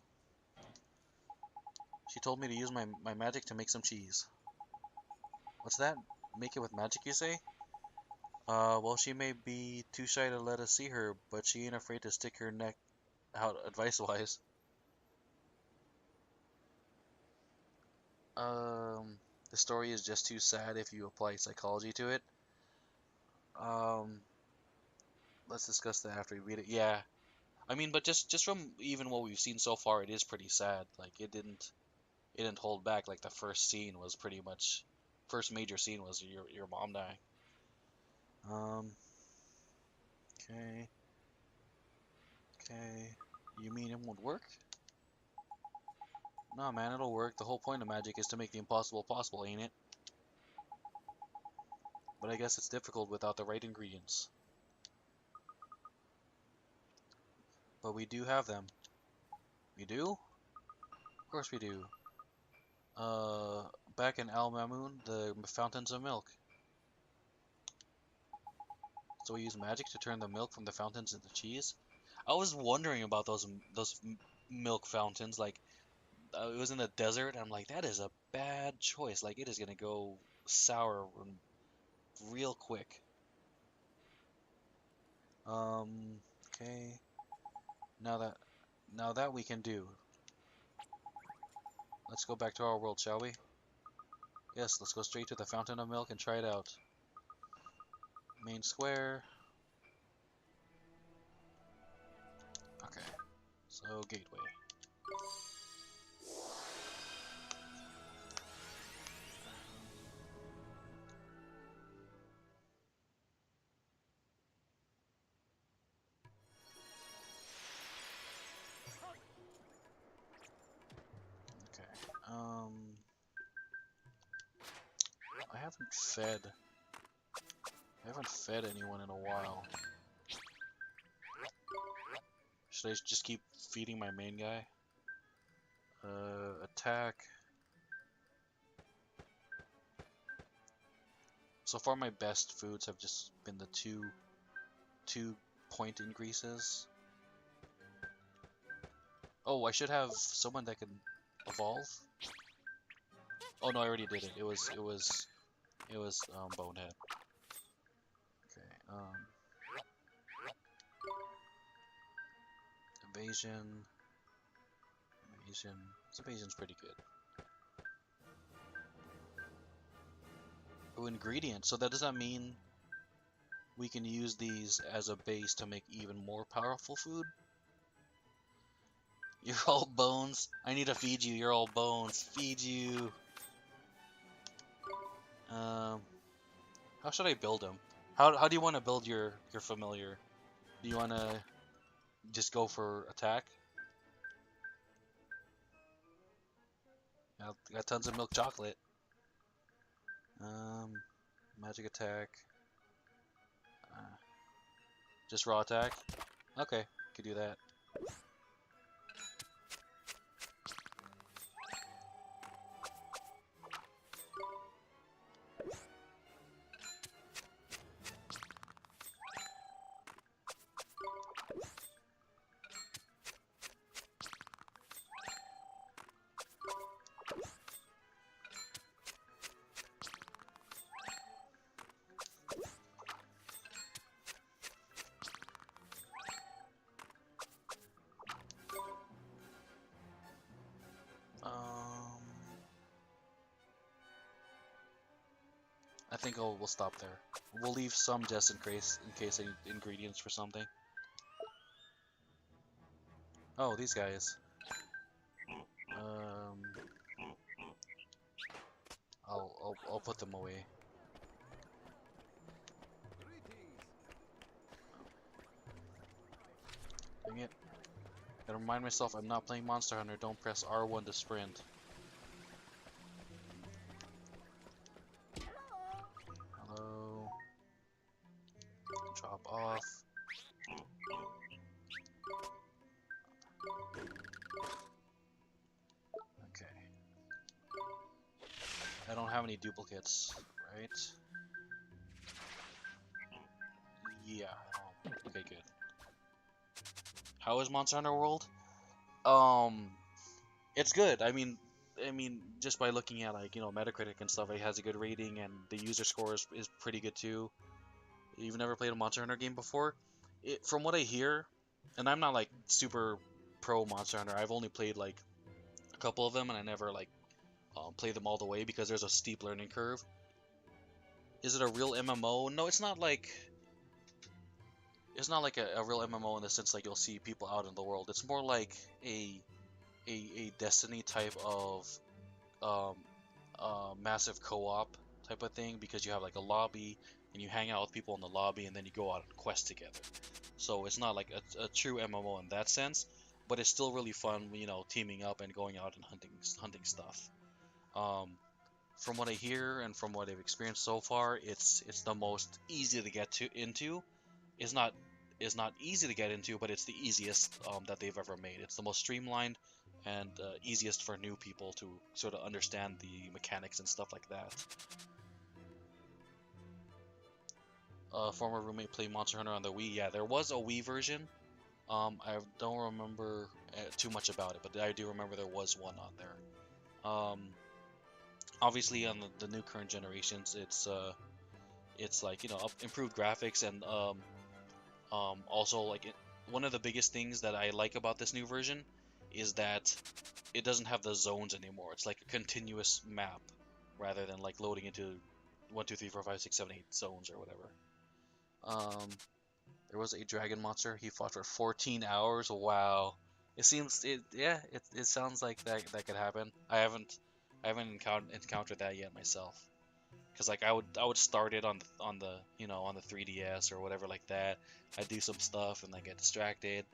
She told me to use my magic to make some cheese. What's that? Make it with magic, you say? Well, she may be too shy to let us see her, but she ain't afraid to stick her neck out advice-wise. The story is just too sad if you apply psychology to it. Um, let's discuss that after we read it. Yeah, I mean, but just from even what we've seen so far, it is pretty sad. Like it didn't hold back. Like the first scene was pretty much first major scene was your mom dying. Okay, okay. You mean it won't work? Nah, man, it'll work. The whole point of magic is to make the impossible possible, ain't it? But I guess it's difficult without the right ingredients. But we do have them. We do? Of course we do. Back in Al Mamoon, the fountains of milk. So we use magic to turn the milk from the fountains into cheese. I was wondering about those milk fountains. Like it was in the desert. I'm like, that is a bad choice. Like it is gonna go sour real quick. Okay. Now that we can do. Let's go back to our world, shall we? Yes, let's go straight to the fountain of milk and try it out. Main square. Okay. So gateway. Okay. I haven't fed anyone in a while. Should I just keep feeding my main guy? Attack. So far my best foods have just been the two point increases. Oh, I should have someone that can evolve. Oh no, I already did it. It was Bonehead. Okay, evasion. This evasion's pretty good. Oh, ingredients. So that does that mean we can use these as a base to make even more powerful food? You're all bones. I need to feed you. You're all bones. Feed you. How should I build him? How do you want to build your familiar? Do you want to just go for attack? Got tons of milk chocolate. Magic attack. Just raw attack? Okay, could do that. I think we'll stop there. We'll leave some just in case I need ingredients for something. Oh, these guys. I'll put them away. Dang it. Gotta remind myself I'm not playing Monster Hunter. Don't press R1 to sprint. Hello. Drop off. Okay. I don't have any duplicates, right? Yeah. Okay, good. How is Monster Hunter World? It's good. I mean, I mean, just by looking at like, you know, Metacritic and stuff, it has a good rating and the user score is pretty good too. You've never played a Monster Hunter game before? From what I hear, and I'm not like super pro Monster Hunter. I've only played like a couple of them, and I never like played them all the way because there's a steep learning curve. Is it a real MMO? No, it's not like a real MMO in the sense like you'll see people out in the world. It's more like a Destiny type of um, massive co-op type of thing, because you have like a lobby and you hang out with people in the lobby and then you go out on quests together. So it's not like a true MMO in that sense, but it's still really fun, you know, teaming up and going out and hunting stuff. Um, from what I hear and from what I've experienced so far, it's the most easy to get into. It's not easy to get into, but it's the easiest that they've ever made. It's the most streamlined and easiest for new people to sort of understand the mechanics and stuff like that. Former roommate played Monster Hunter on the Wii. Yeah, there was a Wii version. I don't remember too much about it, but I do remember there was one on there. Obviously, on the new current generations, it's like, you know, improved graphics and also like one of the biggest things that I like about this new version is that it doesn't have the zones anymore. It's like a continuous map rather than like loading into 1, 2, 3, 4, 5, 6, 7, 8 zones or whatever. There was a dragon monster. He fought for 14 hours. Wow. It sounds like that could happen. I haven't encountered that yet myself. Cause like I would start it on the you know, on the 3DS or whatever like that. I'd do some stuff and then get distracted.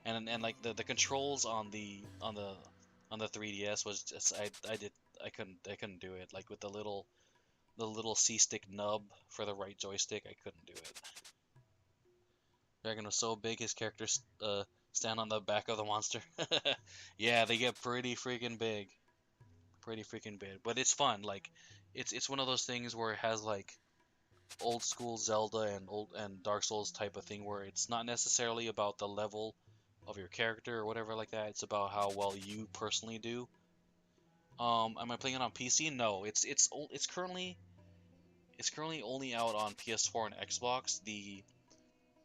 And like the controls on the 3DS was just I couldn't do it. Like with the little C stick nub for the right joystick, I couldn't do it. Dragon was so big, his characters stand on the back of the monster. Yeah, they get pretty freaking big. Pretty freaking big. But it's fun. Like it's one of those things where it has like old school Zelda and Dark Souls type of thing, where it's not necessarily about the level of your character or whatever like that. It's about how well you personally do. Am I playing it on PC? No, it's currently only out on PS4 and Xbox. The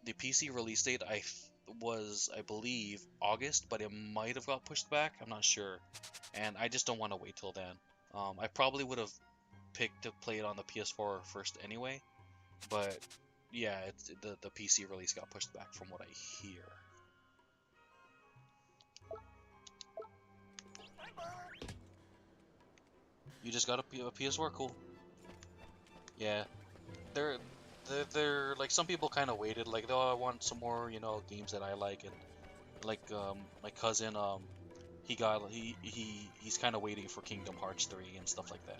PC release date I believe August, but it might have got pushed back. I'm not sure, and I just don't want to wait till then. I probably would have picked to play it on the PS4 first anyway, but yeah, the PC release got pushed back from what I hear. You just got a PS4, cool. Yeah, they're they're like, some people kind of waited, like, oh, I want some more, you know, games that I like, and like my cousin, he's kind of waiting for Kingdom Hearts 3 and stuff like that.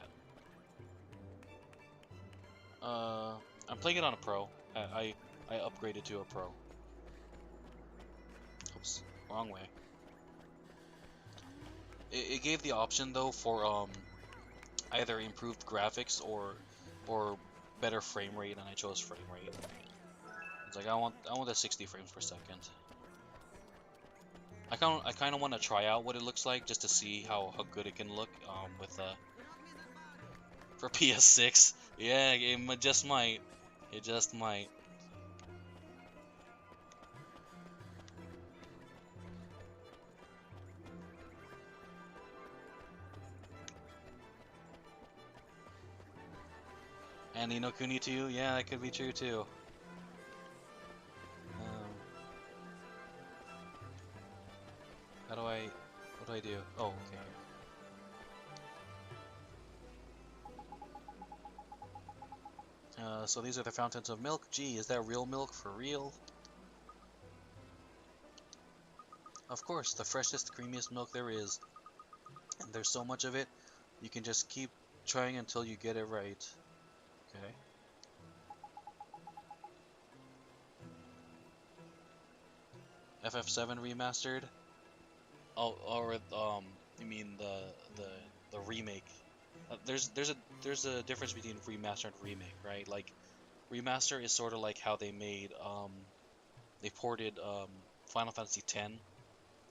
I'm playing it on a pro. I upgraded to a pro. Oops, wrong way. It gave the option though for either improved graphics or better frame rate, and I chose frame rate. It's like I want the 60 frames per second. I kind of want to try out what it looks like just to see how good it can look with for PS6. Yeah, it just might. It just might. And Ni no Kuni too? Yeah, that could be true too. What do I do? Oh, okay. So these are the fountains of milk. Gee, is that real milk for real? Of course, the freshest, creamiest milk there is. And there's so much of it, you can just keep trying until you get it right. Okay. FF7 remastered? Oh, or you mean the remake? There's a difference between remaster and remake, right? Like, remaster is sort of like how they made they ported Final Fantasy X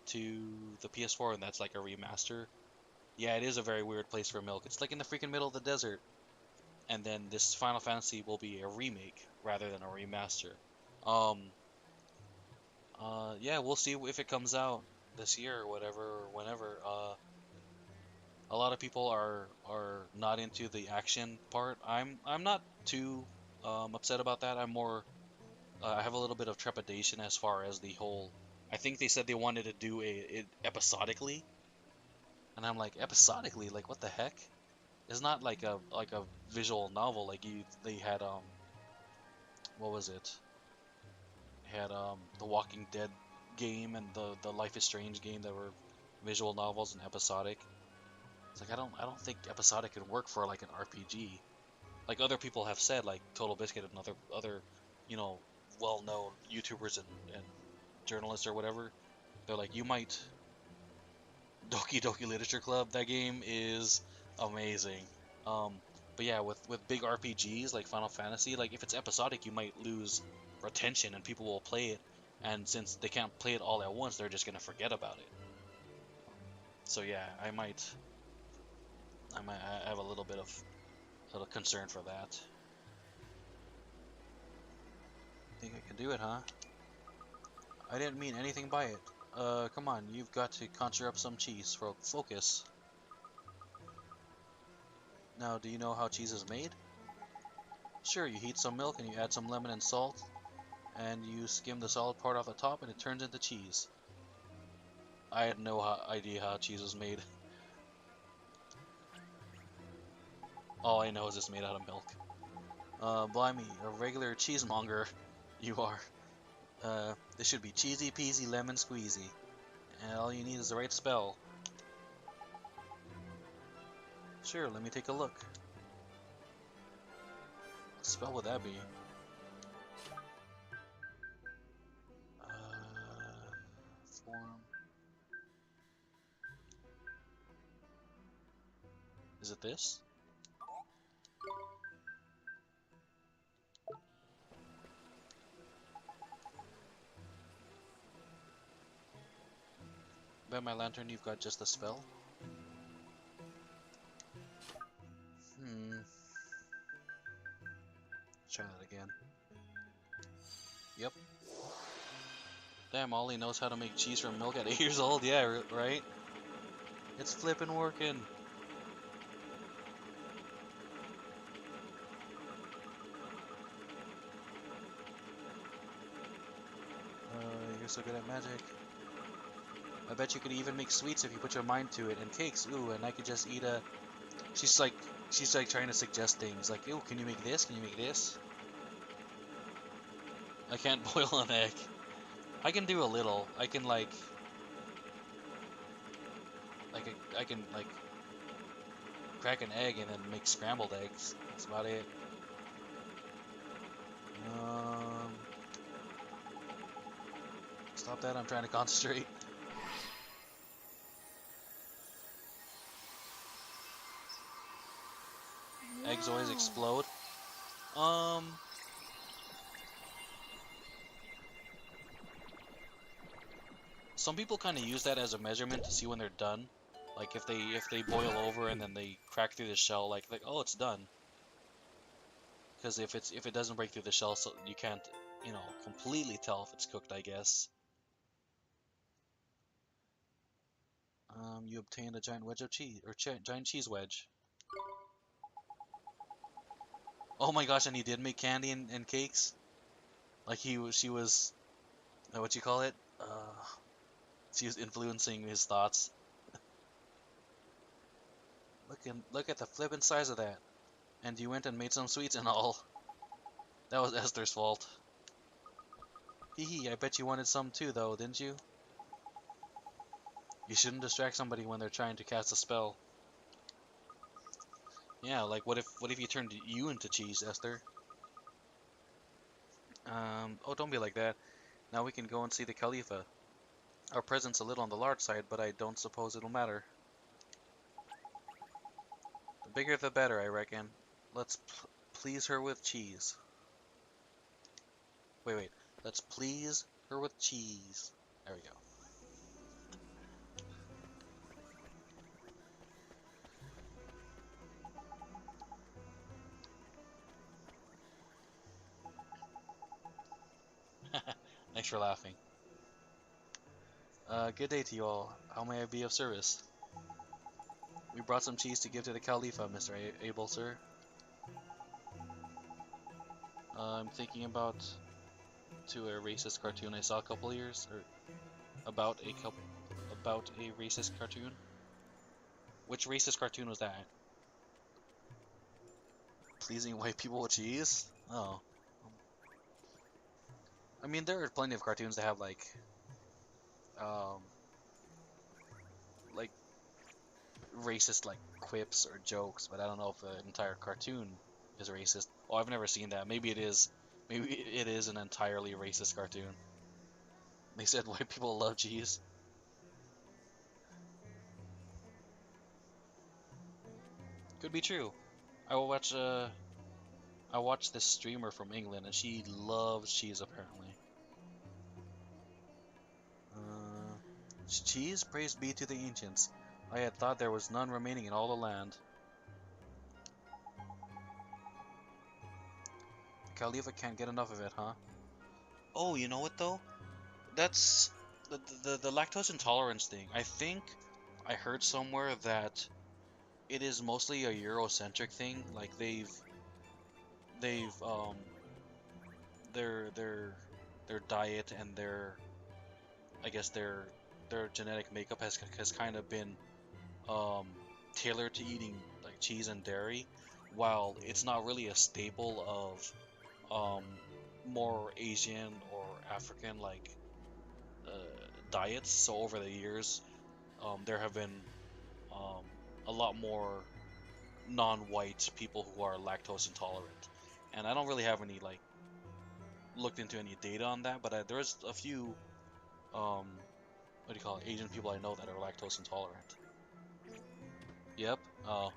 to the PS4, and that's like a remaster. Yeah, it is a very weird place for milk. It's like in the freaking middle of the desert. And then this Final Fantasy will be a remake rather than a remaster. Um, yeah, we'll see if it comes out this year or whatever or whenever. A lot of people are not into the action part. I'm not too upset about that. I'm more I have a little bit of trepidation as far as the whole. I think they said they wanted to do it episodically, and I'm like episodically, like what the heck? It's not like a visual novel like they had what was it? Had the Walking Dead game and the Life is Strange game that were visual novels and episodic. It's like I don't think episodic can work for like an RPG. Like other people have said, like Total Biscuit and other you know well-known YouTubers and journalists or whatever. They're like, you might Doki Doki Literature Club. That game is amazing. Um, but yeah, with big RPGs like Final Fantasy, like if it's episodic, you might lose retention and people will play it. And since they can't play it all at once, they're just gonna forget about it. So yeah, I have a little concern for that. Think I can do it, huh? I didn't mean anything by it. Come on, you've got to conjure up some cheese. Focus. Now, do you know how cheese is made? Sure, you heat some milk and you add some lemon and salt, and you skim the solid part off the top and it turns into cheese. I had no idea how cheese was made. All I know is it's made out of milk. Blimey, a regular cheesemonger you are. This should be cheesy peasy lemon squeezy. And all you need is the right spell. Sure, let me take a look. What spell would that be? Form. Is it this? By my lantern, you've got just a spell? Try that again. Yep. Damn, Ollie knows how to make cheese from milk at 8 years old. Yeah, right? It's flippin' working. You're so good at magic. I bet you could even make sweets if you put your mind to it, and cakes. Ooh, and I could just eat a. She's like trying to suggest things. Like, ooh, can you make this? Can you make this? I can't boil an egg. I can do a little. I can I can like crack an egg and then make scrambled eggs. That's about it. Stop that. I'm trying to concentrate. Eggs always explode. Some people kind of use that as a measurement to see when they're done. Like if they boil over and then they crack through the shell, like oh, it's done. Because if it doesn't break through the shell, so you can't completely tell if it's cooked, I guess. You obtained a giant wedge of cheese or giant cheese wedge. Oh my gosh, and he did make candy and cakes. Like she was, what you call it? She was influencing his thoughts. Look at the flippin' size of that. And you went and made some sweets and all. That was Esther's fault. Hee hee, I bet you wanted some too though, didn't you? You shouldn't distract somebody when they're trying to cast a spell. Yeah, like what if you turned you into cheese, Esther? Oh, don't be like that. Now we can go and see the Khalifa. Our present's a little on the large side, but I don't suppose it'll matter. The bigger the better, I reckon. Let's please her with cheese. Wait. Let's please her with cheese. There we go. much for laughing. Good day to you all. How may I be of service? We brought some cheese to give to the Khalifa, Mr. Abel, sir. I'm thinking about a racist cartoon I saw a couple of years, or about a racist cartoon. Which racist cartoon was that? Pleasing white people with cheese? Oh. I mean, there are plenty of cartoons that have like racist like quips or jokes, but I don't know if an entire cartoon is racist. Oh, I've never seen that. Maybe it is. Maybe it is an entirely racist cartoon. They said white people love cheese. Could be true. I watched this streamer from England, and she loves cheese apparently. Cheese, praise be to the ancients. I had thought there was none remaining in all the land. Khalifa can't get enough of it, huh? Oh, you know what though? That's the lactose intolerance thing. I think I heard somewhere that it is mostly a Eurocentric thing. Like they've their diet and I guess their genetic makeup has kind of been tailored to eating like cheese and dairy, while it's not really a staple of more Asian or African like diets. So over the years, there have been a lot more non-white people who are lactose intolerant, and I don't really have any like looked into any data on that, but there's a few what do you call it, Asian people I know that are lactose intolerant. Yep. Oh,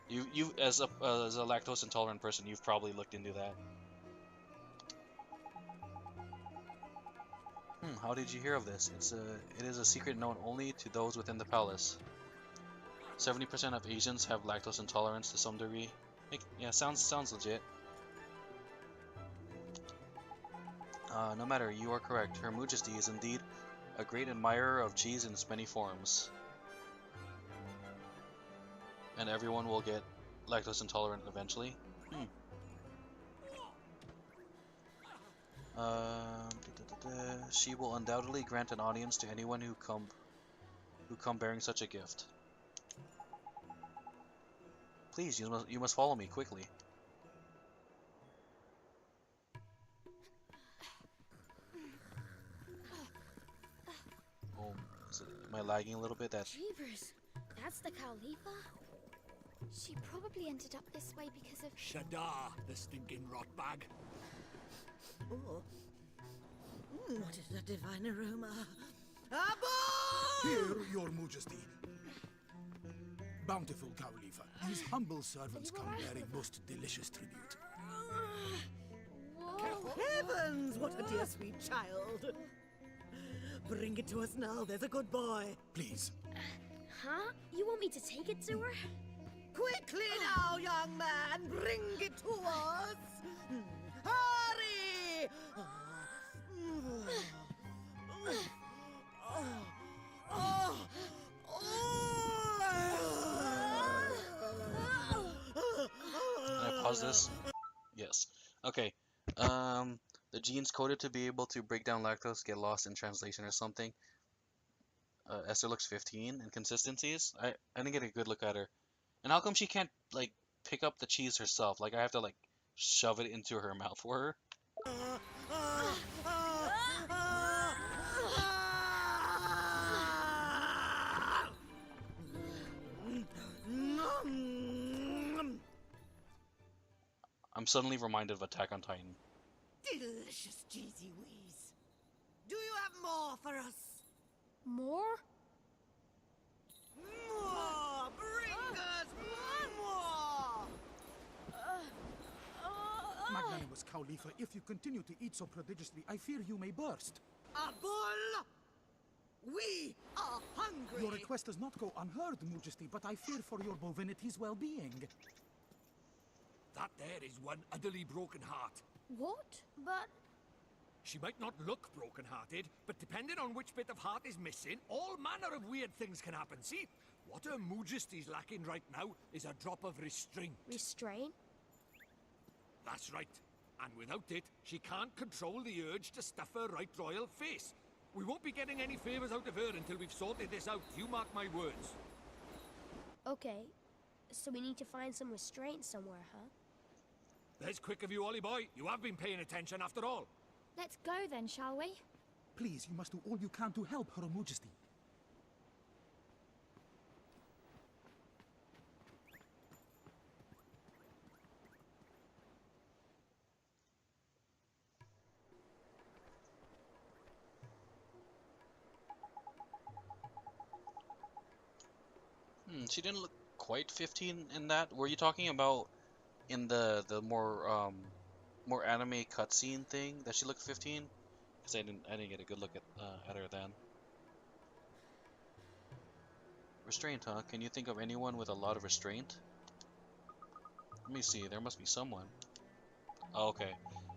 you as a lactose intolerant person, you've probably looked into that. How did you hear of this? It is a secret known only to those within the palace. 70% of Asians have lactose intolerance to some degree. Yeah, sounds legit. No matter, you are correct. Her Majesty is indeed a great admirer of cheese in its many forms. And everyone will get lactose intolerant eventually. She will undoubtedly grant an audience to anyone who come bearing such a gift. Please, you must follow me quickly. Oh, am I lagging a little bit? Jeepers, that's the Khalifa? She probably ended up this way because of... Shadar, the stinking rotbag. Oh. What is that divine aroma? Abba! Here, your majesty. Bountiful Khalifa, these humble servants come bearing most delicious tribute. Heavens, what a dear sweet child. Bring it to us now, there's a good boy. Please. Huh? You want me to take it to her? Quickly now, young man, bring it to us. Hurry! Can I pause this? Yes. Okay. The genes coded to be able to break down lactose get lost in translation or something. Esther looks 15. Inconsistencies? I didn't get a good look at her. And how come she can't, like, pick up the cheese herself? Like, I have to, like, shove it into her mouth for her? I'm suddenly reminded of Attack on Titan. Delicious cheesy wheeze. Do you have more for us? More? More! Bring us more! Magnanimous Khalifa, if you continue to eat so prodigiously, I fear you may burst. A bull! We are hungry! Your request does not go unheard, Majesty, but I fear for your bovinity's well-being. That there is one utterly broken heart. What? But... She might not look broken-hearted, but depending on which bit of heart is missing, all manner of weird things can happen. See, what Her Majesty's lacking right now is a drop of restraint. Restraint? That's right. And without it, she can't control the urge to stuff her right royal face. We won't be getting any favours out of her until we've sorted this out. You mark my words. Okay, so we need to find some restraint somewhere, huh? There's quick of you, Ollie boy. You have been paying attention after all. Let's go then, shall we? Please, you must do all you can to help Her Majesty. She didn't look quite 15 in that. Were you talking about in the more anime cutscene thing that she looked 15? Because I didn't get a good look at her then. Restraint, huh? Can you think of anyone with a lot of restraint? Let me see. There must be someone. Oh, okay.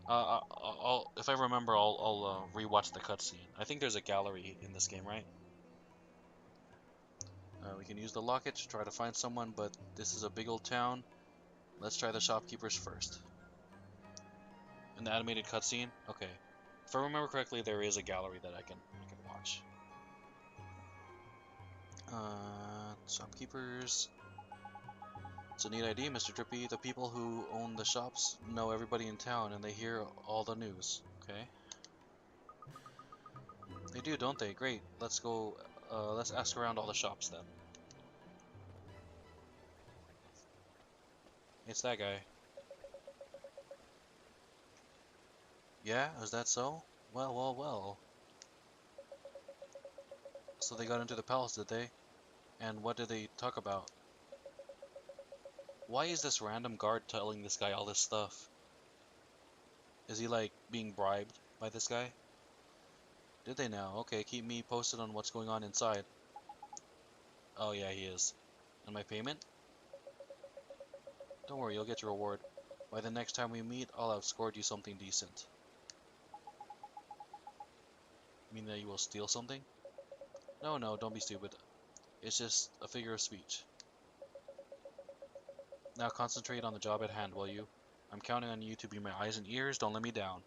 I'll if I remember, I'll rewatch the cutscene. I think there's a gallery in this game, right? We can use the locket to try to find someone, but this is a big old town. Let's try the shopkeepers first. In the animated cutscene? Okay. If I remember correctly, there is a gallery that I can watch. Shopkeepers. It's a neat idea, Mr. Drippy. The people who own the shops know everybody in town, and they hear all the news. Okay. They do, don't they? Great. Let's go. Let's ask around all the shops then. It's that guy. Yeah, is that so? Well, well, well. So they got into the palace, did they? And what did they talk about? Why is this random guard telling this guy all this stuff? Is he like being bribed by this guy? Did they now? Okay, keep me posted on what's going on inside. Oh yeah, he is. And my payment? Don't worry, you'll get your reward. By the next time we meet, I'll have scored you something decent. You mean that you will steal something? No, no, don't be stupid. It's just a figure of speech. Now concentrate on the job at hand, will you? I'm counting on you to be my eyes and ears. Don't let me down.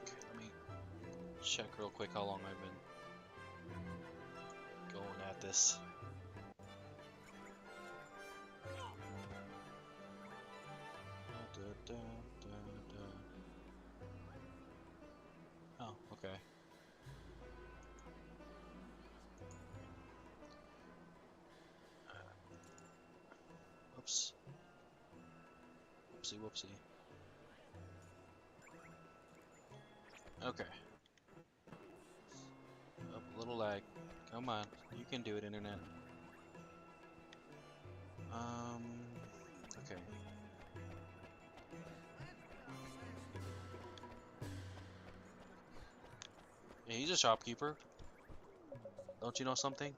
Okay, let me check real quick how long I've been going at this. Oh, okay. Whoops. Whoopsie, whoopsie. Okay. Up a little lag. Come on, you can do it, internet. Okay. Yeah, he's a shopkeeper. Don't you know something?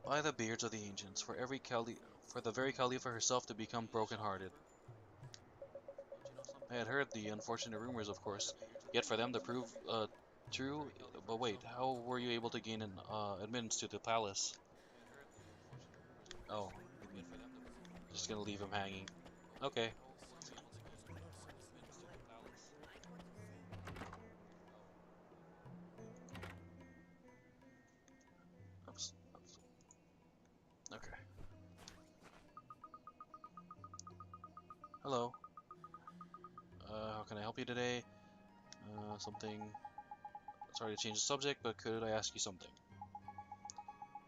By the beards of the ancients, for the very Khalifa herself to become broken-hearted. I had heard the unfortunate rumors, of course, yet for them to prove true. But wait, how were you able to gain an admittance to the palace? Oh, just gonna leave him hanging. Okay. Oops. Okay. Hello. How can I help you today? Something. Sorry to change the subject, but could I ask you something?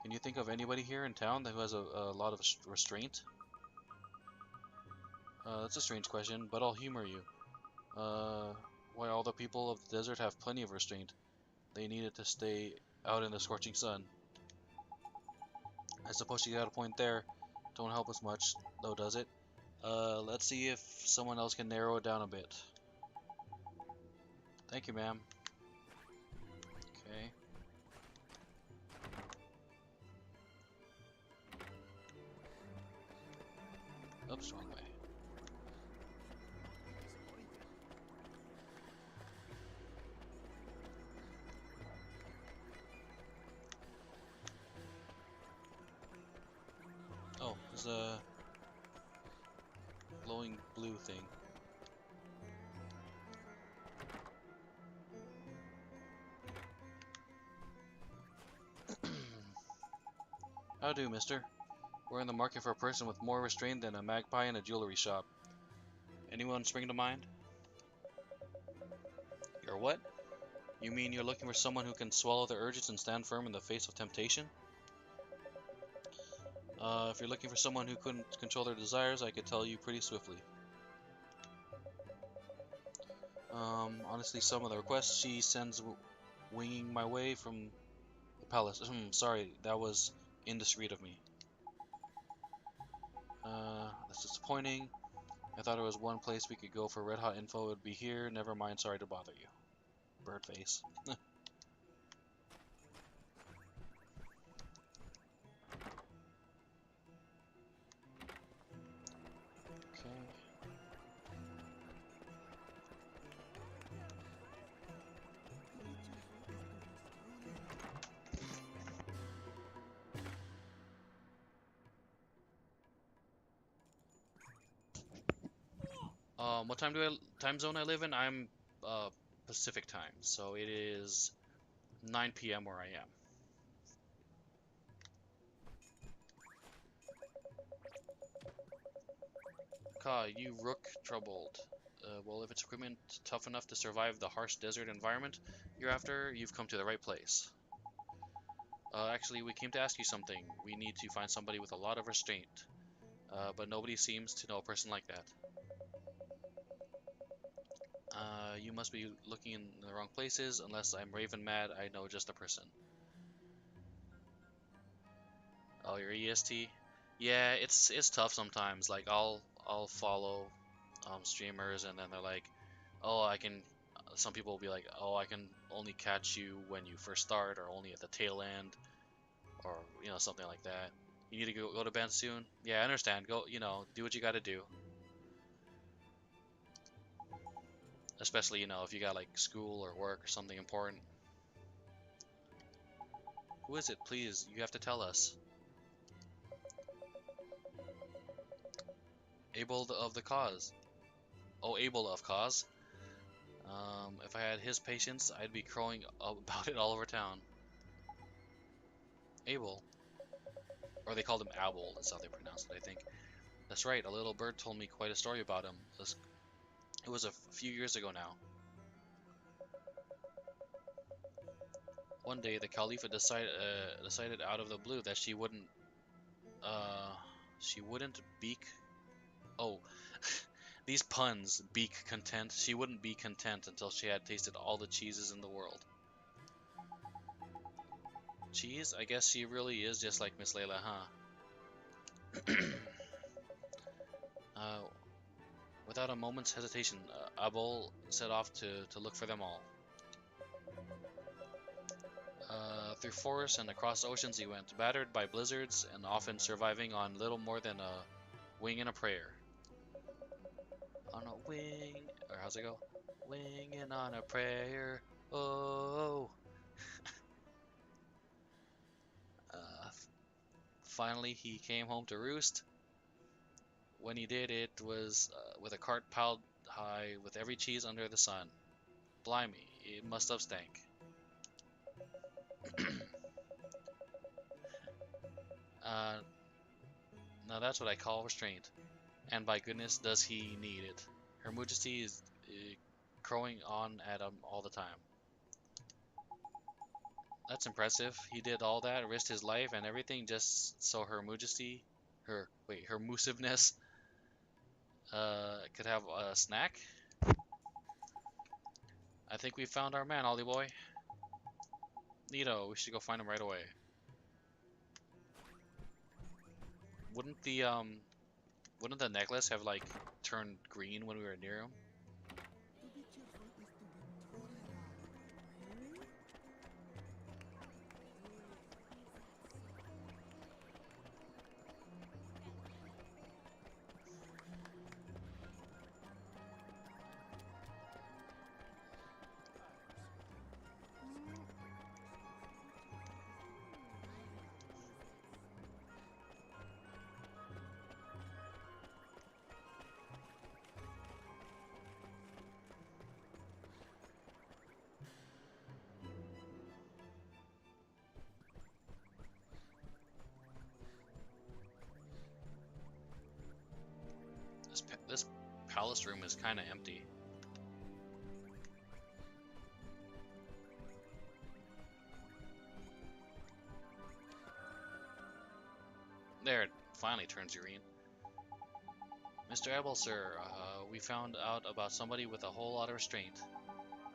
Can you think of anybody here in town who has a lot of restraint? That's a strange question, but I'll humor you. Why all the people of the desert have plenty of restraint. They needed to stay out in the scorching sun. I suppose you got a point there. Don't help us much, though, does it? Let's see if someone else can narrow it down a bit. Thank you, ma'am. Okay. Oops, wrong way. There's a glowing blue thing. How do, mister? We're in the market for a person with more restraint than a magpie in a jewelry shop. Anyone spring to mind? You're what? You mean you're looking for someone who can swallow their urges and stand firm in the face of temptation? If you're looking for someone who couldn't control their desires, I could tell you pretty swiftly. Honestly, some of the requests she sends winging my way from the palace. Sorry, that was indiscreet of me. That's disappointing. I thought there was one place we could go for red hot info. It would be here. Never mind, sorry to bother you. Bird face. Okay. What time zone I live in? I'm Pacific time, so it is 9 p.m. where I am. Ka, you rook troubled. Well, if it's equipment tough enough to survive the harsh desert environment you're after, you've come to the right place. Actually, we came to ask you something. We need to find somebody with a lot of restraint. But nobody seems to know a person like that. You must be looking in the wrong places. Unless I'm raven mad, I know just a person. Oh, your EST? Yeah, it's tough sometimes. Like I'll follow streamers, and then they're like, oh, I can. Some people will be like, oh, I can only catch you when you first start, or only at the tail end, or something like that. You need to go to bed soon. Yeah, I understand. Go, do what you got to do. Especially, if you got like school or work or something important. Who is it? Please, you have to tell us. Abel of the cause. Oh, Abel of cause. If I had his patience, I'd be crowing about it all over town. Abel. Or they called him Abel, that's how they pronounced it, I think. That's right, a little bird told me quite a story about him. It was a few years ago now. One day, the Khalifa decided out of the blue that she wouldn't be... Oh, these puns, beak content. She wouldn't be content until she had tasted all the cheeses in the world. Cheese? I guess she really is just like Miss Layla, huh? Without a moment's hesitation, Abul set off to look for them all. Through forests and across oceans he went, battered by blizzards and often surviving on little more than a wing and a prayer. On a wing, or how's it go? Winging on a prayer, oh. Finally, he came home to roost. When he did, it was with a cart piled high with every cheese under the sun. Blimey, it must have stank. Now that's what I call restraint. And by goodness, does he need it. Her Majesty is crowing on at him all the time. That's impressive. He did all that, risked his life and everything just so Her Majesty, her moosiveness, could have a snack? I think we found our man, Ollie boy. Neato, we should go find him right away. Wouldn't the necklace have like turned green when we were near him? This palace room is kind of empty. There, it finally turns urine. Mr. Ebel, sir, we found out about somebody with a whole lot of restraint.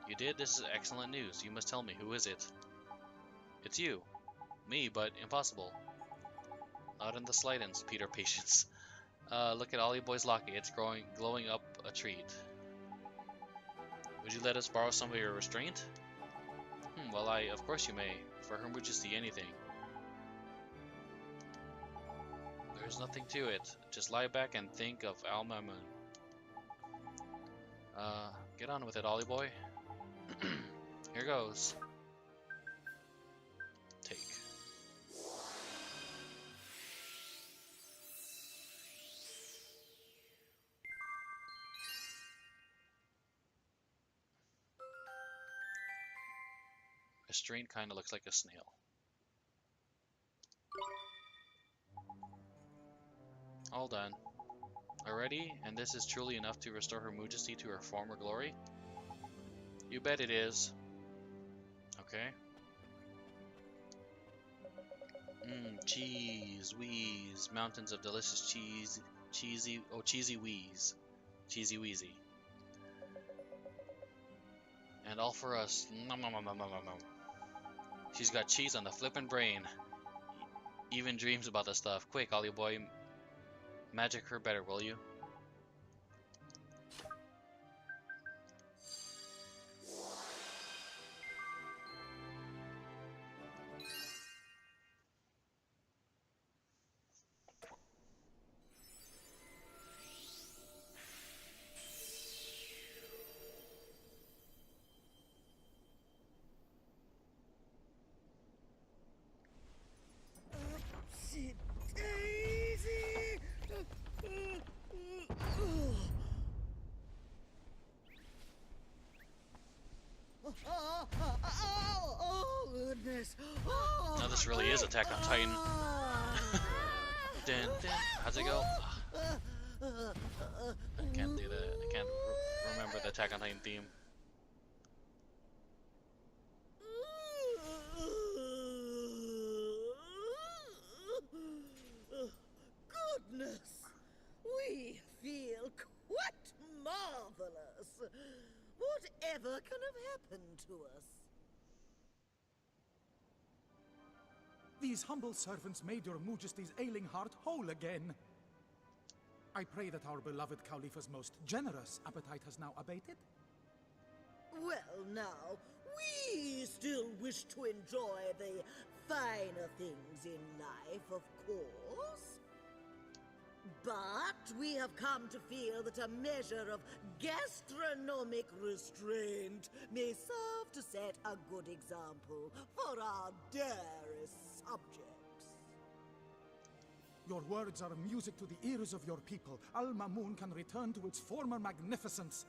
You did? This is excellent news. You must tell me. Who is it? It's you. Me, but impossible. Not in the slightest, Peter Patience. Look at Ollie Boy's locket. It's glowing up a treat. Would you let us borrow some of your restraint? Well, of course you may. For Her Majesty, anything. There's nothing to it. Just lie back and think of Al Mamun. Get on with it, Ollie Boy. Here goes. Take. Restraint kinda looks like a snail. All done. Already? And this is truly enough to restore Her Majesty to her former glory? You bet it is. Okay. Cheese, wheeze, mountains of delicious cheese, cheesy wheeze. Cheesy wheezy. And all for us. Nom nom nom nom nom nom. She's got cheese on the flippin' brain. Even dreams about the stuff. Quick, Ollie Boy. Magic her better, will you? Oh, goodness. No, this really is Attack on Titan. Dun, dun. How's it go? I can't do that. I can't remember the Attack on Titan theme. Goodness. We feel quite marvelous. Whatever can have happened to us? These humble servants made your Majesty's ailing heart whole again. I pray that our beloved Khalifa's most generous appetite has now abated. Well, now, we still wish to enjoy the finer things in life, of course. But we have come to feel that a measure of gastronomic restraint may serve to set a good example for our dearest subjects. Your words are music to the ears of your people. Al Mamun can return to its former magnificence.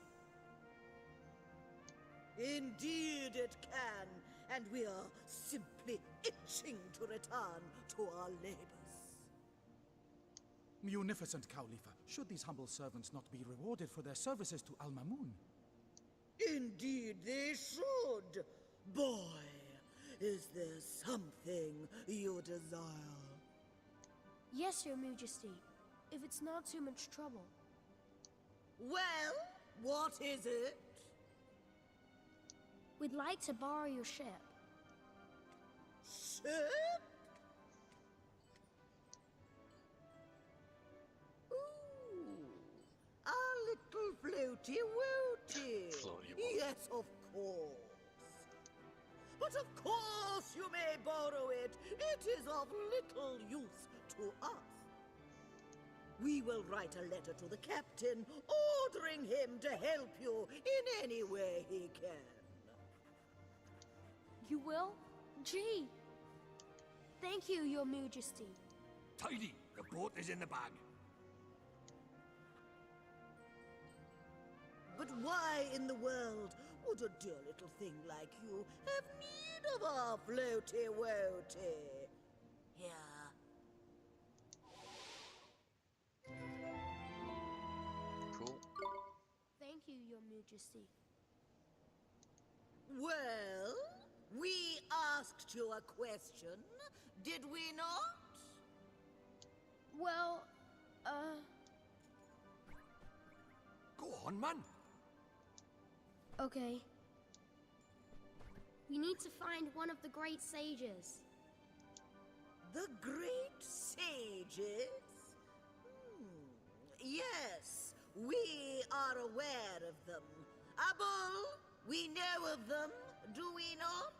Indeed it can, and we are simply itching to return to our labors. Munificent Khalifa, should these humble servants not be rewarded for their services to Al Mamun? Indeed they should. Boy, is there something you desire? Yes, Your Majesty, if it's not too much trouble. Well, what is it? We'd like to borrow your ship. Ship? A little floaty woaty. Floaty Yes, of course. But of course you may borrow it. It is of little use to us. We will write a letter to the captain, ordering him to help you in any way he can. You will? Gee! Thank you, Your Majesty. Tidy! The boat is in the bag. But why in the world would a dear little thing like you have need of our floaty-woaty? Here. Majesty. Well, we asked you a question, did we not? Well, Go on, man. okay. We need to find one of the great sages. The great sages? Yes, we are aware of them. Abul, we know of them, do we not?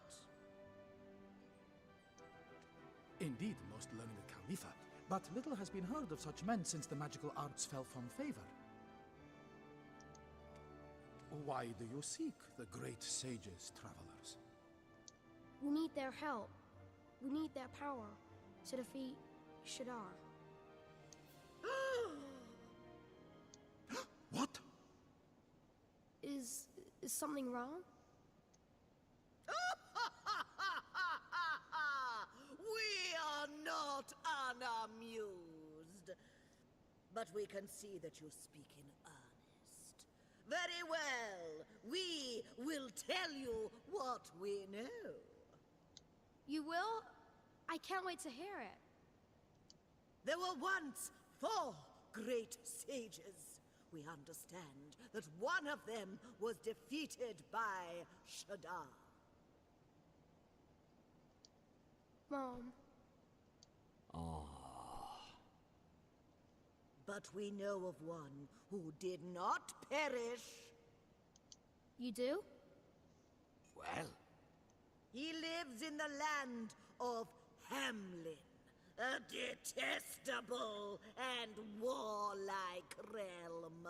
Indeed, most learned Khalifa. But little has been heard of such men since the magical arts fell from favor. Why do you seek the great sages, travelers? We need their help. We need their power to defeat Shadar. What? Is something wrong? We are not unamused. But we can see that you speak in earnest. Very well. We will tell you what we know. You will? I can't wait to hear it. There were once 4 great sages. We understand that one of them was defeated by Shadar. Mom. But we know of one who did not perish. You do? Well, He lives in the land of Hamlin, a detestable and warlike realm.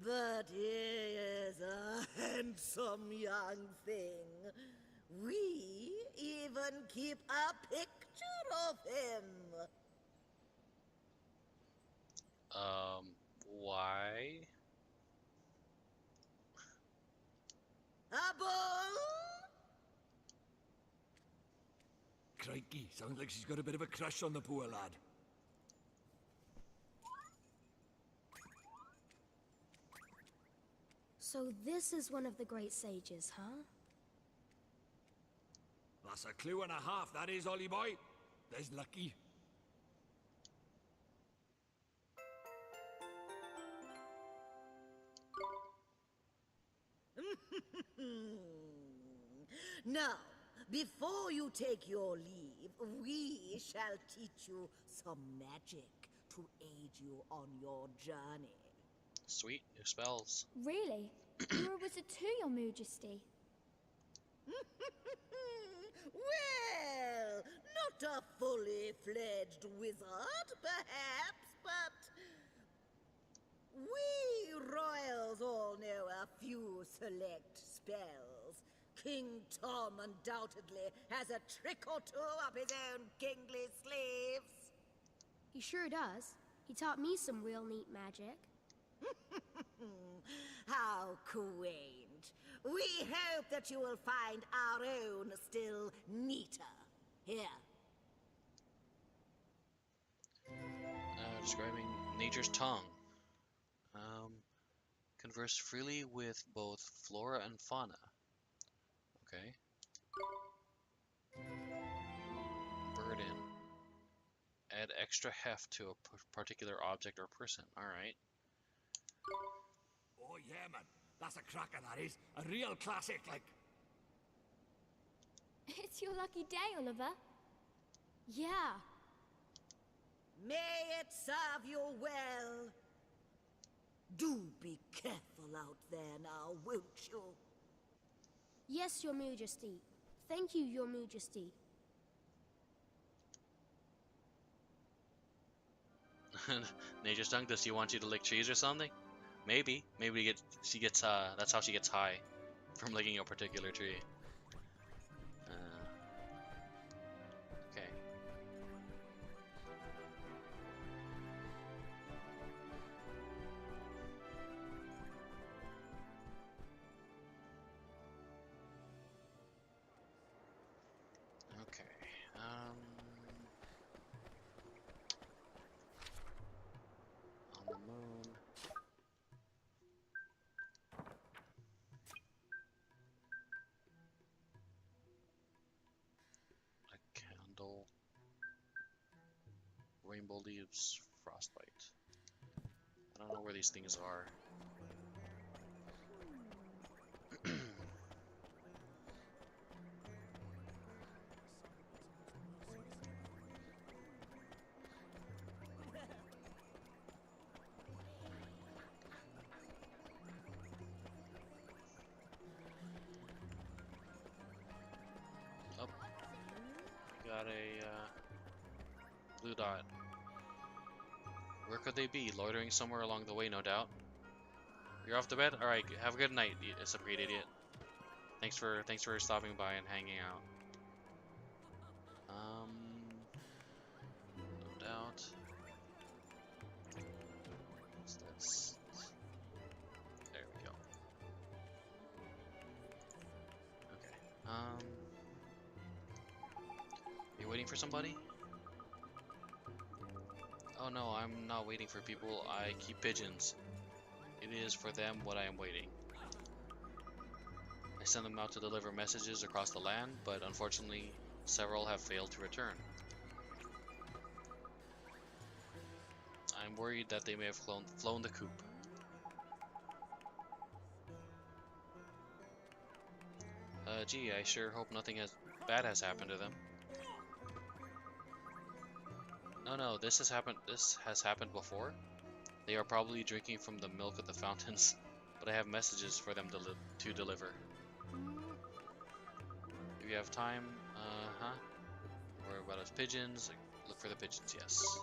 But he is a handsome young thing. We even keep a picture of him. Why? Abul? crikey, sounds like she's got a bit of a crush on the poor lad. So this is one of the great sages, huh? That's a clue and a half, that is, Ollie boy. There's lucky. Now, before you take your leave, we shall teach you some magic to aid you on your journey. Sweet, new spells. Really? You're a wizard too, Your Majesty. Well, not a fully fledged wizard, perhaps, but we royals all know a few select spells. King Tom undoubtedly has a trick or two up his own kingly sleeves. He sure does. He taught me some real neat magic. How quaint. We hope that you will find our own still neater. Here. Describing nature's tongue. Converse freely with both flora and fauna. Okay. Burden. Add extra heft to a particular object or person. Alright. Oh yeah, man. That's a cracker, that is. A real classic, like. It's your lucky day, Oliver. Yeah. May it serve you well. Do be careful out there now, won't you? Yes, Your Majesty. Thank you, Your Majesty. Nature's tongue, does she want you to lick trees or something? Maybe. Maybe she gets that's how she gets high. From licking a particular tree. Okay. Okay. On the moon. Rainbow leaves, frostbite. I don't know where these things are. Oh, got a blue dot. Where could they be? Loitering somewhere along the way, no doubt. You're off to bed? Alright, have a good night, some great idiot. Thanks for stopping by and hanging out. No doubt. That's there we go. Okay. You waiting for somebody? Oh no, I'm not waiting for people. I keep pigeons. It is for them what I am waiting. I send them out to deliver messages across the land, but unfortunately, several have failed to return. I'm worried that they may have flown the coop. Gee, I sure hope nothing bad has happened to them. No, this has happened before. They are probably drinking from the milk at the fountains, but I have messages for them to deliver. If you have time, worry about us pigeons. Look for the pigeons, yes.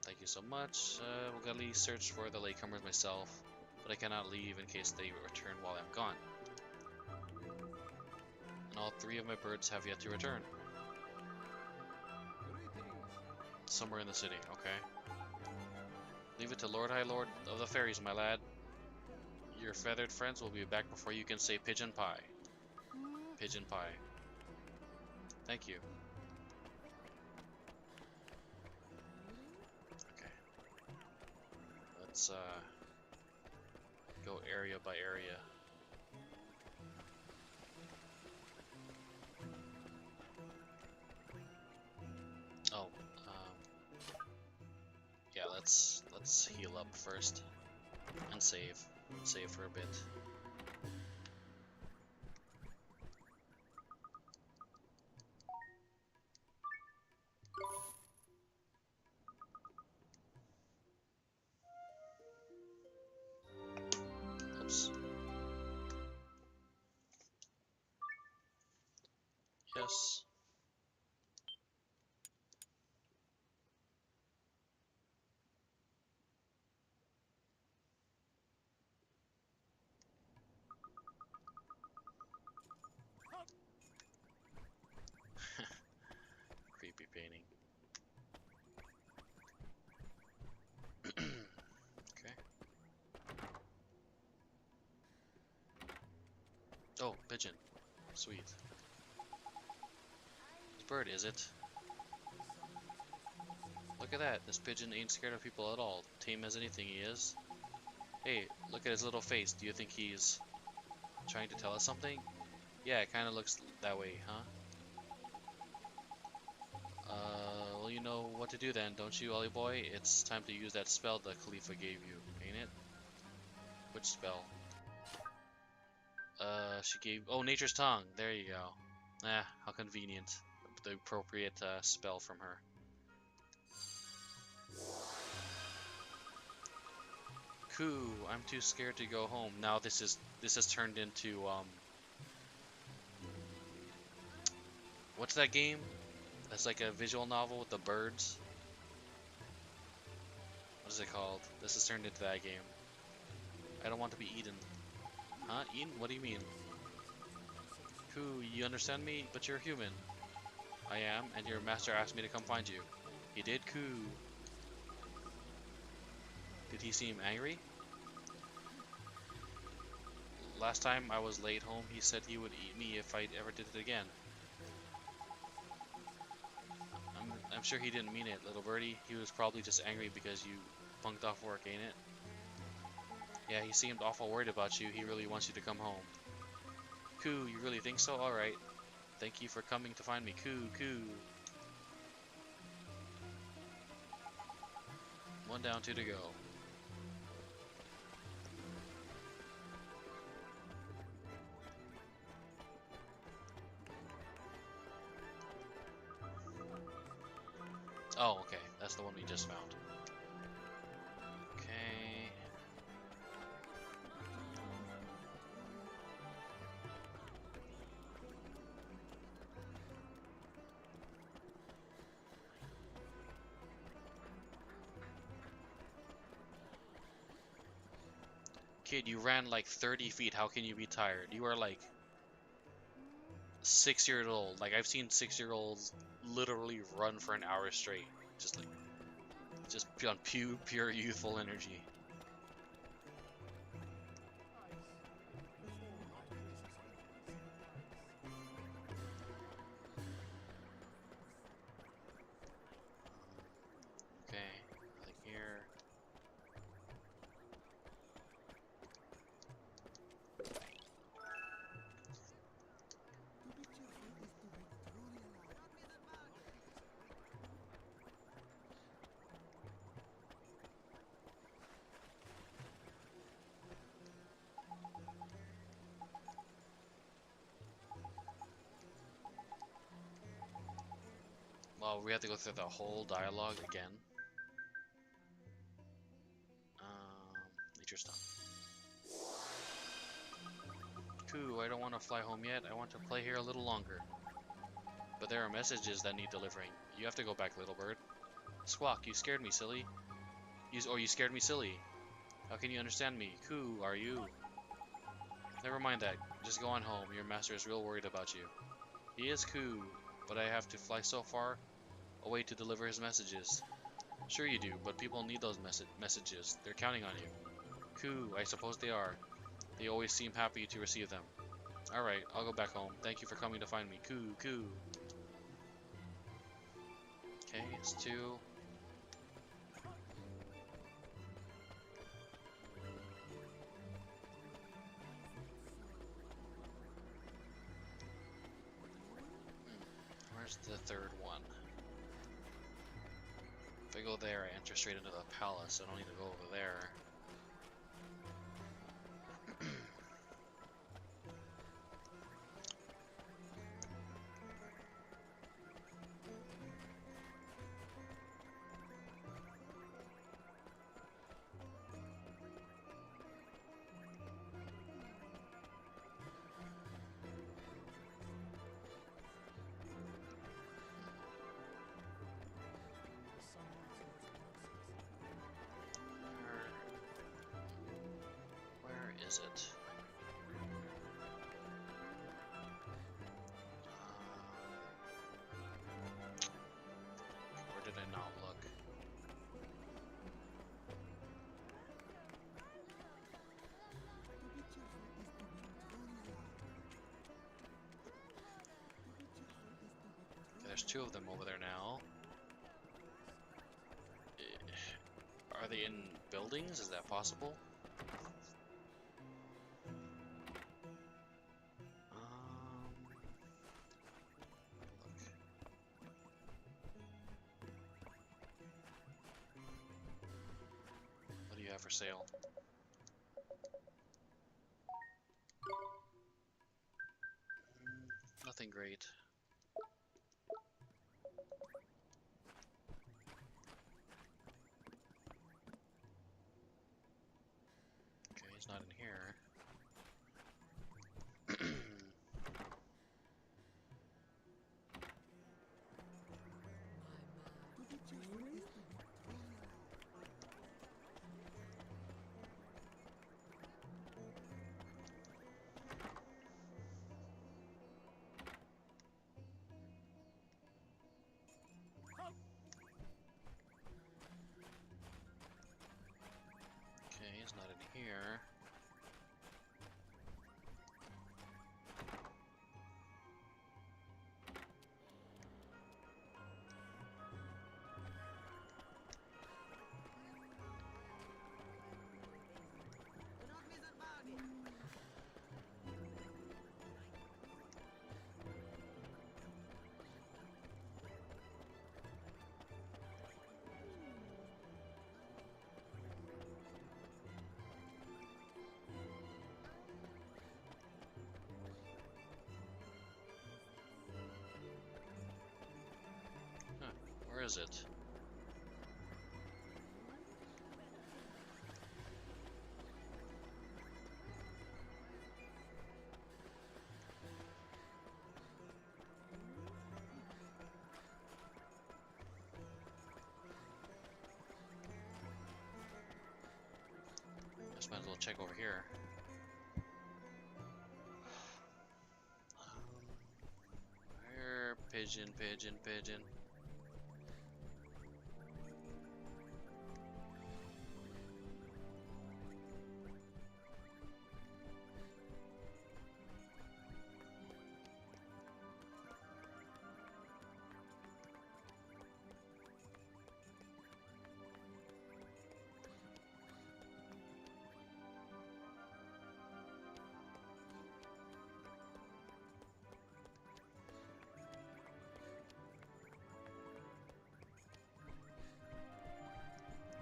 Thank you so much. We'll at least search for the latecomers myself, but I cannot leave in case they return while I'm gone. And all 3 of my birds have yet to return. Somewhere in the city, okay. Leave it to Lord High Lord of the Fairies, my lad. Your feathered friends will be back before you can say pigeon pie. Pigeon pie. Thank you. Okay. Let's go area by area. Oh, yeah, let's heal up first and save for a bit. Oops. Yes. Creepy painting. Okay. Oh, pigeon. Sweet. This bird, is it? Look at that. This pigeon ain't scared of people at all. Tame as anything he is. Hey, look at his little face. Do you think he's trying to tell us something? Yeah, it kind of looks that way, huh? Well, you know what to do then, don't you, Ollie boy? It's time to use that spell the Khalifa gave you, ain't it? Which spell? She gave... Oh, Nature's Tongue. There you go. Ah, how convenient. The appropriate spell from her. Coo, I'm too scared to go home. Now this has turned into what's that game? That's like a visual novel with the birds. What is it called? This has turned into that game. I don't want to be eaten. Huh? Eaten? What do you mean? Coo, you understand me? But you're human. I am, and your master asked me to come find you. He did, Coo. Did he seem angry? Last time I was late home, he said he would eat me if I ever did it again. I'm sure he didn't mean it, little birdie. He was probably just angry because you bunked off work, ain't it? Yeah, he seemed awful worried about you. He really wants you to come home. Coo, you really think so? Alright. Thank you for coming to find me. Coo. One down, two to go. Oh, okay. That's the one we just found. Okay. Kid, you ran like 30 feet. How can you be tired? You are like 6 years old. Like, I've seen 6-year-olds literally run for an hour straight. Just like, just on pure youthful energy. Okay, nothing here. Well, we have to go through the whole dialogue again. Nature stuff. Coo, I don't want to fly home yet. I want to play here a little longer. But there are messages that need delivering. You have to go back, little bird. Squawk, you scared me, silly. You scared me, silly. How can you understand me? Coo, are you? Never mind that. Just go on home. Your master is real worried about you. He is Coo, but I have to fly so far away to deliver his messages. Sure you do, but people need those messages. They're counting on you. Coo, I suppose they are. They always seem happy to receive them. Alright, I'll go back home. Thank you for coming to find me. Coo. Okay, it's 2. Where's the third one? If I go there, I enter straight into the palace. I don't need to go over there. Where is it? Where did I not look? Okay, there's 2 of them over there now. Are they in buildings? Is that possible? What do you have for sale? Nothing great. Okay, he's not in here. Okay, he's not in here. is it? Just might as well check over here. Where? Pigeon, pigeon, pigeon.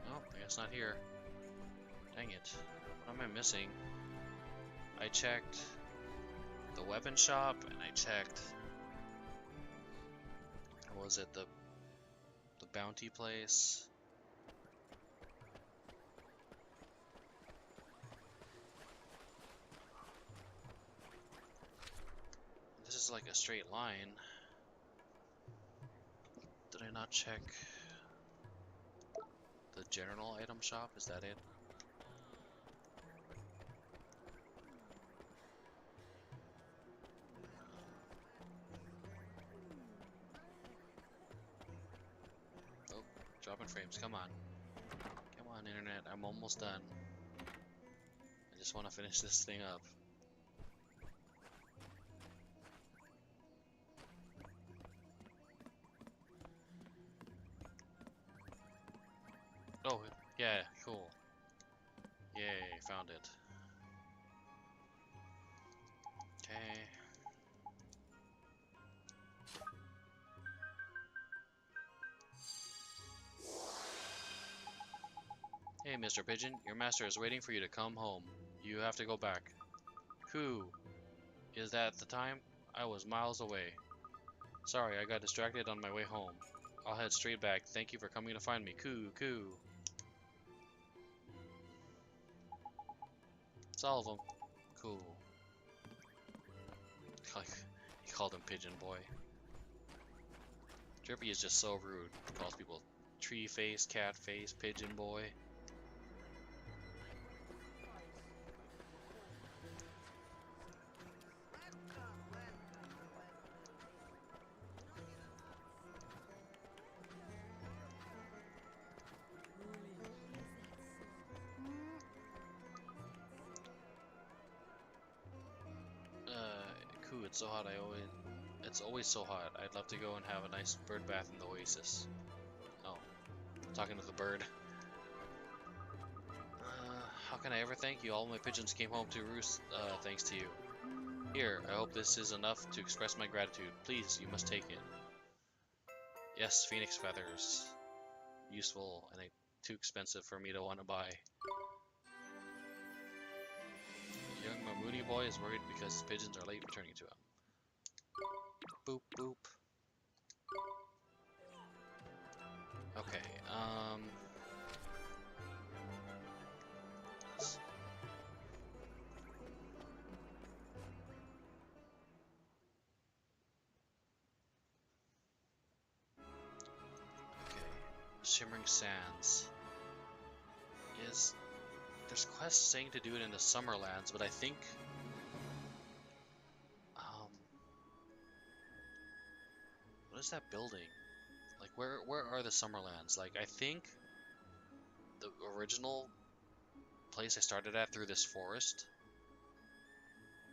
Oh, I guess not here. Dang it. What am I missing? I checked the weapon shop and I checked, what was it, the bounty place? This is like a straight line. Did I not check the general item shop? Is that it? Oh, dropping frames. Come on. Come on, internet. I'm almost done. I just want to finish this thing up. Oh, yeah, cool. Yay, found it. Okay. Hey, Mr. Pigeon, your master is waiting for you to come home. You have to go back. Coo, is that the time? I was miles away. Sorry, I got distracted on my way home. I'll head straight back. Thank you for coming to find me. Coo, coo. It's all of them. Cool. Like, he called him Pigeon Boy. Drippy is just so rude. He calls people tree face, cat face, pigeon boy. It's so hot. It's always so hot. I'd love to go and have a nice bird bath in the oasis. Oh, I'm talking to the bird. How can I ever thank you? All my pigeons came home to roost thanks to you. Here, I hope this is enough to express my gratitude. Please, you must take it. Yes, phoenix feathers. Useful and too expensive for me to want to buy. Young Mahmoudi boy is worried because his pigeons are late returning to him. Boop, boop. Okay, Shimmering Sands. There's quests saying to do it in the Summerlands, but I think what is that building? Like where are the Summerlands? Like I think the original place I started at through this forest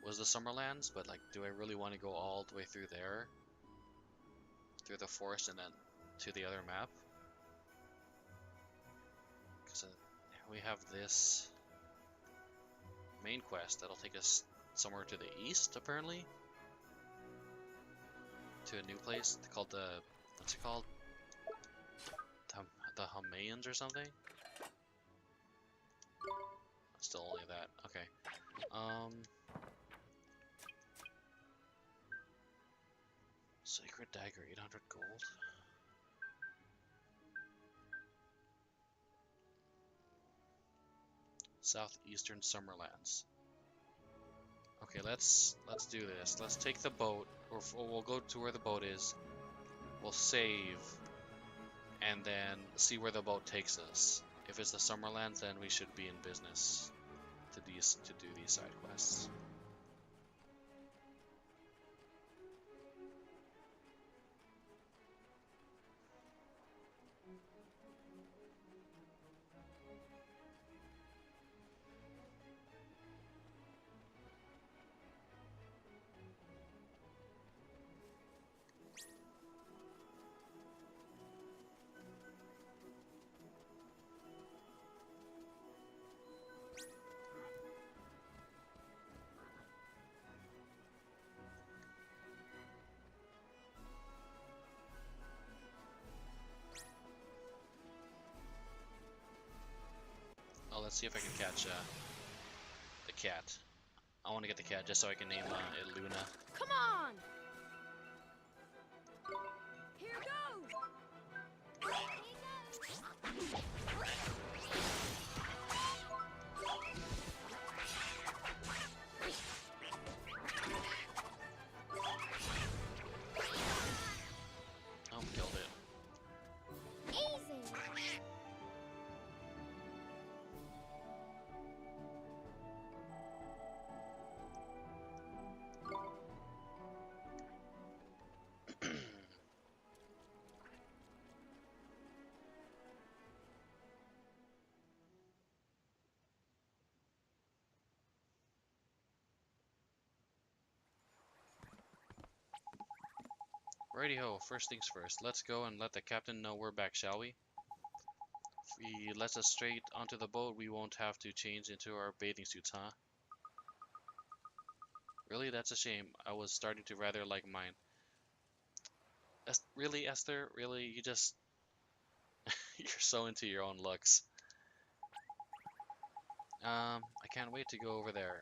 was the Summerlands, but like do I really want to go all the way through there? Through the forest and then to the other map? Because we have this main quest that'll take us somewhere to the east, apparently. To a new place called what's it called? The Hamayans or something? Still only that. Okay. Sacred Dagger, 800 gold. Southeastern Summerlands. Okay, let's do this. Let's take the boat, or we'll go to where the boat is. We'll save, and then see where the boat takes us. If it's the Summerlands, then we should be in business to do these side quests. Oh, let's see if I can catch the cat. I want to get the cat just so I can name it Luna. Come on! Here goes! Oh, killed it. Easy! Righty-ho, first things first. Let's go and let the captain know we're back, shall we? If he lets us straight onto the boat, we won't have to change into our bathing suits, huh? Really? That's a shame. I was starting to rather like mine. Really, Esther? Really? You just... You're so into your own looks. I can't wait to go over there.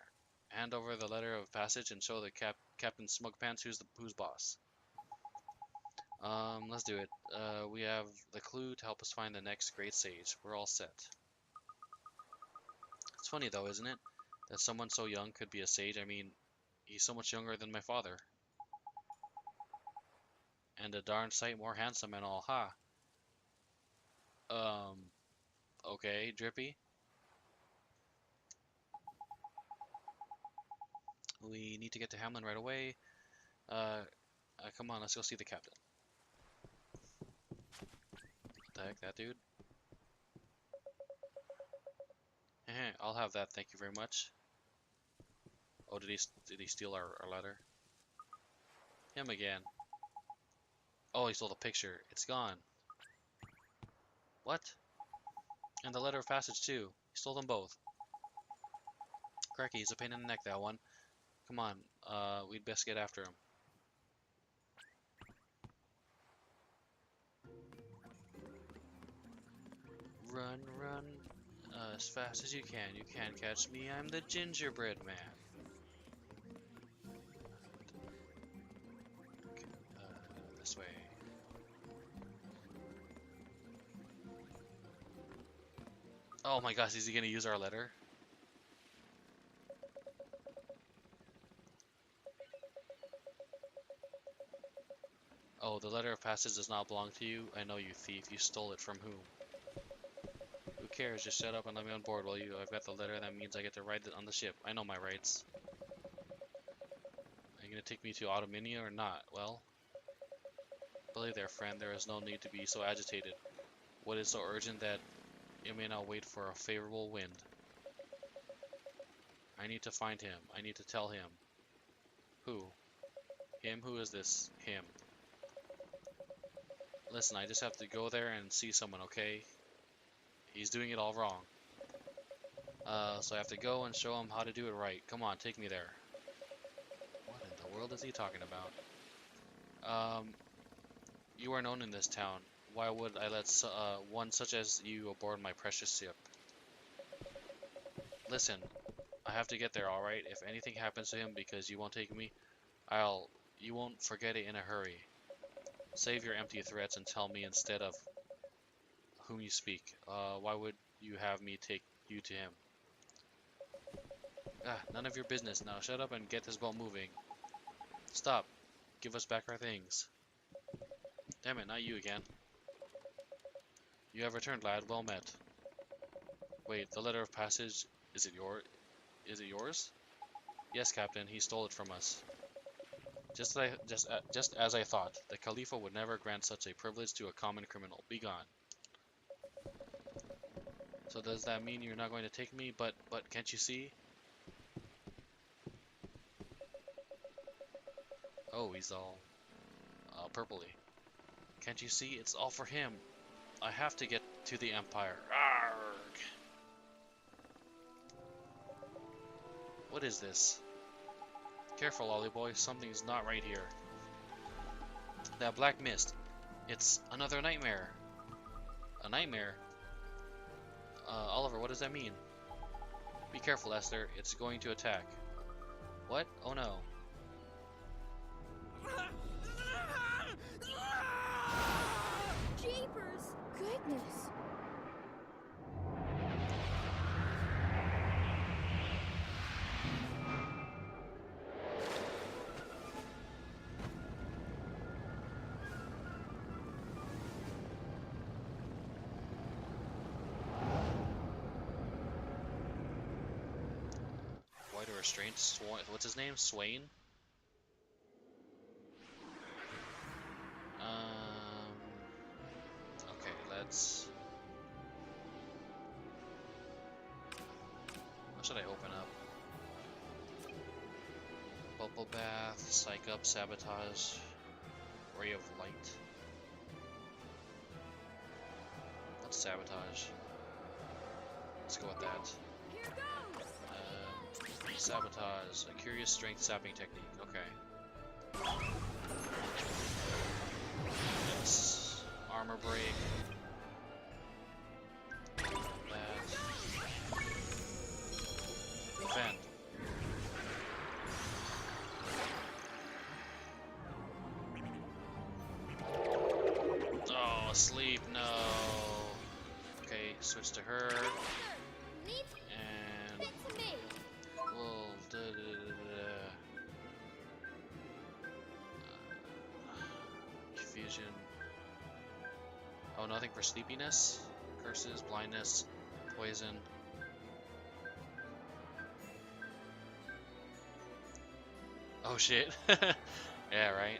Hand over the letter of passage and show the Captain Smugpants who's boss. Let's do it. We have the clue to help us find the next great sage. We're all set. It's funny though, isn't it? That someone so young could be a sage. I mean, he's so much younger than my father. And a darn sight more handsome and all, ha. Okay, Drippy. We need to get to Hamlin right away. Come on, let's go see the captain. What the heck, that dude? I'll have that, thank you very much. Oh, did he steal our letter? Him again. Oh, he stole the picture. It's gone. What? And the letter of passage too. He stole them both. Cracky, he's a pain in the neck, that one. Come on, we'd best get after him. Run, run, as fast as you can. You can't catch me, I'm the gingerbread man. Okay, this way. Oh my gosh, is he gonna use our letter? Oh, the letter of passage does not belong to you? I know, you thief. You stole it from whom? Who cares? Just shut up and let me on board, will you? I've got the letter, that means I get to ride on the ship. I know my rights. Are you gonna take me to Autominia or not? Well, belay there, friend. There is no need to be so agitated. What is so urgent that you may not wait for a favorable wind? I need to find him. I need to tell him. Who? Him? Who is this? Him. Listen, I just have to go there and see someone, okay? He's doing it all wrong. So I have to go and show him how to do it right. Come on, take me there. What in the world is he talking about? You are known in this town. Why would I let one such as you aboard my precious ship? Listen, I have to get there, alright? If anything happens to him because you won't take me, you won't forget it in a hurry. Save your empty threats and tell me instead of whom you speak. Why would you have me take you to him? Ah, none of your business. Now shut up and get this boat moving. Stop. Give us back our things. Damn it, not you again. You have returned, lad. Well met. Wait, the letter of passage, is it yours? Yes, Captain, he stole it from us. Just as I thought. The Khalifa would never grant such a privilege to a common criminal. Be gone. So does that mean you're not going to take me? But can't you see? Oh, he's all purpley. Can't you see? It's all for him. I have to get to the Empire. Arrgh. What is this? Careful, Ollie boy. Something's not right here. That black mist. It's another nightmare. A nightmare? Oliver, what does that mean? Be careful, Esther. It's going to attack. What? Oh no. Jeepers! Goodness! White or restraint? What's his name? Swain? Okay, let's... What should I open up? Bubble bath, psych up, sabotage, ray of light. What's sabotage? Let's go with that. Here goes! Sabotage, a curious strength sapping technique. Okay. Yes. Armor break. That. Defend. Oh, asleep. No. Okay, switch to her. Neat And fit to me. we'll confusion. Oh, nothing for sleepiness, curses, blindness, poison. Oh shit. Yeah, right.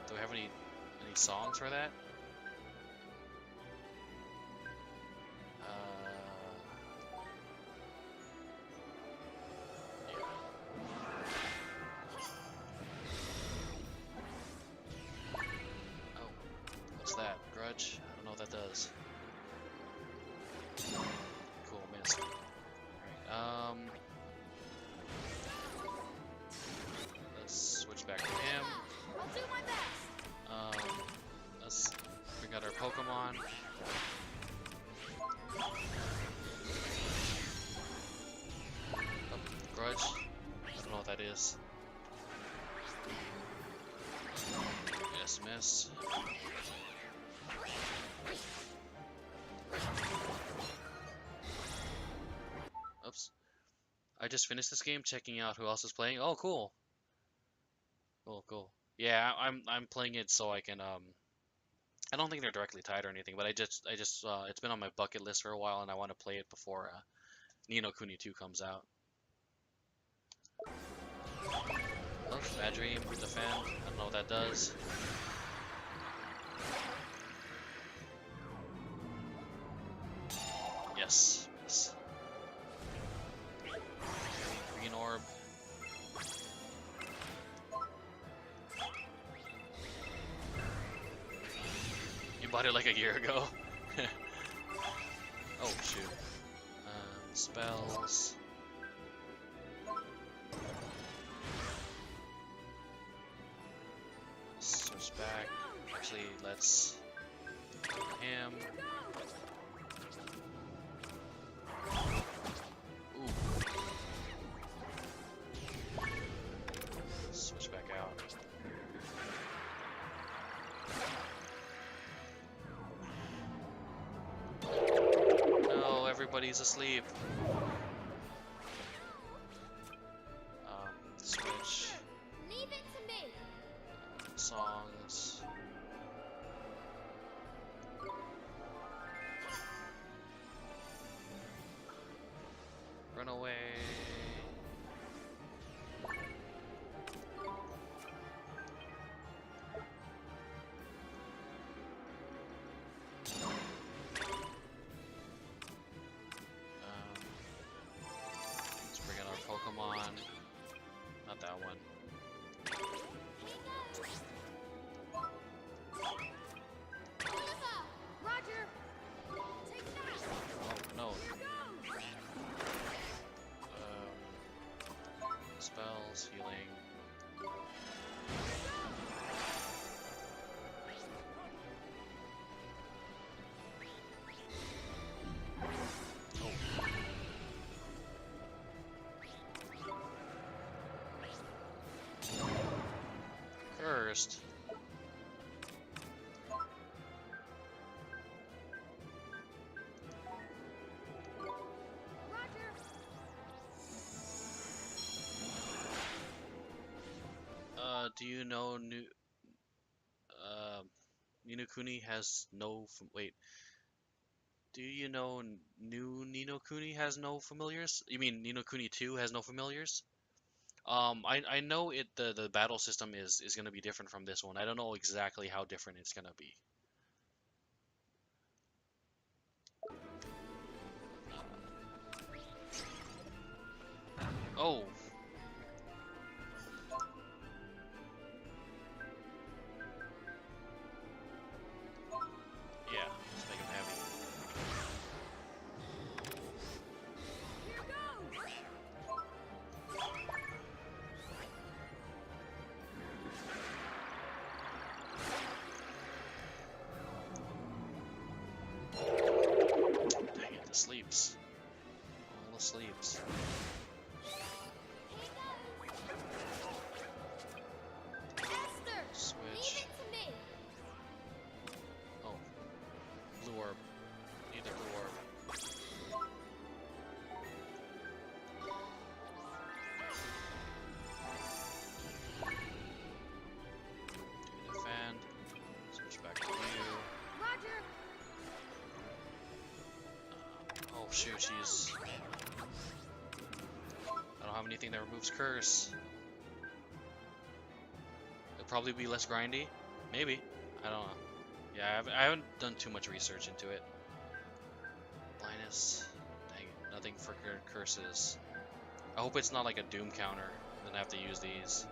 Do we have any songs for that? Yeah. Oh, what's that? Grudge? I don't know what that does. Cool, missed. Alright, let's switch back to him. I'll do my best. Let's bring out our Pokemon. Oh, Grudge? I don't know what that is. Yes, miss. Oops. I just finished this game, checking out who else is playing. Oh, cool. Cool. Yeah, I'm playing it so I can I don't think they're directly tied or anything, but I just it's been on my bucket list for a while and I want to play it before Ni no Kuni 2 comes out. Oh, bad dream, defend. I don't know what that does. Yes. Green orb. You bought it like a year ago. Oh shoot. Spells. Switch back. Actually, let's him. Ooh. Switch back out. No, everybody's asleep. songs. Run away. Let's bring in our Pokemon. Not that one. Roger. Take that. Oh no. Spells, healing. Cursed. Do you know Nino Kuni has no wait. Do you know new Nino Kuni has no familiars? You mean Nino Kuni 2 has no familiars? I know the battle system is gonna be different from this one. I don't know exactly how different it's gonna be. Oh. Yeah, let's make him heavy. Dang it, the sleeps. All the sleeps. Esther, Switch. leave it to me. Oh. Blue orb. Need a blue orb. Defend. Switch back to you. Roger. Oh shoot, she's... I don't have anything that removes curse. It'll probably be less grindy. Maybe. I don't know. Yeah, I haven't done too much research into it. Blindness. Dang it, nothing for curses. I hope it's not like a doom counter. Then I have to use these.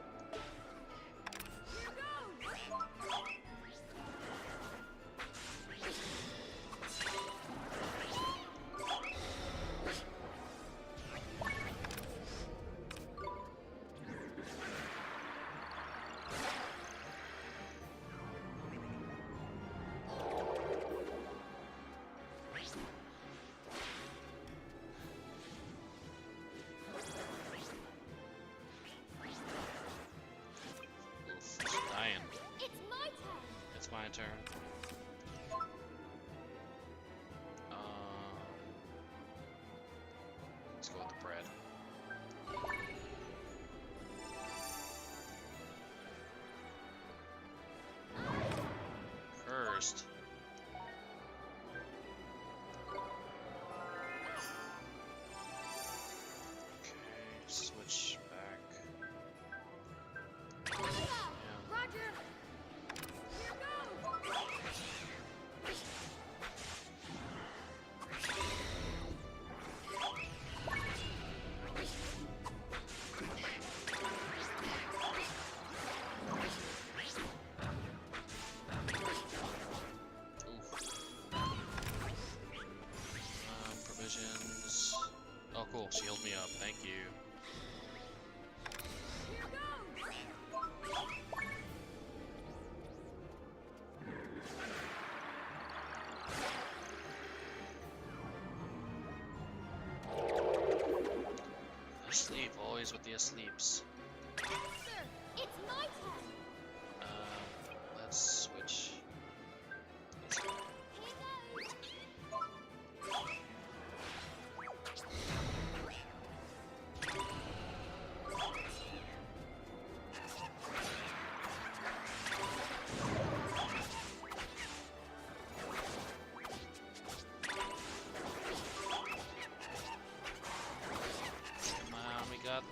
Dying. It's my turn. It's my turn. Let's go with the bread. Cursed. Okay, switch back. Roger. Here goes. Provisions. Oh, cool. She healed me up. Thank you. Here goes. Asleep. Always with the asleeps. Esther, it's my turn. Let's switch. Here goes.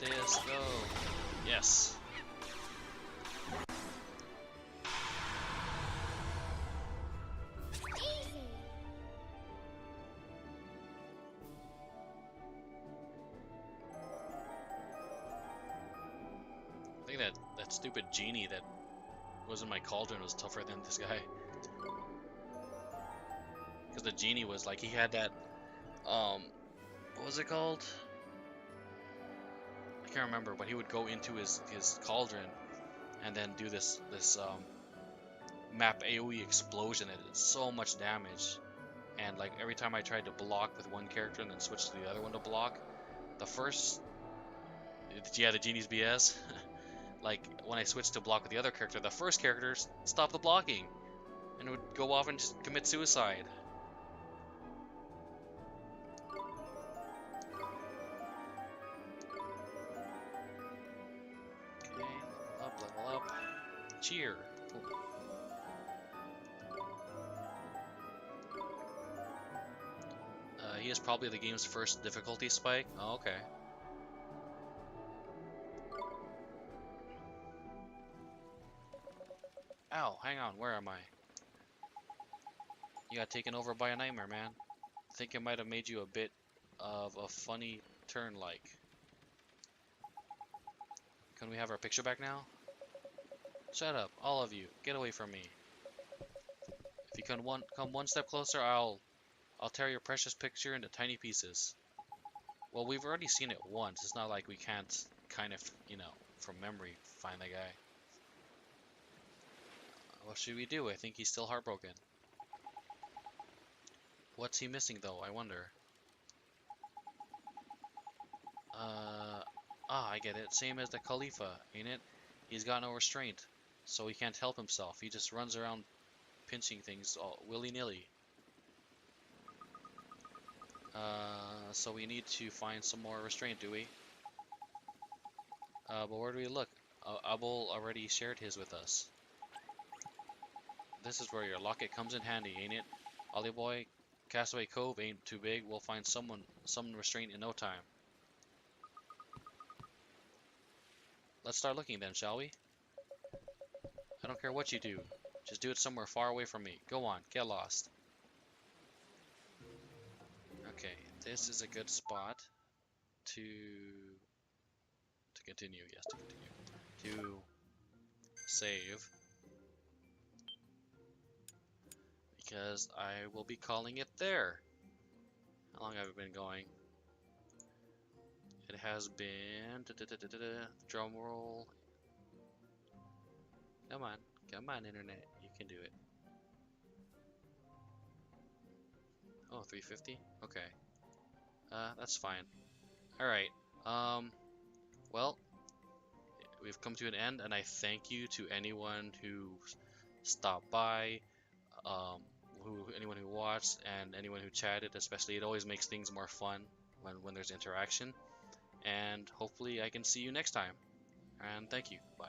this, go. Yes. Easy. I think that stupid genie that was in my cauldron was tougher than this guy. Because the genie was like, he had that, what was it called? I can't remember, but he would go into his cauldron and then do this map AoE explosion. It did so much damage, and like every time I tried to block with one character and then switch to the other one to block, the first, yeah, the genie's BS. Like when I switched to block with the other character, the first character stopped the blocking and would go off and just commit suicide. Okay, level up. Cheer. Cool. He is probably the game's first difficulty spike. Oh, okay. Ow, hang on, where am I? You got taken over by a nightmare, man. I think it might have made you a bit of a funny turn, like. Can we have our picture back now? Shut up, all of you. Get away from me. If you come one step closer, I'll tear your precious picture into tiny pieces. Well, we've already seen it once. It's not like we can't kind of, you know, from memory, find the guy. What should we do? I think he's still heartbroken. What's he missing, though? I wonder. I get it. Same as the Khalifa, ain't it? He's got no restraint, so he can't help himself. He just runs around pinching things all willy-nilly. So we need to find some more restraint, do we? But where do we look? Abul already shared his with us. This is where your locket comes in handy, ain't it? Ollie boy, Castaway Cove ain't too big. We'll find some restraint in no time. Let's start looking then, shall we? I don't care what you do. Just do it somewhere far away from me. Go on, get lost. Okay, this is a good spot to continue. Yes, to continue. To save. Because I will be calling it there. How long have I been going? It has been drum roll. Come on, internet, you can do it. Oh, 350. Okay, that's fine. All right. Well, we've come to an end, and I thank you to anyone who stopped by, anyone who watched, and anyone who chatted. Especially, it always makes things more fun when there's interaction. And hopefully I can see you next time. And thank you. Bye.